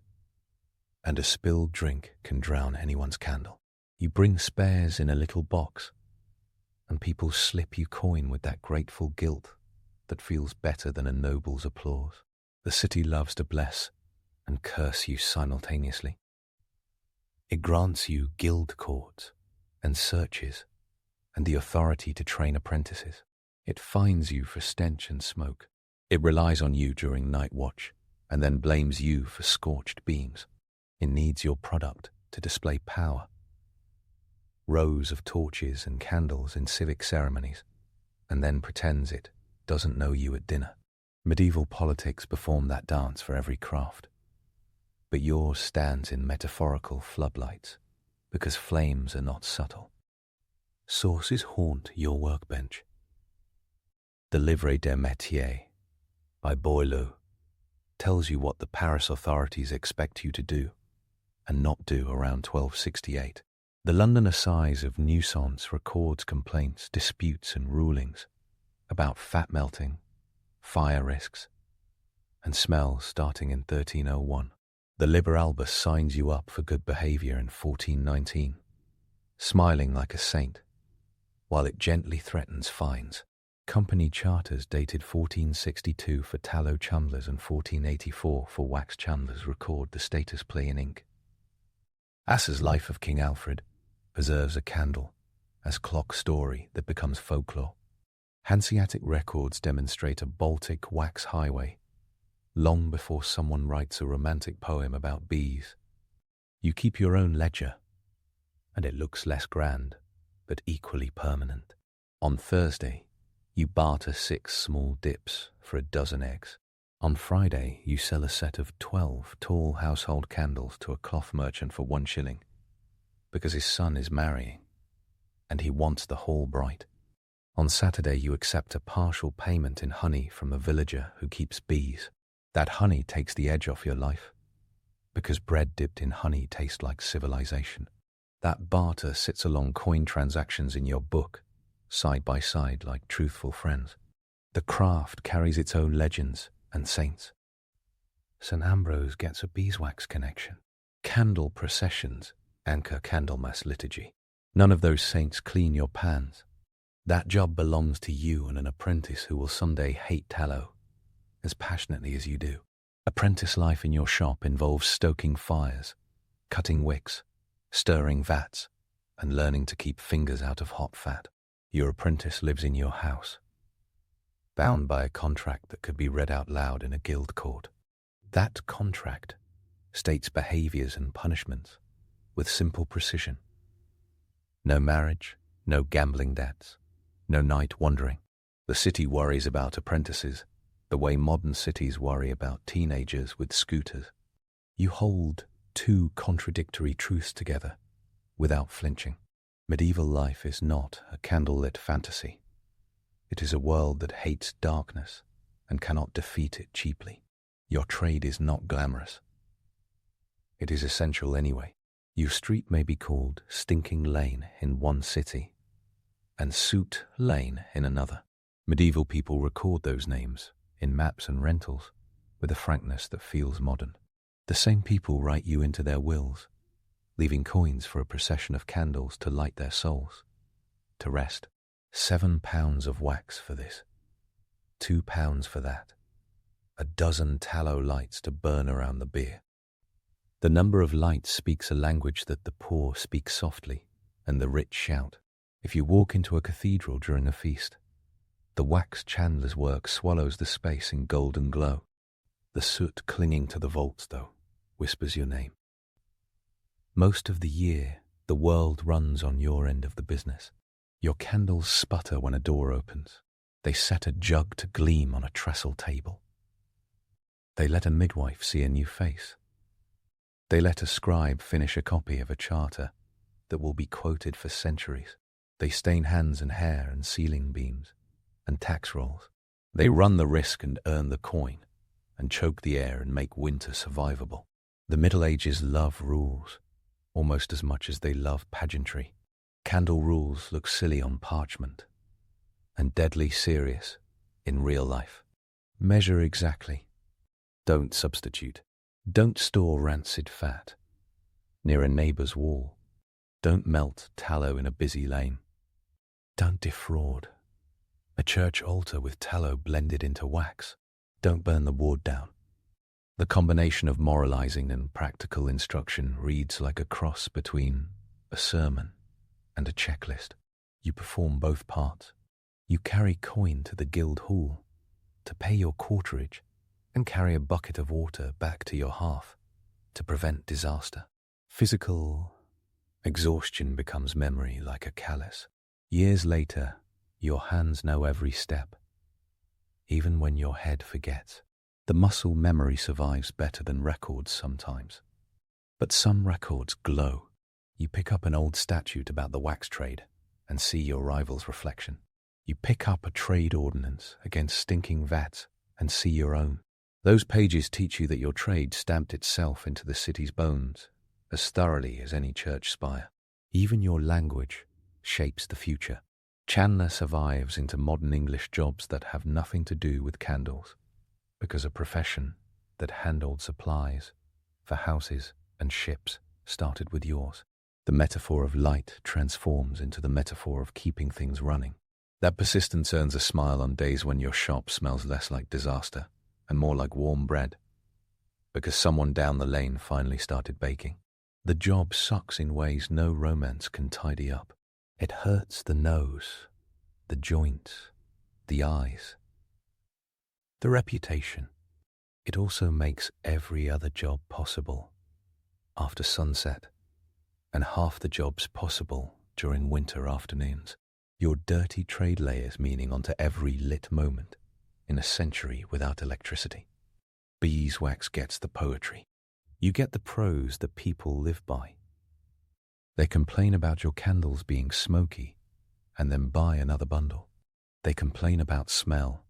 and a spilled drink can drown anyone's candle. You bring spares in a little box, and people slip you coin with that grateful guilt that feels better than a noble's applause. The city loves to bless and curse you simultaneously. It grants you guild courts and searches and the authority to train apprentices. It fines you for stench and smoke. It relies on you during night watch and then blames you for scorched beams. It needs your product to display power. Rows of torches and candles in civic ceremonies, and then pretends it doesn't know you at dinner. Medieval politics performed that dance for every craft. But yours stands in metaphorical floodlights because flames are not subtle. Sources haunt your workbench. The Livre des Métiers by Boileau tells you what the Paris authorities expect you to do and not do around 1268. The London Assize of Nuisance records complaints, disputes and rulings about fat melting, fire risks, and smells starting in 1301. The Liber Albus signs you up for good behaviour in 1419, smiling like a saint, while it gently threatens fines. Company charters dated 1462 for tallow chandlers and 1484 for wax chandlers record the status play in ink. Asse's Life of King Alfred preserves a candle as clock story that becomes folklore. Hanseatic records demonstrate a Baltic wax highway long before someone writes a romantic poem about bees. You keep your own ledger, and it looks less grand, but equally permanent. On Thursday, you barter 6 small dips for a dozen eggs. On Friday, you sell a set of 12 tall household candles to a cloth merchant for 1 shilling, because his son is marrying, and he wants the hall bright. On Saturday, you accept a partial payment in honey from a villager who keeps bees. That honey takes the edge off your life, because bread dipped in honey tastes like civilization. That barter sits along coin transactions in your book, side by side like truthful friends. The craft carries its own legends and saints. St. Ambrose gets a beeswax connection. Candle processions anchor Candlemas liturgy. None of those saints clean your pans. That job belongs to you and an apprentice who will someday hate tallow as passionately as you do. Apprentice life in your shop involves stoking fires, cutting wicks, stirring vats, and learning to keep fingers out of hot fat. Your apprentice lives in your house, bound by a contract that could be read out loud in a guild court. That contract states behaviors and punishments with simple precision. No marriage, no gambling debts, no night wandering. The city worries about apprentices the way modern cities worry about teenagers with scooters. You hold 2 contradictory truths together without flinching. Medieval life is not a candlelit fantasy. It is a world that hates darkness and cannot defeat it cheaply. Your trade is not glamorous. It is essential anyway. Your street may be called Stinking Lane in one city and Soot Lane in another. Medieval people record those names in maps and rentals with a frankness that feels modern. The same people write you into their wills, leaving coins for a procession of candles to light their souls, to rest. £7 of wax for this, £2 for that, a dozen tallow lights to burn around the beer. The number of lights speaks a language that the poor speak softly and the rich shout. If you walk into a cathedral during a feast, the wax chandler's work swallows the space in golden glow. The soot clinging to the vaults, though, whispers your name. Most of the year, the world runs on your end of the business. Your candles sputter when a door opens. They set a jug to gleam on a trestle table. They let a midwife see a new face. They let a scribe finish a copy of a charter that will be quoted for centuries. They stain hands and hair and ceiling beams and tax rolls. They run the risk and earn the coin and choke the air and make winter survivable. The Middle Ages love rules almost as much as they love pageantry. Candle rules look silly on parchment and deadly serious in real life. Measure exactly. Don't substitute. Don't store rancid fat near a neighbour's wall. Don't melt tallow in a busy lane. Don't defraud. A church altar with tallow blended into wax. Don't burn the ward down. The combination of moralizing and practical instruction reads like a cross between a sermon and a checklist. You perform both parts. You carry coin to the guild hall to pay your quarterage and carry a bucket of water back to your hearth to prevent disaster. Physical exhaustion becomes memory like a callus. Years later, your hands know every step, even when your head forgets. The muscle memory survives better than records sometimes. But some records glow. You pick up an old statute about the wax trade and see your rival's reflection. You pick up a trade ordinance against stinking vats and see your own. Those pages teach you that your trade stamped itself into the city's bones as thoroughly as any church spire. Even your language shapes the future. Chandler survives into modern English jobs that have nothing to do with candles, because a profession that handled supplies for houses and ships started with yours. The metaphor of light transforms into the metaphor of keeping things running. That persistence earns a smile on days when your shop smells less like disaster and more like warm bread, because someone down the lane finally started baking. The job sucks in ways no romance can tidy up. It hurts the nose, the joints, the eyes, the reputation. It also makes every other job possible after sunset, and half the jobs possible during winter afternoons. Your dirty trade layers meaning onto every lit moment in a century without electricity. Beeswax gets the poetry. You get the prose that people live by. They complain about your candles being smoky and then buy another bundle. They complain about smell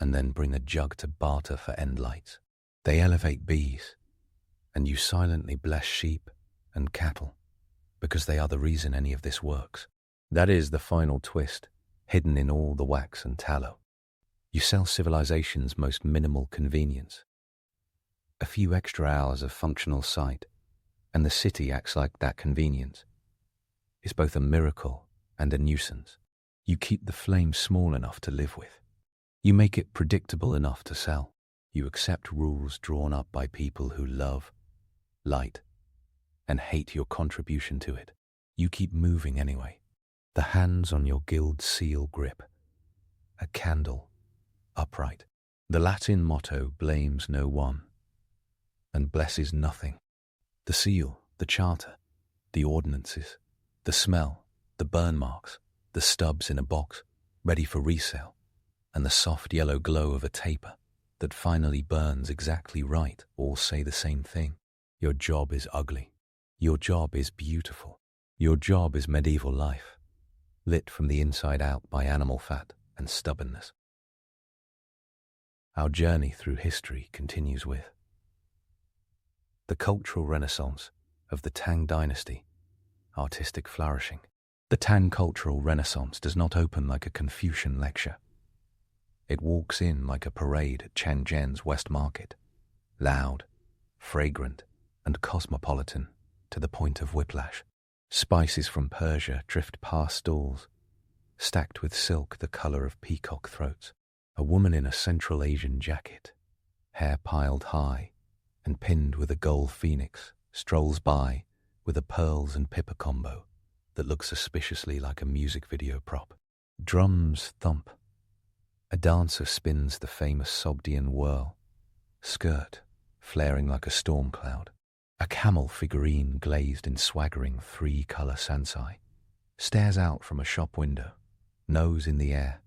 and then bring a jug to barter for end lights. They elevate bees, and you silently bless sheep and cattle because they are the reason any of this works. That is the final twist, hidden in all the wax and tallow. You sell civilization's most minimal convenience. A few extra hours of functional sight, and the city acts like that convenience. It's both a miracle and a nuisance. You keep the flame small enough to live with. You make it predictable enough to sell. You accept rules drawn up by people who love light and hate your contribution to it. You keep moving anyway. The hands on your guild seal grip. A candle, upright. The Latin motto blames no one and blesses nothing. The seal, the charter, the ordinances, the smell, the burn marks, the stubs in a box, ready for resale, and the soft yellow glow of a taper that finally burns exactly right all say the same thing. Your job is ugly. Your job is beautiful. Your job is medieval life, lit from the inside out by animal fat and stubbornness. Our journey through history continues with the cultural renaissance of the Tang Dynasty, artistic flourishing. The Tang cultural renaissance does not open like a Confucian lecture. It walks in like a parade at Shenzhen's West Market, loud, fragrant, and cosmopolitan to the point of whiplash. Spices from Persia drift past stalls, stacked with silk the color of peacock throats. A woman in a Central Asian jacket, hair piled high and pinned with a gold phoenix, strolls by with a pearls and pippa combo that looks suspiciously like a music video prop. Drums thump. A dancer spins the famous Sogdian whirl, skirt flaring like a storm cloud. A camel figurine glazed in swaggering three-color sansai stares out from a shop window, nose in the air,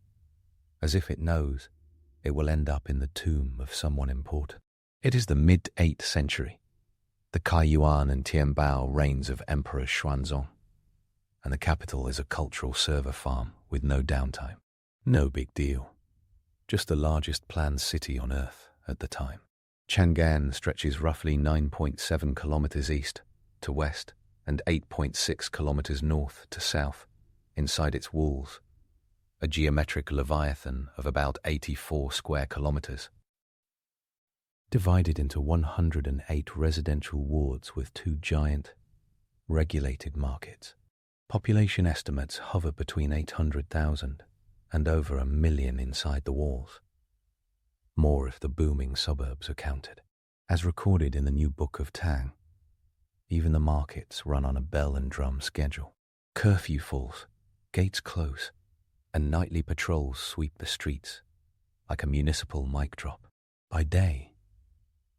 as if it knows it will end up in the tomb of someone important. It is the mid-8th century, the Kaiyuan and Tianbao reigns of Emperor Xuanzong, and the capital is a cultural server farm with no downtime. No big deal, just the largest planned city on Earth at the time. Chang'an stretches roughly 9.7 kilometers east to west and 8.6 kilometers north to south inside its walls, a geometric leviathan of about 84 square kilometers, divided into 108 residential wards with 2 giant, regulated markets. Population estimates hover between 800,000 and over 1 million inside the walls. More if the booming suburbs are counted. As recorded in the new book of Tang, even the markets run on a bell and drum schedule. Curfew falls, gates close, and nightly patrols sweep the streets like a municipal mic drop. By day,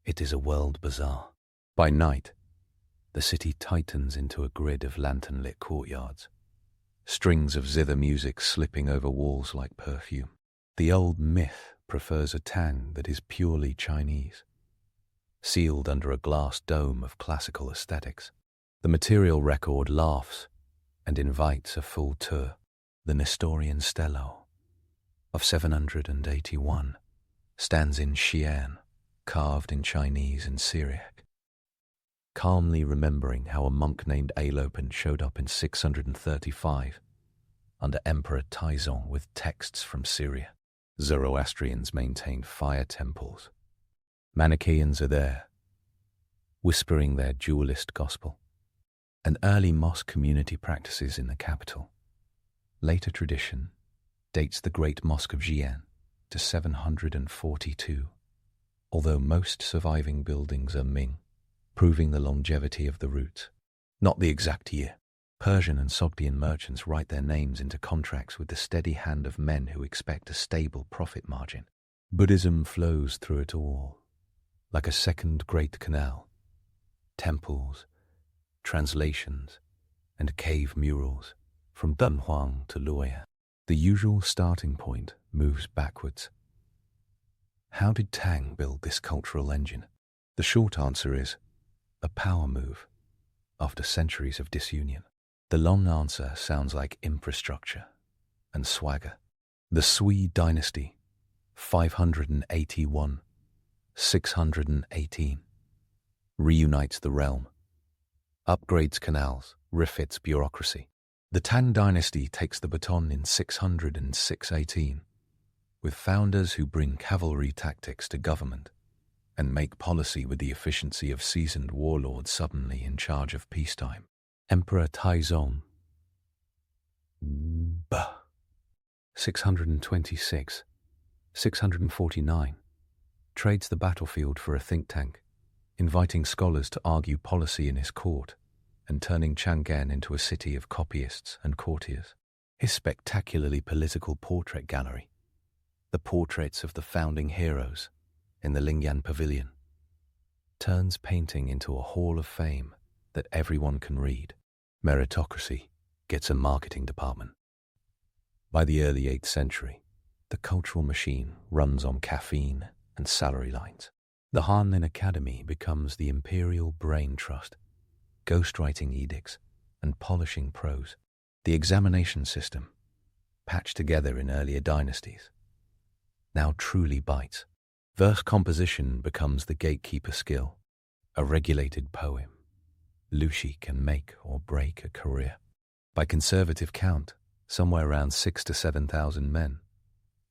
it is a world bazaar. By night, the city tightens into a grid of lantern-lit courtyards, strings of zither music slipping over walls like perfume. The old myth prefers a Tang that is purely Chinese, sealed under a glass dome of classical aesthetics. The material record laughs and invites a full tour. The Nestorian Stello of 781 stands in Xi'an, carved in Chinese and Syriac, calmly remembering how a monk named Alopan showed up in 635 under Emperor Taizong with texts from Syria. Zoroastrians maintained fire temples. Manichaeans are there, whispering their dualist gospel. An early mosque community practices in the capital. Later tradition dates the Great Mosque of Xi'an to 742, although most surviving buildings are Ming, proving the longevity of the route, not the exact year. Persian and Sogdian merchants write their names into contracts with the steady hand of men who expect a stable profit margin. Buddhism flows through it all, like a second great canal. Temples, translations, and cave murals, from Dunhuang to Luoyang. The usual starting point moves backwards. How did Tang build this cultural engine? The short answer is a power move after centuries of disunion. The long answer sounds like infrastructure and swagger. The Sui Dynasty, 581-618, reunites the realm, upgrades canals, refits bureaucracy. The Tang Dynasty takes the baton in 600 and 618, with founders who bring cavalry tactics to government and make policy with the efficiency of seasoned warlords suddenly in charge of peacetime. Emperor Taizong, 626-649, trades the battlefield for a think tank, inviting scholars to argue policy in his court and turning Chang'an into a city of copyists and courtiers. His spectacularly political portrait gallery, the portraits of the founding heroes in the Lingyan Pavilion, turns painting into a hall of fame that everyone can read. Meritocracy gets a marketing department. By the early 8th century, the cultural machine runs on caffeine and salary lines. The Hanlin Academy becomes the imperial brain trust, ghostwriting edicts and polishing prose. The examination system, patched together in earlier dynasties, now truly bites. Verse composition becomes the gatekeeper skill. A regulated poem, Lu Shi, can make or break a career. By conservative count, somewhere around 6,000 to 7,000 men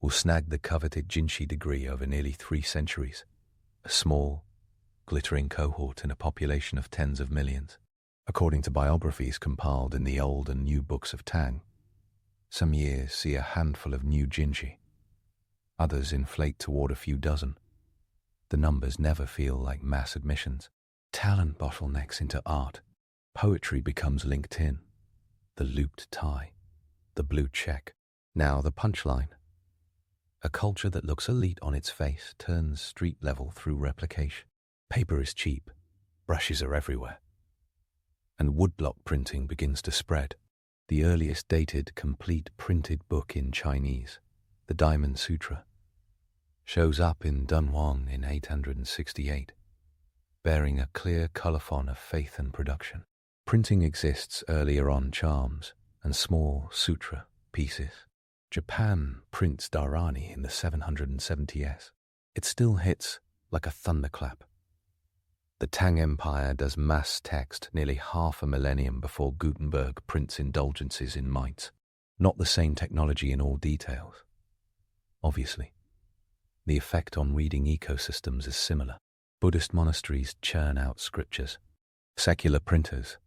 will snag the coveted Jinshi degree over nearly 3 centuries, a small, glittering cohort in a population of tens of millions. According to biographies compiled in the old and new books of Tang, some years see a handful of new Jinshi, others inflate toward a few dozen. The numbers never feel like mass admissions. Talent bottlenecks into art. Poetry becomes linked in. The looped tie, the blue check. Now the punchline. A culture that looks elite on its face turns street level through replication. Paper is cheap, brushes are everywhere, and woodblock printing begins to spread. The earliest dated complete printed book in Chinese, the Diamond Sutra, shows up in Dunhuang in 868. Bearing a clear colophon of faith and production. Printing exists earlier on charms and small sutra pieces. Japan prints Dharani in the 770s. It still hits like a thunderclap. The Tang Empire does mass text nearly half a millennium before Gutenberg prints indulgences in Mainz. Not the same technology in all details. Obviously, the effect on reading ecosystems is similar. Buddhist monasteries churn out scriptures. Secular printers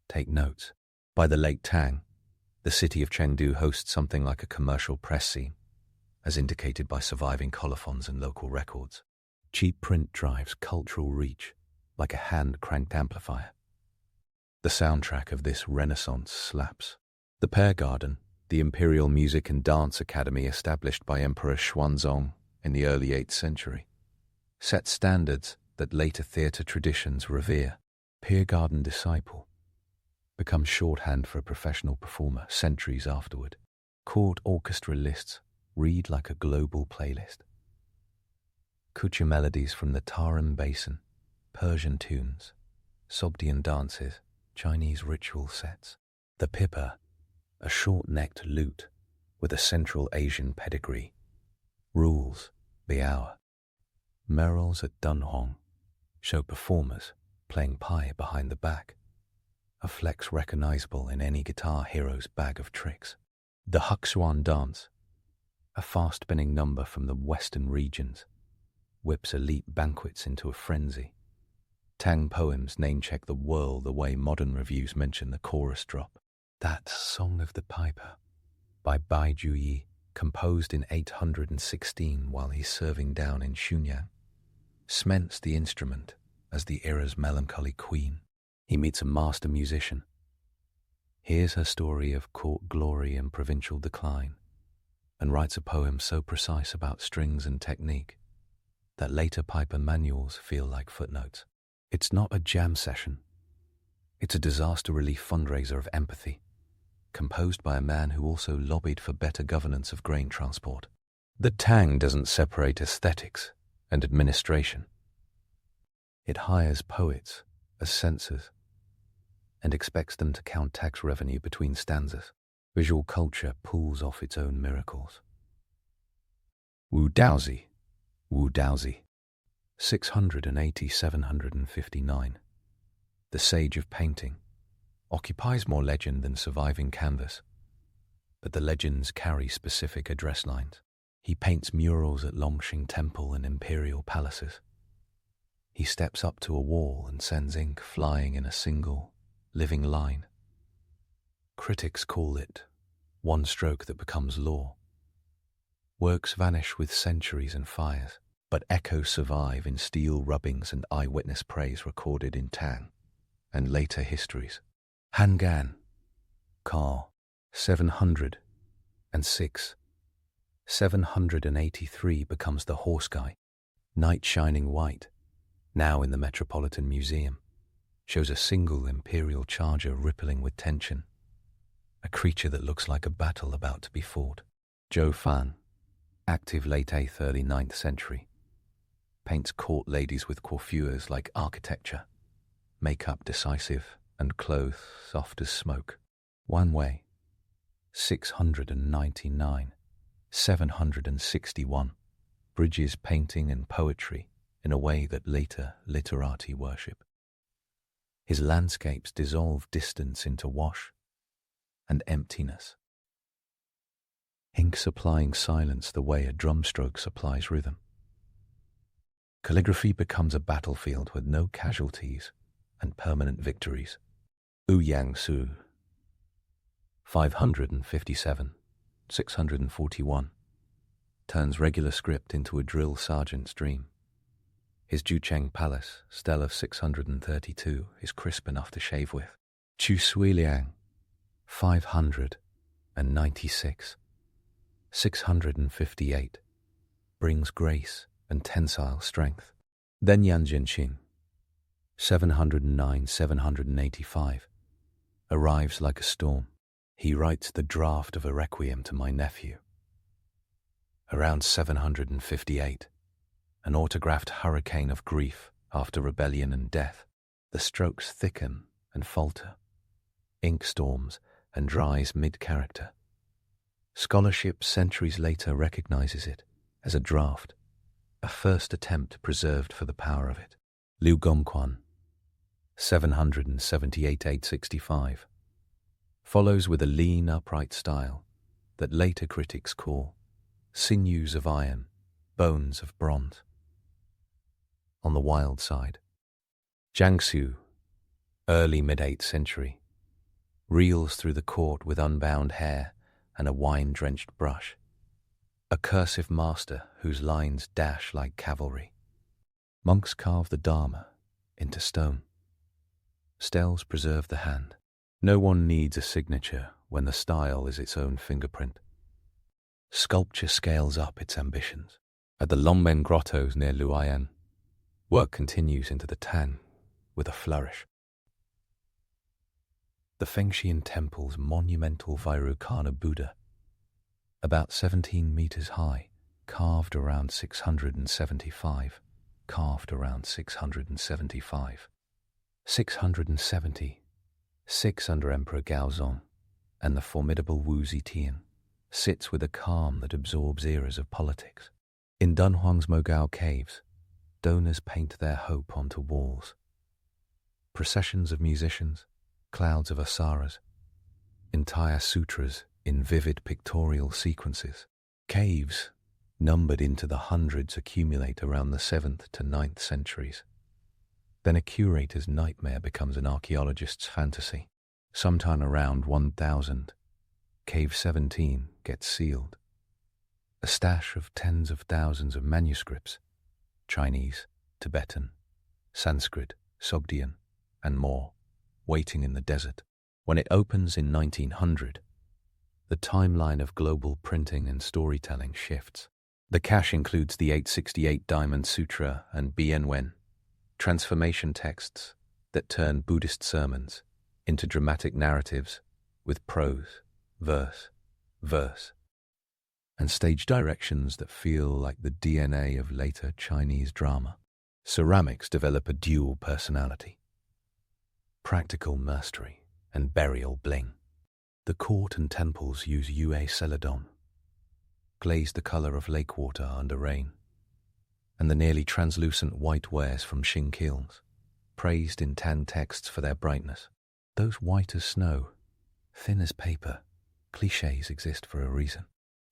take notes. By the late Tang, the city of Chengdu hosts something like a commercial press scene, as indicated by surviving colophons and local records. Cheap print drives cultural reach like a hand-cranked amplifier. The soundtrack of this renaissance slaps. The Pear Garden, the imperial music and dance academy established by Emperor Xuanzong in the early 8th century, set standards that later theatre traditions revere. Pear Garden disciple becomes shorthand for a professional performer centuries afterward. Court orchestra lists read like a global playlist. Kucha melodies from the Tarim Basin, Persian tunes, Sogdian dances, Chinese ritual sets. The pipa, a short-necked lute with a Central Asian pedigree, rules the hour. Merrills at Dunhuang show performers playing pai behind the back, a flex recognizable in any guitar hero's bag of tricks. The Huxuan dance, a fast-spinning number from the western regions, whips elite banquets into a frenzy. Tang poems name-check the whirl the way modern reviews mention the chorus drop. That Song of the Piper, by Bai Juyi, composed in 816 while he's serving down in Xunyang, cements the instrument as the era's melancholy queen. He meets a master musician, hears her story of court glory and provincial decline, and writes a poem so precise about strings and technique that later piper manuals feel like footnotes. It's not a jam session. It's a disaster relief fundraiser of empathy, composed by a man who also lobbied for better governance of grain transport. The Tang doesn't separate aesthetics and administration. It hires poets as censors and expects them to count tax revenue between stanzas. Visual culture pulls off its own miracles. Wu Daozi, 680-759. The sage of painting occupies more legend than surviving canvas, but the legends carry specific address lines. He paints murals at Longxing Temple and imperial palaces. He steps up to a wall and sends ink flying in a single, living line. Critics call it one stroke that becomes law. Works vanish with centuries and fires, but echoes survive in steel rubbings and eyewitness praise recorded in Tang and later histories. Hangan, Ka, 706, 783 becomes the horse guy. Night shining white, now in the Metropolitan Museum, shows a single imperial charger rippling with tension, a creature that looks like a battle about to be fought. Zhou Fan, active late 8th, early 9th century, paints court ladies with coiffures like architecture, makeup decisive, and clothes soft as smoke. Wan Wei, 699, 761, bridges painting and poetry in a way that later literati worship. His landscapes dissolve distance into wash and emptiness, ink supplying silence the way a drum stroke supplies rhythm. Calligraphy becomes a battlefield with no casualties and permanent victories. Ouyang Su, 557, 641, turns regular script into a drill sergeant's dream. His Jucheng Palace, stele of 632, is crisp enough to shave with. Chu Suiliang, 596, 658, brings grace and tensile strength. Then Yan Jianqing, 709-785, arrives like a storm. He writes the draft of a requiem to my nephew. Around 758, an autographed hurricane of grief after rebellion and death. The strokes thicken and falter. Ink storms and dries mid-character. Scholarship centuries later recognizes it as a draft, a first attempt preserved for the power of it. Liu Gongquan, 778-865, follows with a lean, upright style that later critics call sinews of iron, bones of bronze. On the wild side, Jiangsu, early mid-8th century, reels through the court with unbound hair and a wine-drenched brush. A cursive master whose lines dash like cavalry. Monks carve the Dharma into stone. Steles preserve the hand. No one needs a signature when the style is its own fingerprint. Sculpture scales up its ambitions. At the Longmen grottos near Luoyang, work continues into the Tang with a flourish. The Fengxian temple's monumental Vairocana Buddha, about 17 meters high, carved around 675. 676 under Emperor Gaozong, and the formidable Wu Zetian sits with a calm that absorbs eras of politics. In Dunhuang's Mogao caves, donors paint their hope onto walls. Processions of musicians, clouds of asaras, entire sutras in vivid pictorial sequences. Caves, numbered into the hundreds, accumulate around the 7th to 9th centuries. Then a curator's nightmare becomes an archaeologist's fantasy. Sometime around 1000, Cave 17 gets sealed. A stash of tens of thousands of manuscripts, Chinese, Tibetan, Sanskrit, Sogdian, and more, waiting in the desert. When it opens in 1900, the timeline of global printing and storytelling shifts. The cache includes the 868 Diamond Sutra and Bianwen, transformation texts that turn Buddhist sermons into dramatic narratives with prose, verse, and stage directions that feel like the DNA of later Chinese drama. Ceramics develop a dual personality: practical mastery and burial bling. The court and temples use Yue Celadon, glazed the color of lake water under rain, and the nearly translucent white wares from Xing kilns, praised in Tang texts for their brightness. Those white as snow, thin as paper, clichés exist for a reason.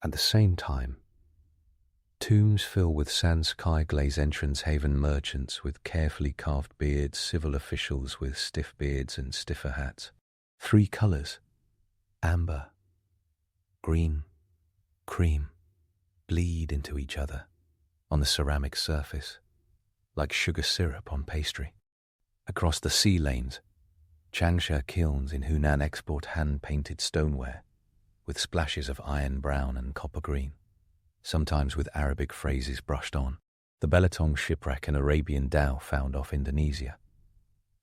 At the same time, tombs fill with Sanskai glaze entrance haven merchants with carefully carved beards, civil officials with stiff beards and stiffer hats. 3 colors: amber, green, cream, bleed into each other on the ceramic surface, like sugar syrup on pastry. Across the sea lanes, Changsha kilns in Hunan export hand-painted stoneware, with splashes of iron brown and copper green, sometimes with Arabic phrases brushed on. The Belatong shipwreck, an Arabian dhow found off Indonesia,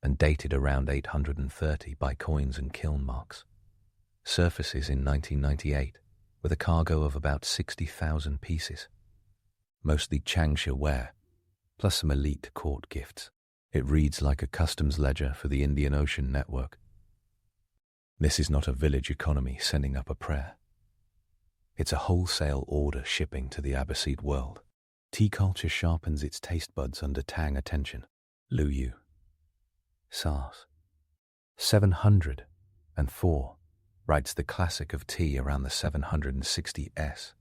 and dated around 830 by coins and kiln marks, surfaces in 1998 with a cargo of about 60,000 pieces, mostly Changsha ware, plus some elite court gifts. It reads like a customs ledger for the Indian Ocean network. This is not a village economy sending up a prayer. It's a wholesale order shipping to the Abbasid world. Tea culture sharpens its taste buds under Tang attention. Lu Yu. SARS. 704 writes the classic of tea around the 760s.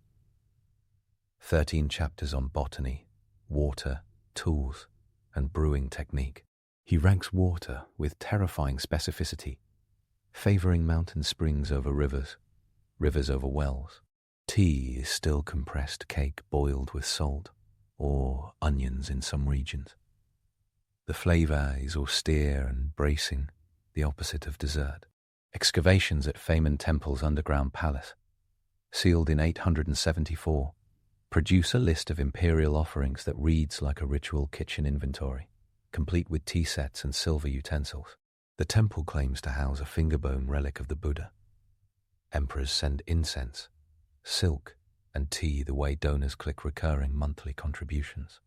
13 chapters on botany, water, tools, and brewing technique. He ranks water with terrifying specificity, favoring mountain springs over rivers, rivers over wells. Tea is still compressed cake boiled with salt or onions in some regions. The flavor is austere and bracing, the opposite of dessert. Excavations at Feynman Temple's underground palace, sealed in 874, produce a list of imperial offerings that reads like a ritual kitchen inventory, complete with tea sets and silver utensils. The temple claims to house a fingerbone relic of the Buddha. Emperors send incense, silk, and tea the way donors click recurring monthly contributions.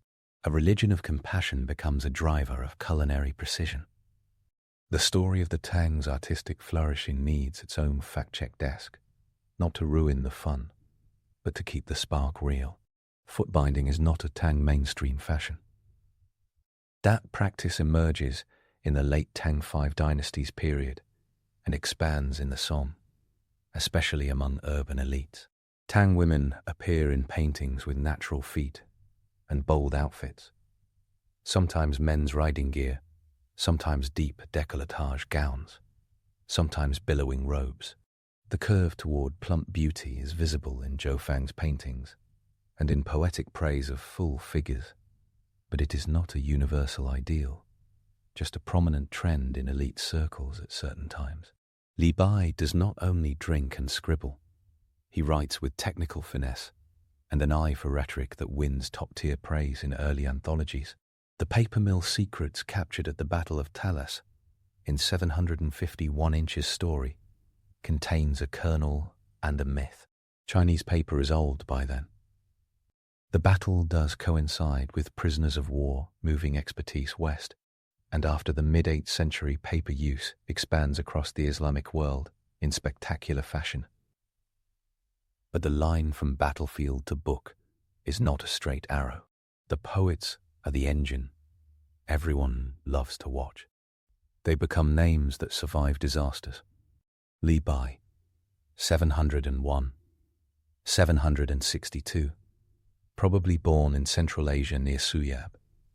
A religion of compassion becomes a driver of culinary precision. The story of the Tang's artistic flourishing needs its own fact-check desk, not to ruin the fun, but to keep the spark real. Footbinding is not a Tang mainstream fashion. That practice emerges in the late Tang 5 Dynasties period and expands in the Song, especially among urban elites. Tang women appear in paintings with natural feet and bold outfits, sometimes men's riding gear, sometimes deep décolletage gowns, sometimes billowing robes. The curve toward plump beauty is visible in Zhou Fang's paintings and in poetic praise of full figures, but it is not a universal ideal, just a prominent trend in elite circles at certain times. Li Bai does not only drink and scribble, he writes with technical finesse and an eye for rhetoric that wins top-tier praise in early anthologies. The paper mill secrets captured at the Battle of Talas in 751 inches story contains a kernel and a myth. Chinese paper is old by then. The battle does coincide with prisoners of war moving expertise west, and after the mid-8th century paper use expands across the Islamic world in spectacular fashion. But the line from battlefield to book is not a straight arrow. The poets are the engine everyone loves to watch. They become names that survive disasters. Li Bai, 701, 762, probably born in Central Asia near Suyab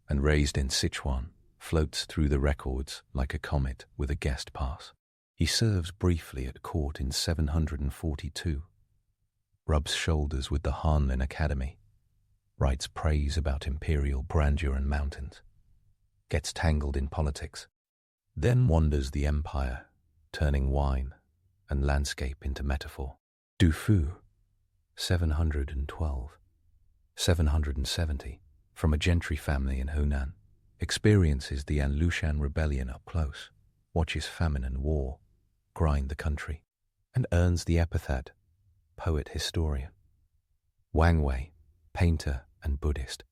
and raised in Sichuan, floats through the records like a comet with a guest pass. He serves briefly at court in 742, rubs shoulders with the Hanlin Academy, writes praise about imperial grandeur and mountains, gets tangled in politics, then wanders the empire, turning wine and landscape into metaphor. Du Fu, 712, 770, from a gentry family in Hunan, experiences the Anlushan rebellion up close, watches famine and war grind the country, and earns the epithet poet-historian. Wang Wei, painter and Buddhist,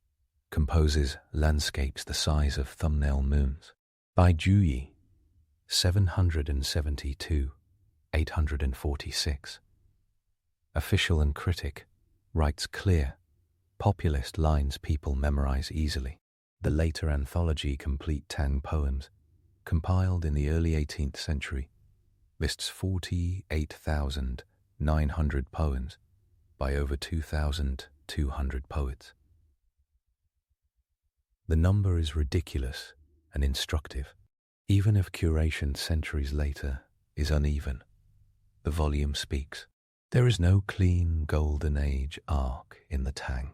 composes landscapes the size of thumbnail moons. Bai Juyi, 772, 846. Official and critic, writes clear, populist lines people memorize easily. The later anthology Complete Tang Poems, compiled in the early 18th century, lists 48,900 poems by over 2,200 poets. The number is ridiculous and instructive, even if curation centuries later is uneven. The volume speaks. There is no clean golden age arc in the Tang.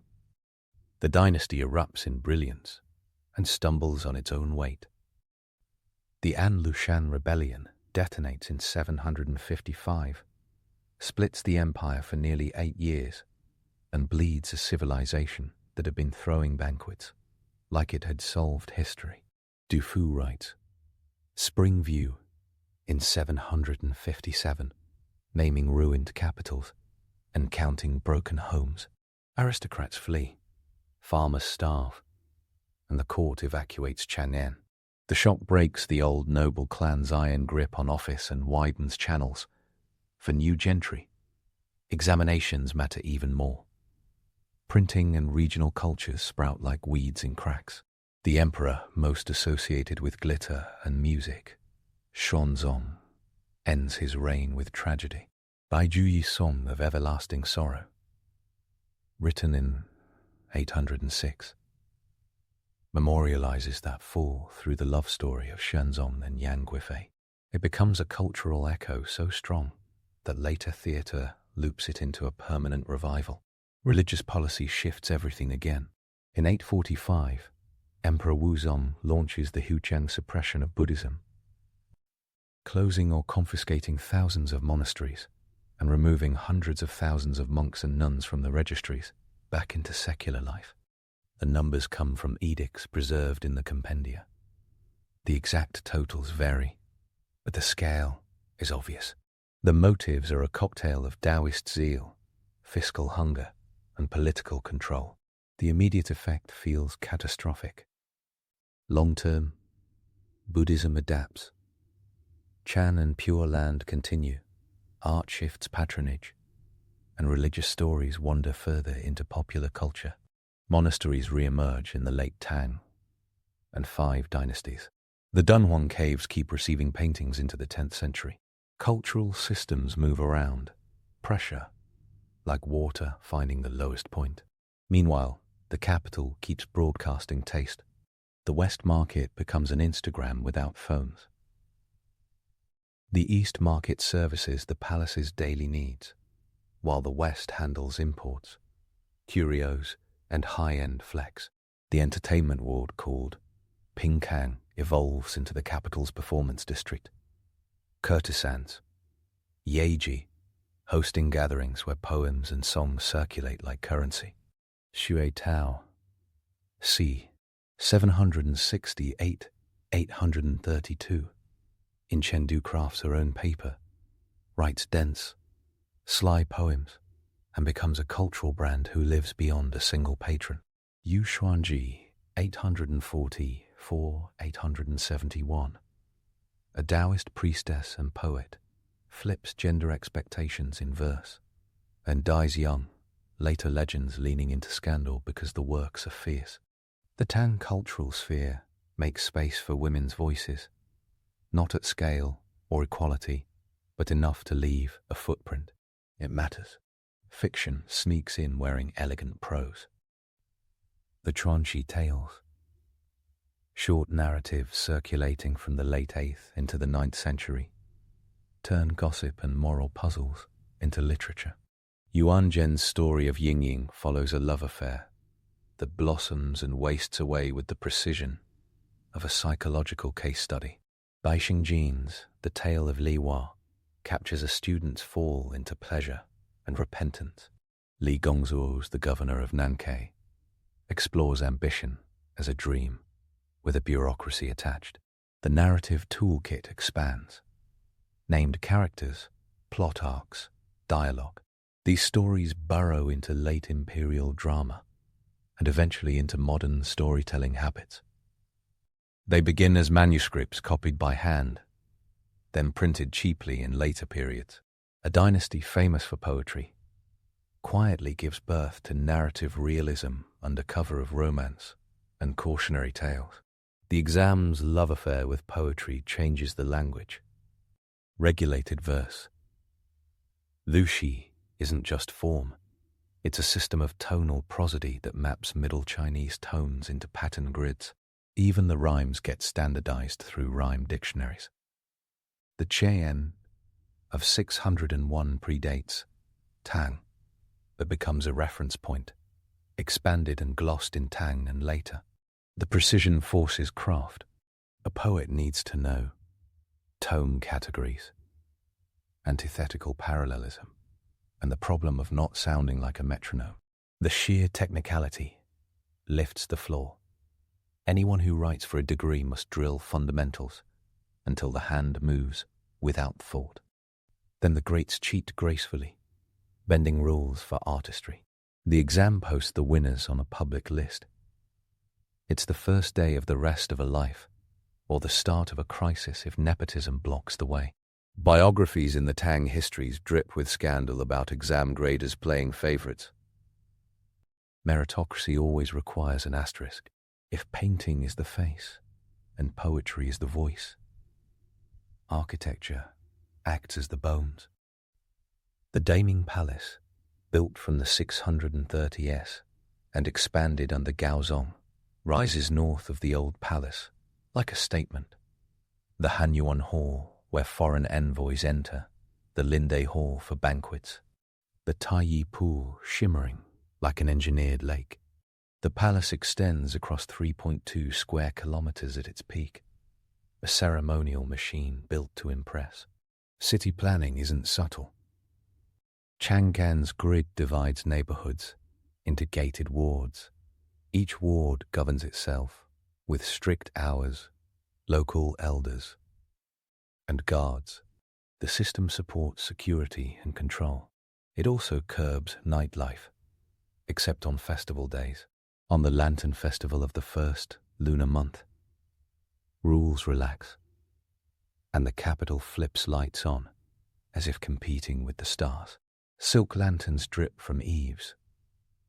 The dynasty erupts in brilliance and stumbles on its own weight. The Anlushan rebellion detonates in 755, splits the empire for nearly 8 years, and bleeds a civilization that had been throwing banquets like it had solved history. Du Fu writes, Spring View, in 757, naming ruined capitals and counting broken homes. Aristocrats flee, farmers starve, and the court evacuates Chang'an. The shock breaks the old noble clan's iron grip on office and widens channels for new gentry. Examinations matter even more. Printing and regional cultures sprout like weeds in cracks. The emperor most associated with glitter and music, Xuanzong, ends his reign with tragedy. Bai Juyi's Song of Everlasting Sorrow, written in 806, memorializes that fall through the love story of Xuanzong and Yang Guifei. It becomes a cultural echo so strong that later theatre loops it into a permanent revival. Religious policy shifts everything again. In 845, Emperor Wuzong launches the Huqiang suppression of Buddhism, closing or confiscating thousands of monasteries and removing hundreds of thousands of monks and nuns from the registries back into secular life. The numbers come from edicts preserved in the compendia. The exact totals vary, but the scale is obvious. The motives are a cocktail of Taoist zeal, fiscal hunger, and political control. The immediate effect feels catastrophic. Long-term, Buddhism adapts. Chan and Pure Land continue. Art shifts patronage, and religious stories wander further into popular culture. Monasteries re-emerge in the late Tang and 5 dynasties. The Dunhuang caves keep receiving paintings into the 10th century. Cultural systems move around, pressure, like water finding the lowest point. Meanwhile, the capital keeps broadcasting taste. The West Market becomes an Instagram without phones. The East market services the palace's daily needs, while the West handles imports, curios, and high-end flex. The entertainment ward called Pingkang evolves into the capital's performance district. Courtesans, Meiji, hosting gatherings where poems and songs circulate like currency. Xue Tao, c. 768-832, in Chengdu crafts her own paper, writes dense, sly poems, and becomes a cultural brand who lives beyond a single patron. Yu Xuanji, 840-871, a Taoist priestess and poet, flips gender expectations in verse, and dies young, later legends leaning into scandal because the works are fierce. The Tang cultural sphere makes space for women's voices, not at scale or equality, but enough to leave a footprint. It matters. Fiction sneaks in wearing elegant prose. The Chuanxi Tales, short narratives circulating from the late 8th into the 9th century, turn gossip and moral puzzles into literature. Yuan Zhen's story of Yingying follows a love affair that blossoms and wastes away with the precision of a psychological case study. Baixing Jeans, the tale of Li Hua, captures a student's fall into pleasure and repentance. Li Gongzuo's The Governor of Nankei explores ambition as a dream with a bureaucracy attached. The narrative toolkit expands. Named characters, plot arcs, dialogue. These stories burrow into late imperial drama and eventually into modern storytelling habits. They begin as manuscripts copied by hand, then printed cheaply in later periods. A dynasty famous for poetry quietly gives birth to narrative realism under cover of romance and cautionary tales. The exam's love affair with poetry changes the language. Regulated verse. Lushi isn't just form, it's a system of tonal prosody that maps Middle Chinese tones into pattern grids. Even the rhymes get standardized through rhyme dictionaries. The Cheyenne of 601 predates Tang, but becomes a reference point, expanded and glossed in Tang and later. The precision forces craft. A poet needs to know tone categories, antithetical parallelism, and the problem of not sounding like a metronome. The sheer technicality lifts the floor. Anyone who writes for a degree must drill fundamentals until the hand moves without thought. Then the greats cheat gracefully, bending rules for artistry. The exam posts the winners on a public list. It's the first day of the rest of a life, or the start of a crisis if nepotism blocks the way. Biographies in the Tang histories drip with scandal about exam graders playing favorites. Meritocracy always requires an asterisk. If painting is the face and poetry is the voice, architecture acts as the bones. The Daming Palace, built from the 630s and expanded under Gaozong, rises north of the old palace like a statement. The Hanyuan Hall, where foreign envoys enter, the Linde Hall for banquets, the Taiyi Pool shimmering like an engineered lake. The palace extends across 3.2 square kilometers at its peak, a ceremonial machine built to impress. City planning isn't subtle. Chang'an's grid divides neighborhoods into gated wards. Each ward governs itself with strict hours, local elders, and guards. The system supports security and control. It also curbs nightlife, except on festival days. On the Lantern Festival of the first lunar month, rules relax, and the capital flips lights on, as if competing with the stars. Silk lanterns drip from eaves.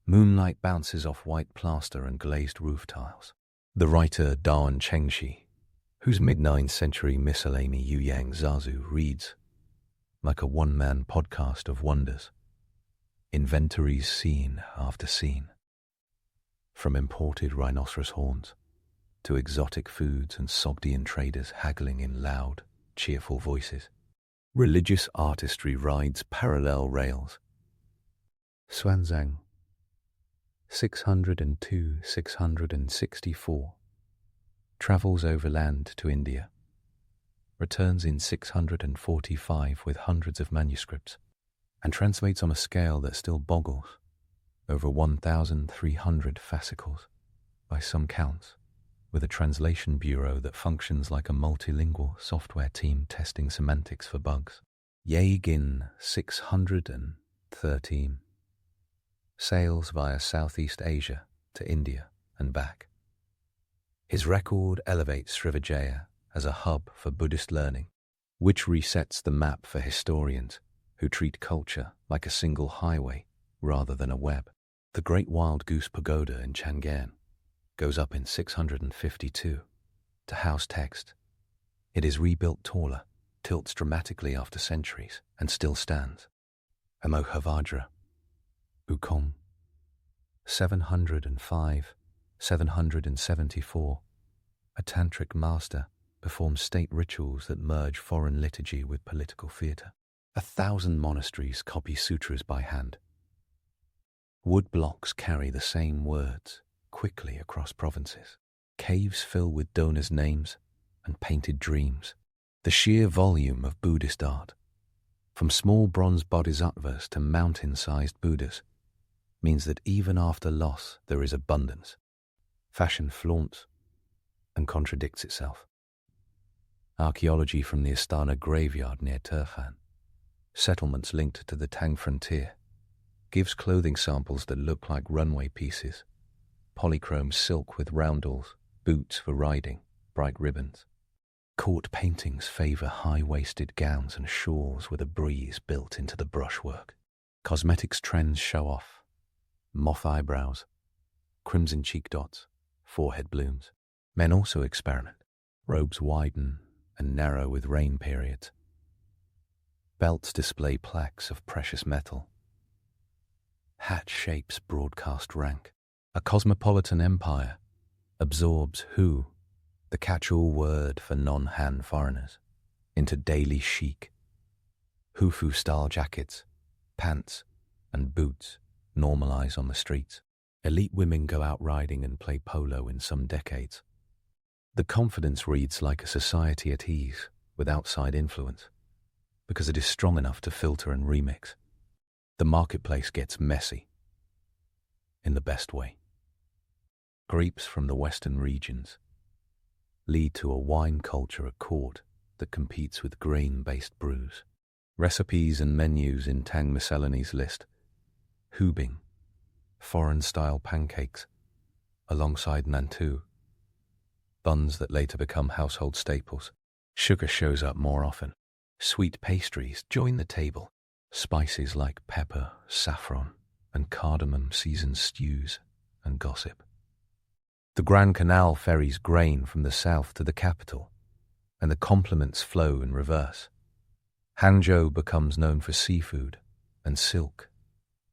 Moonlight bounces off white plaster and glazed roof tiles. The writer Dawen Chengxi, whose mid-9th century miscellany Yu Yang Zazu reads like a one-man podcast of wonders, inventories scene after scene. From imported rhinoceros horns to exotic foods and Sogdian traders haggling in loud, cheerful voices. Religious artistry rides parallel rails. Xuanzang, 602-664, travels overland to India, returns in 645 with hundreds of manuscripts, and translates on a scale that still boggles, over 1,300 fascicles, by some counts, with a translation bureau that functions like a multilingual software team testing semantics for bugs. Yegin 613 sails via Southeast Asia to India and back. His record elevates Srivijaya as a hub for Buddhist learning, which resets the map for historians who treat culture like a single highway rather than a web. The Great Wild Goose Pagoda in Chang'an goes up in 652 to house text. It is rebuilt taller, tilts dramatically after centuries, and still stands. Amohavajra, Ukong, 705-774, a tantric master performs state rituals that merge foreign liturgy with political theatre. 1,000 monasteries copy sutras by hand. Wood blocks carry the same words quickly across provinces. Caves fill with donors' names and painted dreams. The sheer volume of Buddhist art, from small bronze bodhisattvas to mountain-sized Buddhas, means that even after loss there is abundance. Fashion flaunts and contradicts itself. Archaeology from the Astana graveyard near Turkhan, settlements linked to the Tang frontier, gives clothing samples that look like runway pieces, polychrome silk with roundels, boots for riding, bright ribbons. Court paintings favour high-waisted gowns and shawls with a breeze built into the brushwork. Cosmetics trends show off. Moth eyebrows, crimson cheek dots, forehead blooms. Men also experiment. Robes widen and narrow with rain periods. Belts display plaques of precious metal. Hat shapes broadcast rank. A cosmopolitan empire absorbs Hu, the catch-all word for non-Han foreigners, into daily chic. Hufu-style jackets, pants, and boots normalize on the streets. Elite women go out riding and play polo in some decades. The confidence reads like a society at ease with outside influence, because it is strong enough to filter and remix. The marketplace gets messy, in the best way. Grapes from the western regions lead to a wine culture at court that competes with grain-based brews. Recipes and menus in Tang miscellanies list hubing, foreign-style pancakes, alongside nantu, buns that later become household staples. Sugar shows up more often. Sweet pastries join the table. Spices like pepper, saffron, and cardamom season stews and gossip. The Grand Canal ferries grain from the south to the capital, and the compliments flow in reverse. Hangzhou becomes known for seafood and silk,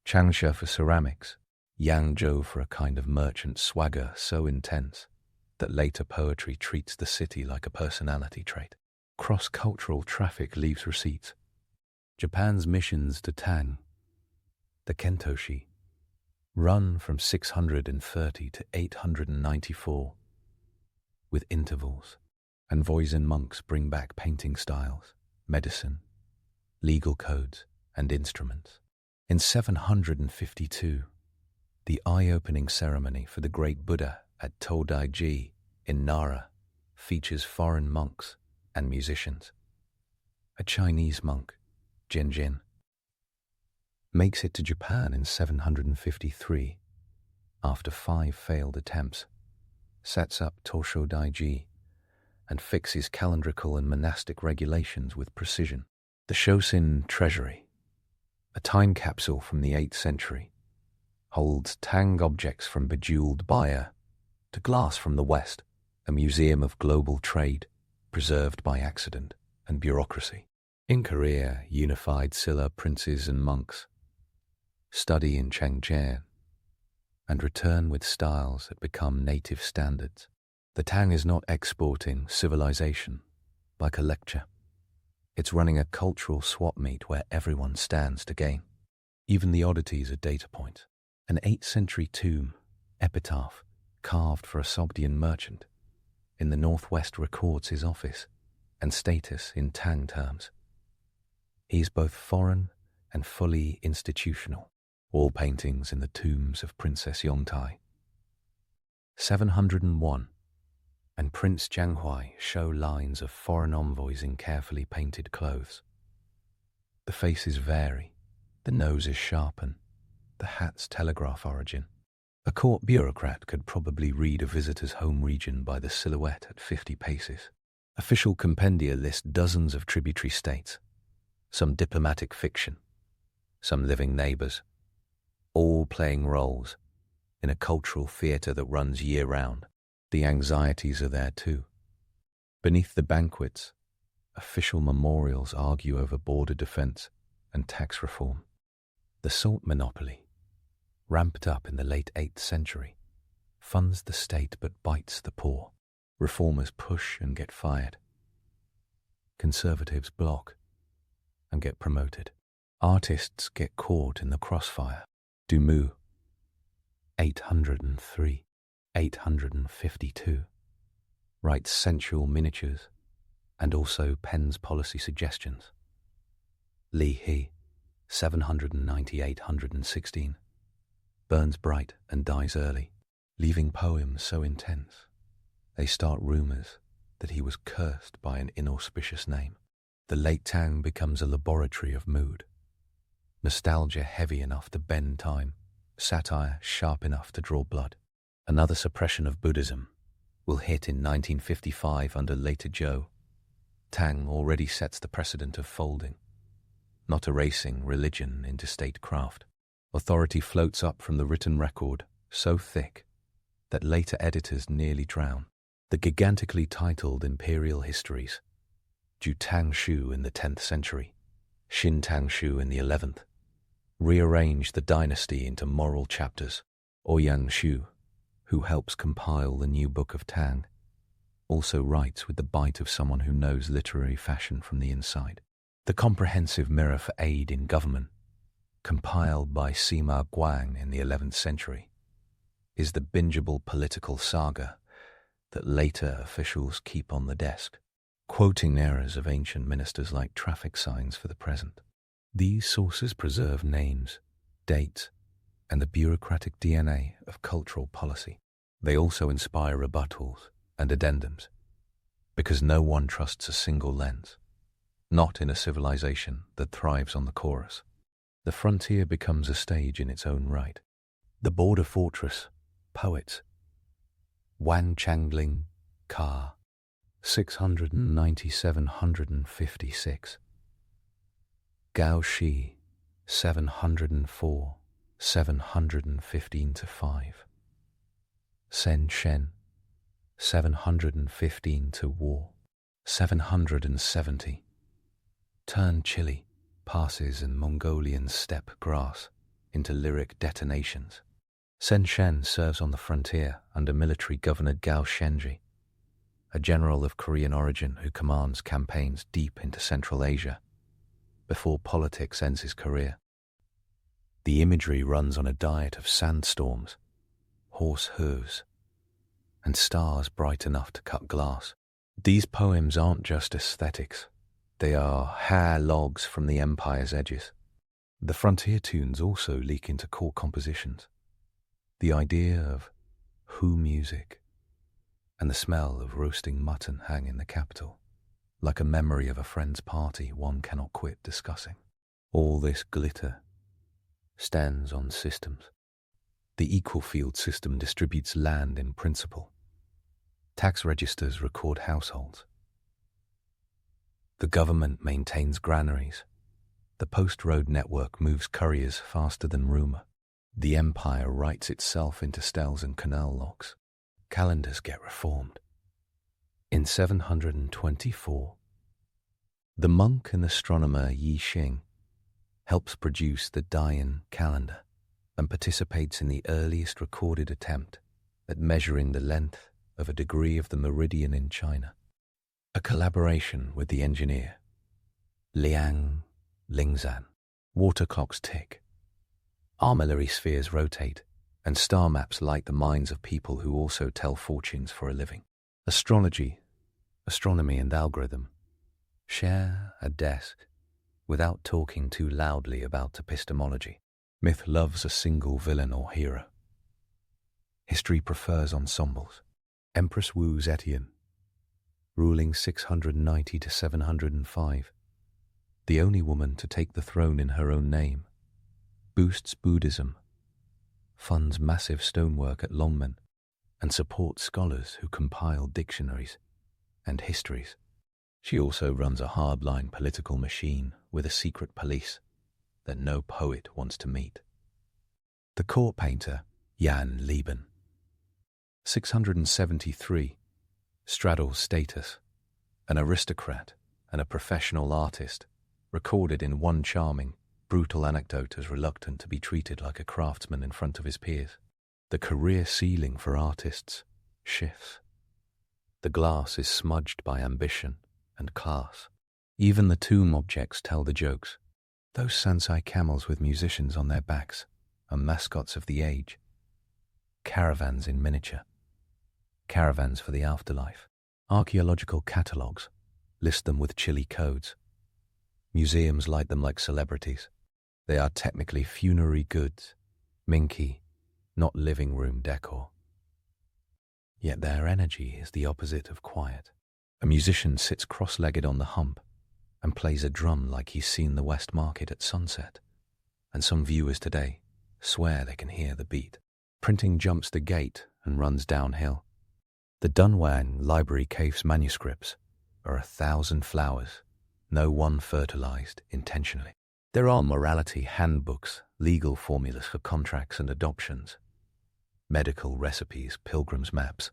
Changsha for ceramics, Yangzhou for a kind of merchant swagger so intense that later poetry treats the city like a personality trait. Cross-cultural traffic leaves receipts. Japan's missions to Tang, the Kentoshi, run from 630 to 894, with intervals. Envoys and monks bring back painting styles, medicine, legal codes, and instruments. In 752, the eye-opening ceremony for the great Buddha at Todaiji in Nara features foreign monks and musicians. A Chinese monk, Jinjin, makes it to Japan in 753 after 5 failed attempts, sets up Tosho Daiji, and fixes calendrical and monastic regulations with precision. The Shosin Treasury, a time capsule from the 8th century, holds Tang objects from bejeweled Baya to glass from the West, a museum of global trade preserved by accident and bureaucracy. In Korea, unified Silla princes and monks study in Changjian and return with styles that become native standards. The Tang is not exporting civilization like a lecture. It's running a cultural swap meet where everyone stands to gain. Even the oddities are data points. An 8th century tomb, epitaph, carved for a Sogdian merchant, in the northwest records his office and status in Tang terms. He is both foreign and fully institutional. All paintings in the tombs of Princess Yongtai. 701 and Prince Jianghuai show lines of foreign envoys in carefully painted clothes. The faces vary, the nose is sharpened, the hats telegraph origin. A court bureaucrat could probably read a visitor's home region by the silhouette at 50 paces. Official compendia list dozens of tributary states, some diplomatic fiction, some living neighbours, all playing roles in a cultural theatre that runs year-round. The anxieties are there too. Beneath the banquets, official memorials argue over border defence and tax reform. The salt monopoly, ramped up in the late 8th century, funds the state but bites the poor. Reformers push and get fired. Conservatives block and get promoted. Artists get caught in the crossfire. Dumu, 803, 852, writes sensual miniatures and also pens policy suggestions. Li He, 790-816, burns bright and dies early, leaving poems so intense they start rumours that he was cursed by an inauspicious name. The late Tang becomes a laboratory of mood. Nostalgia heavy enough to bend time, satire sharp enough to draw blood. Another suppression of Buddhism will hit in 1955 under later Zhou. Tang already sets the precedent of folding, not erasing religion into statecraft. Authority floats up from the written record so thick that later editors nearly drown. The gigantically titled imperial histories, Ju Tang Shu in the 10th century, Xin Tang Shu in the 11th, rearrange the dynasty into moral chapters. Ouyang Shu, who helps compile the new book of Tang, also writes with the bite of someone who knows literary fashion from the inside. The comprehensive mirror for aid in government, compiled by Sima Guang in the 11th century, is the bingeable political saga that later officials keep on the desk, quoting errors of ancient ministers like traffic signs for the present. These sources preserve names, dates, and the bureaucratic DNA of cultural policy. They also inspire rebuttals and addendums, because no one trusts a single lens, not in a civilization that thrives on the chorus. The frontier becomes a stage in its own right. The border fortress, poets, Wan Changling Ka, 690-756, Gao Shi, 704-715-5, Sen Shen, 715 770, turn Chile, passes in Mongolian steppe grass into lyric detonations. Sen Shen serves on the frontier under military governor Gao Shenji, a general of Korean origin who commands campaigns deep into Central Asia before politics ends his career. The imagery runs on a diet of sandstorms, horse hooves, and stars bright enough to cut glass. These poems aren't just aesthetics, they are hair logs from the empire's edges. The frontier tunes also leak into core compositions. The idea of Hu music and the smell of roasting mutton hang in the capital, like a memory of a friend's party one cannot quit discussing. All this glitter stands on systems. The equal field system distributes land in principle. Tax registers record households. The government maintains granaries. The post-road network moves couriers faster than rumour. The empire writes itself into stels and canal logs. Calendars get reformed. In 724, the monk and astronomer Yi Xing helps produce the Dayan calendar and participates in the earliest recorded attempt at measuring the length of a degree of the meridian in China. A collaboration with the engineer, Liang, Lingzan. Water clocks tick. Armillary spheres rotate, and star maps light the minds of people who also tell fortunes for a living. Astrology, astronomy and algorithm share a desk without talking too loudly about epistemology. Myth loves a single villain or hero. History prefers ensembles. Empress Wu Zetian, ruling 690 to 705, the only woman to take the throne in her own name, boosts Buddhism, funds massive stonework at Longmen, and supports scholars who compile dictionaries and histories. She also runs a hardline political machine with a secret police that no poet wants to meet. The court painter, Jan Lieben, 673, straddles status, an aristocrat and a professional artist, recorded in one charming, brutal anecdote as reluctant to be treated like a craftsman in front of his peers. The career ceiling for artists shifts. The glass is smudged by ambition and class. Even the tomb objects tell the jokes. Those Sansai camels with musicians on their backs are mascots of the age. Caravans in miniature. Caravans for the afterlife. Archaeological catalogues list them with chilly codes. Museums light them like celebrities. They are technically funerary goods, minky, not living room decor. Yet their energy is the opposite of quiet. A musician sits cross-legged on the hump and plays a drum like he's seen the West Market at sunset, and some viewers today swear they can hear the beat. Printing jumps the gate and runs downhill. The Dunhuang Library Cave's manuscripts are 1,000 flowers, no one fertilized intentionally. There are morality handbooks, legal formulas for contracts and adoptions, medical recipes, pilgrims' maps,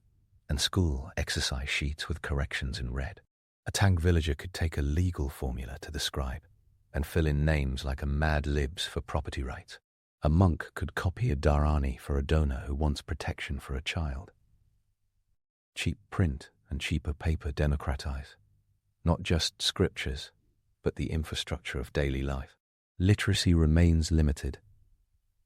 and school exercise sheets with corrections in red. A Tang villager could take a legal formula to the scribe and fill in names like a Mad Libs for property rights. A monk could copy a Dharani for a donor who wants protection for a child. Cheap print and cheaper paper democratize not just scriptures, but the infrastructure of daily life. Literacy remains limited,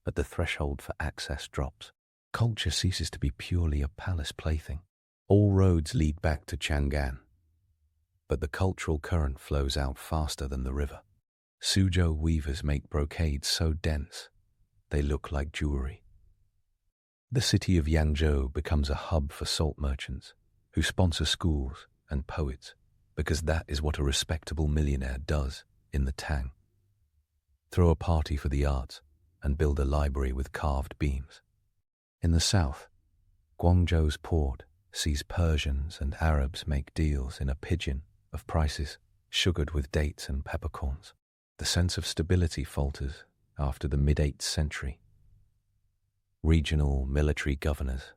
but the threshold for access drops. Culture ceases to be purely a palace plaything. All roads lead back to Chang'an, but the cultural current flows out faster than the river. Suzhou weavers make brocades so dense they look like jewelry. The city of Yangzhou becomes a hub for salt merchants who sponsor schools and poets, because that is what a respectable millionaire does in the Tang. Throw a party for the arts and build a library with carved beams. In the south, Guangzhou's port sees Persians and Arabs make deals in a pigeon of prices, sugared with dates and peppercorns. The sense of stability falters after the mid-8th century. Regional military governors,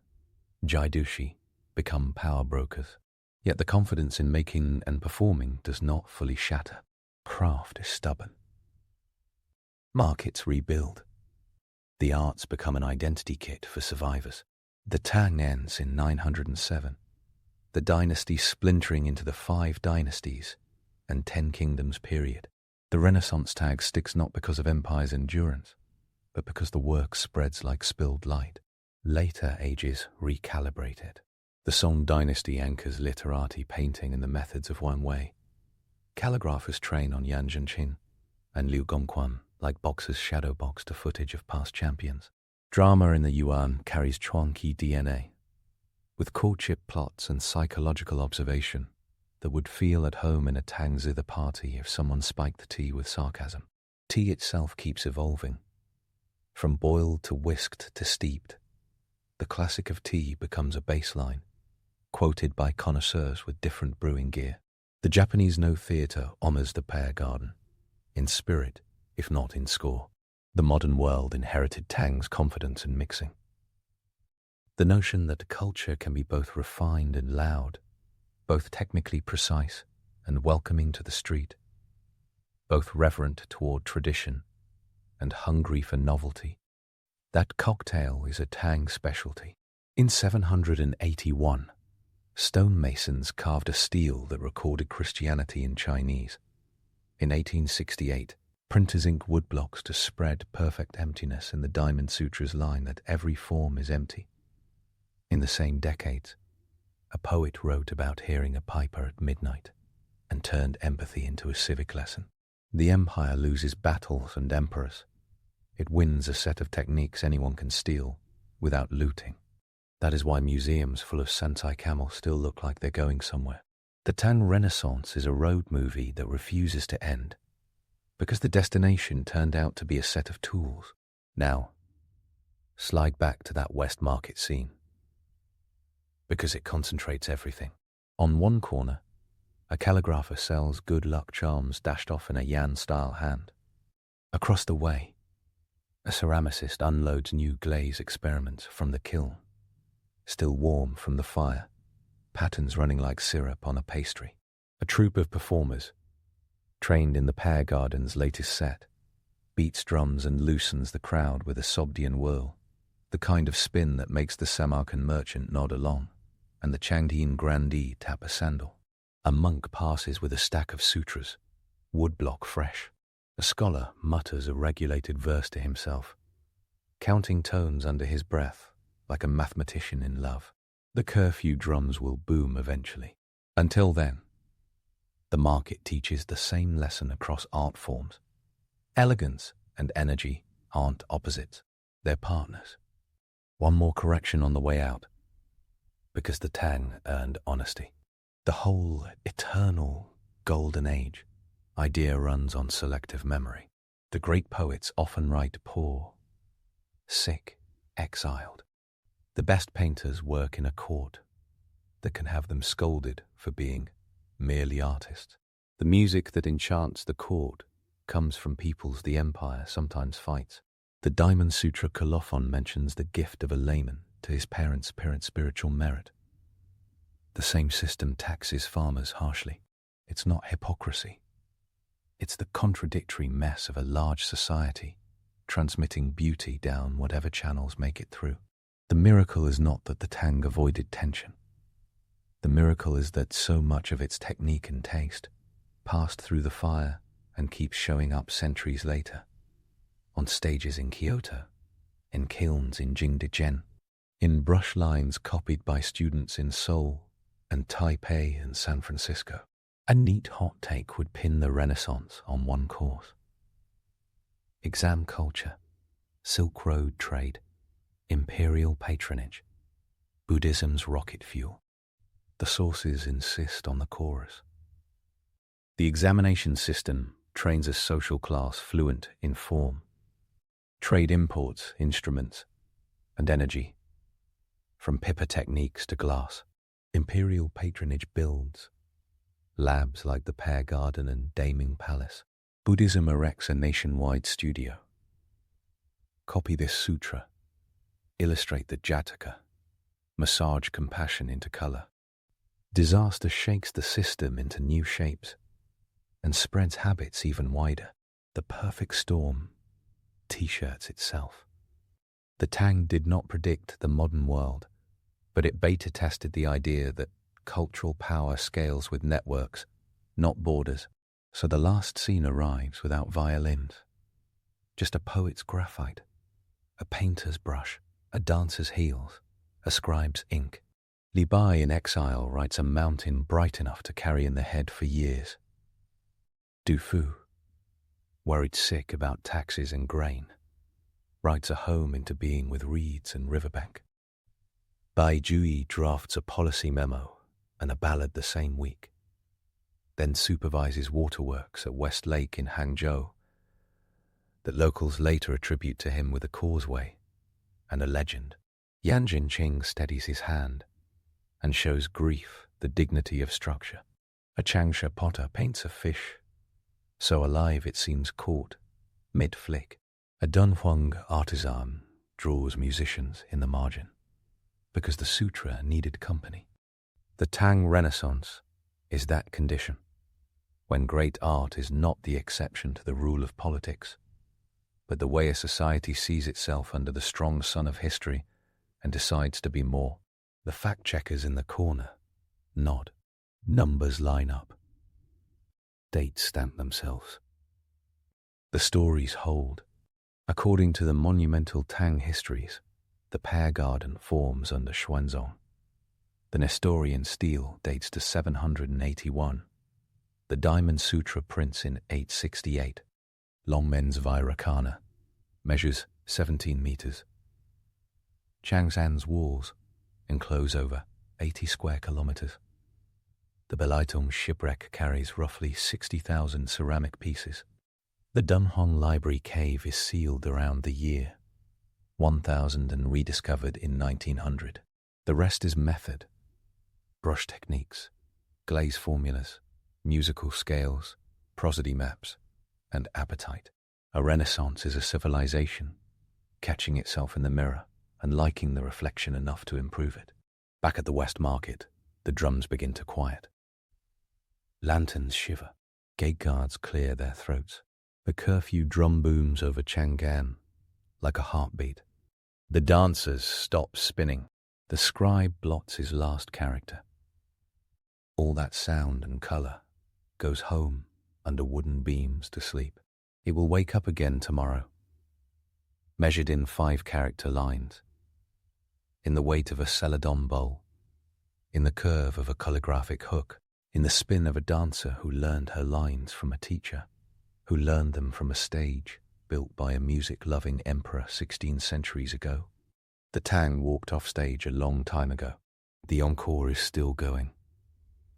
Jaidushi, become power brokers. Yet the confidence in making and performing does not fully shatter. Craft is stubborn. Markets rebuild. The arts become an identity kit for survivors. The Tang ends in 907, the dynasty splintering into the 5 dynasties and 10 kingdoms period. The Renaissance tag sticks not because of empire's endurance, but because the work spreads like spilled light. Later ages recalibrate it. The Song dynasty anchors literati painting in the methods of Wang Wei. Calligraphers train on Yan Zhenqin and Liu Gongquan like boxers shadow box to footage of past champions. Drama in the Yuan carries Chuangqi DNA, with courtship plots and psychological observation that would feel at home in a Tang zither party if someone spiked the tea with sarcasm. Tea itself keeps evolving. From boiled to whisked to steeped, the classic of tea becomes a baseline, quoted by connoisseurs with different brewing gear. The Japanese No theatre honors the pear garden, in spirit, if not in score. The modern world inherited Tang's confidence in mixing. The notion that culture can be both refined and loud, both technically precise and welcoming to the street, both reverent toward tradition and hungry for novelty. That cocktail is a Tang specialty. In 781, stonemasons carved a stele that recorded Christianity in Chinese. In 1868, printers ink woodblocks to spread perfect emptiness in the Diamond Sutra's line that every form is empty. In the same decades, a poet wrote about hearing a piper at midnight and turned empathy into a civic lesson. The empire loses battles and emperors. It wins a set of techniques anyone can steal without looting. That is why museums full of Sentai camels still look like they're going somewhere. The Tang Renaissance is a road movie that refuses to end because the destination turned out to be a set of tools. Now, slide back to that West Market scene because it concentrates everything. On one corner, a calligrapher sells good luck charms dashed off in a Yan-style hand. Across the way, a ceramicist unloads new glaze experiments from the kiln, still warm from the fire, patterns running like syrup on a pastry. A troupe of performers, trained in the Pear Garden's latest set, beats drums and loosens the crowd with a Sobdian whirl, the kind of spin that makes the Samarkand merchant nod along and the Changdeen grandee tap a sandal. A monk passes with a stack of sutras, woodblock fresh. A scholar mutters a regulated verse to himself, counting tones under his breath like a mathematician in love. The curfew drums will boom eventually. Until then, the market teaches the same lesson across art forms. Elegance and energy aren't opposites, they're partners. One more correction on the way out, because the Tang earned honesty. The whole eternal golden age idea runs on selective memory. The great poets often write poor, sick, exiled. The best painters work in a court that can have them scolded for being merely artists. The music that enchants the court comes from peoples the empire sometimes fights. The Diamond Sutra colophon mentions the gift of a layman to his parents' spiritual merit. The same system taxes farmers harshly. It's not hypocrisy. It's the contradictory mess of a large society, transmitting beauty down whatever channels make it through. The miracle is not that the Tang avoided tension. The miracle is that so much of its technique and taste passed through the fire and keeps showing up centuries later, on stages in Kyoto, in kilns in Jingdezhen, in brush lines copied by students in Seoul and Taipei and San Francisco. A neat hot take would pin the Renaissance on one course. Exam culture, Silk Road trade, imperial patronage, Buddhism's rocket fuel. The sources insist on the chorus. The examination system trains a social class fluent in form. Trade imports instruments and energy, from pippa techniques to glass. Imperial patronage builds labs like the Pear Garden and Daming Palace. Buddhism erects a nationwide studio. Copy this sutra, illustrate the Jataka, massage compassion into color. Disaster shakes the system into new shapes and spreads habits even wider. The perfect storm t-shirts itself. The Tang did not predict the modern world, but it beta tested the idea that cultural power scales with networks, not borders. So the last scene arrives without violins, just a poet's graphite, a painter's brush, a dancer's heels, a scribe's ink. Li Bai in exile writes a mountain bright enough to carry in the head for years. Du Fu, worried sick about taxes and grain, writes a home into being with reeds and riverbank. Bai Jui drafts a policy memo and a ballad the same week, then supervises waterworks at West Lake in Hangzhou that locals later attribute to him with a causeway and a legend. Yan Jinqing steadies his hand and shows grief the dignity of structure. A Changsha potter paints a fish, so alive it seems caught mid-flick. A Dunhuang artisan draws musicians in the margin, because the sutra needed company. The Tang Renaissance is that condition, when great art is not the exception to the rule of politics, but the way a society sees itself under the strong sun of history and decides to be more. The fact-checkers in the corner nod. Numbers line up. dates stamp themselves. The stories hold. According to the monumental Tang histories, the pear garden forms under Xuanzong. The Nestorian stele dates to 781. The Diamond Sutra prints in 868. Longmen's Vairocana measures 17 meters. Changshan's walls enclose over 80 square kilometers. The Belitung shipwreck carries roughly 60,000 ceramic pieces. The Dunhuang Library cave is sealed around the year 1000 and rediscovered in 1900. The rest is method, brush techniques, glaze formulas, musical scales, prosody maps, and appetite. A renaissance is a civilization, catching itself in the mirror and liking the reflection enough to improve it. Back at the West Market, the drums begin to quiet. Lanterns shiver, gate guards clear their throats. The curfew drum booms over Chang'an like a heartbeat. The dancers stop spinning. The scribe blots his last character. All that sound and color goes home under wooden beams to sleep. It will wake up again tomorrow, measured in 5-character lines, in the weight of a celadon bowl, in the curve of a calligraphic hook, in the spin of a dancer who learned her lines from a teacher, who learned them from a stage built by a music-loving emperor 16 centuries ago. The Tang walked off stage a long time ago. The encore is still going.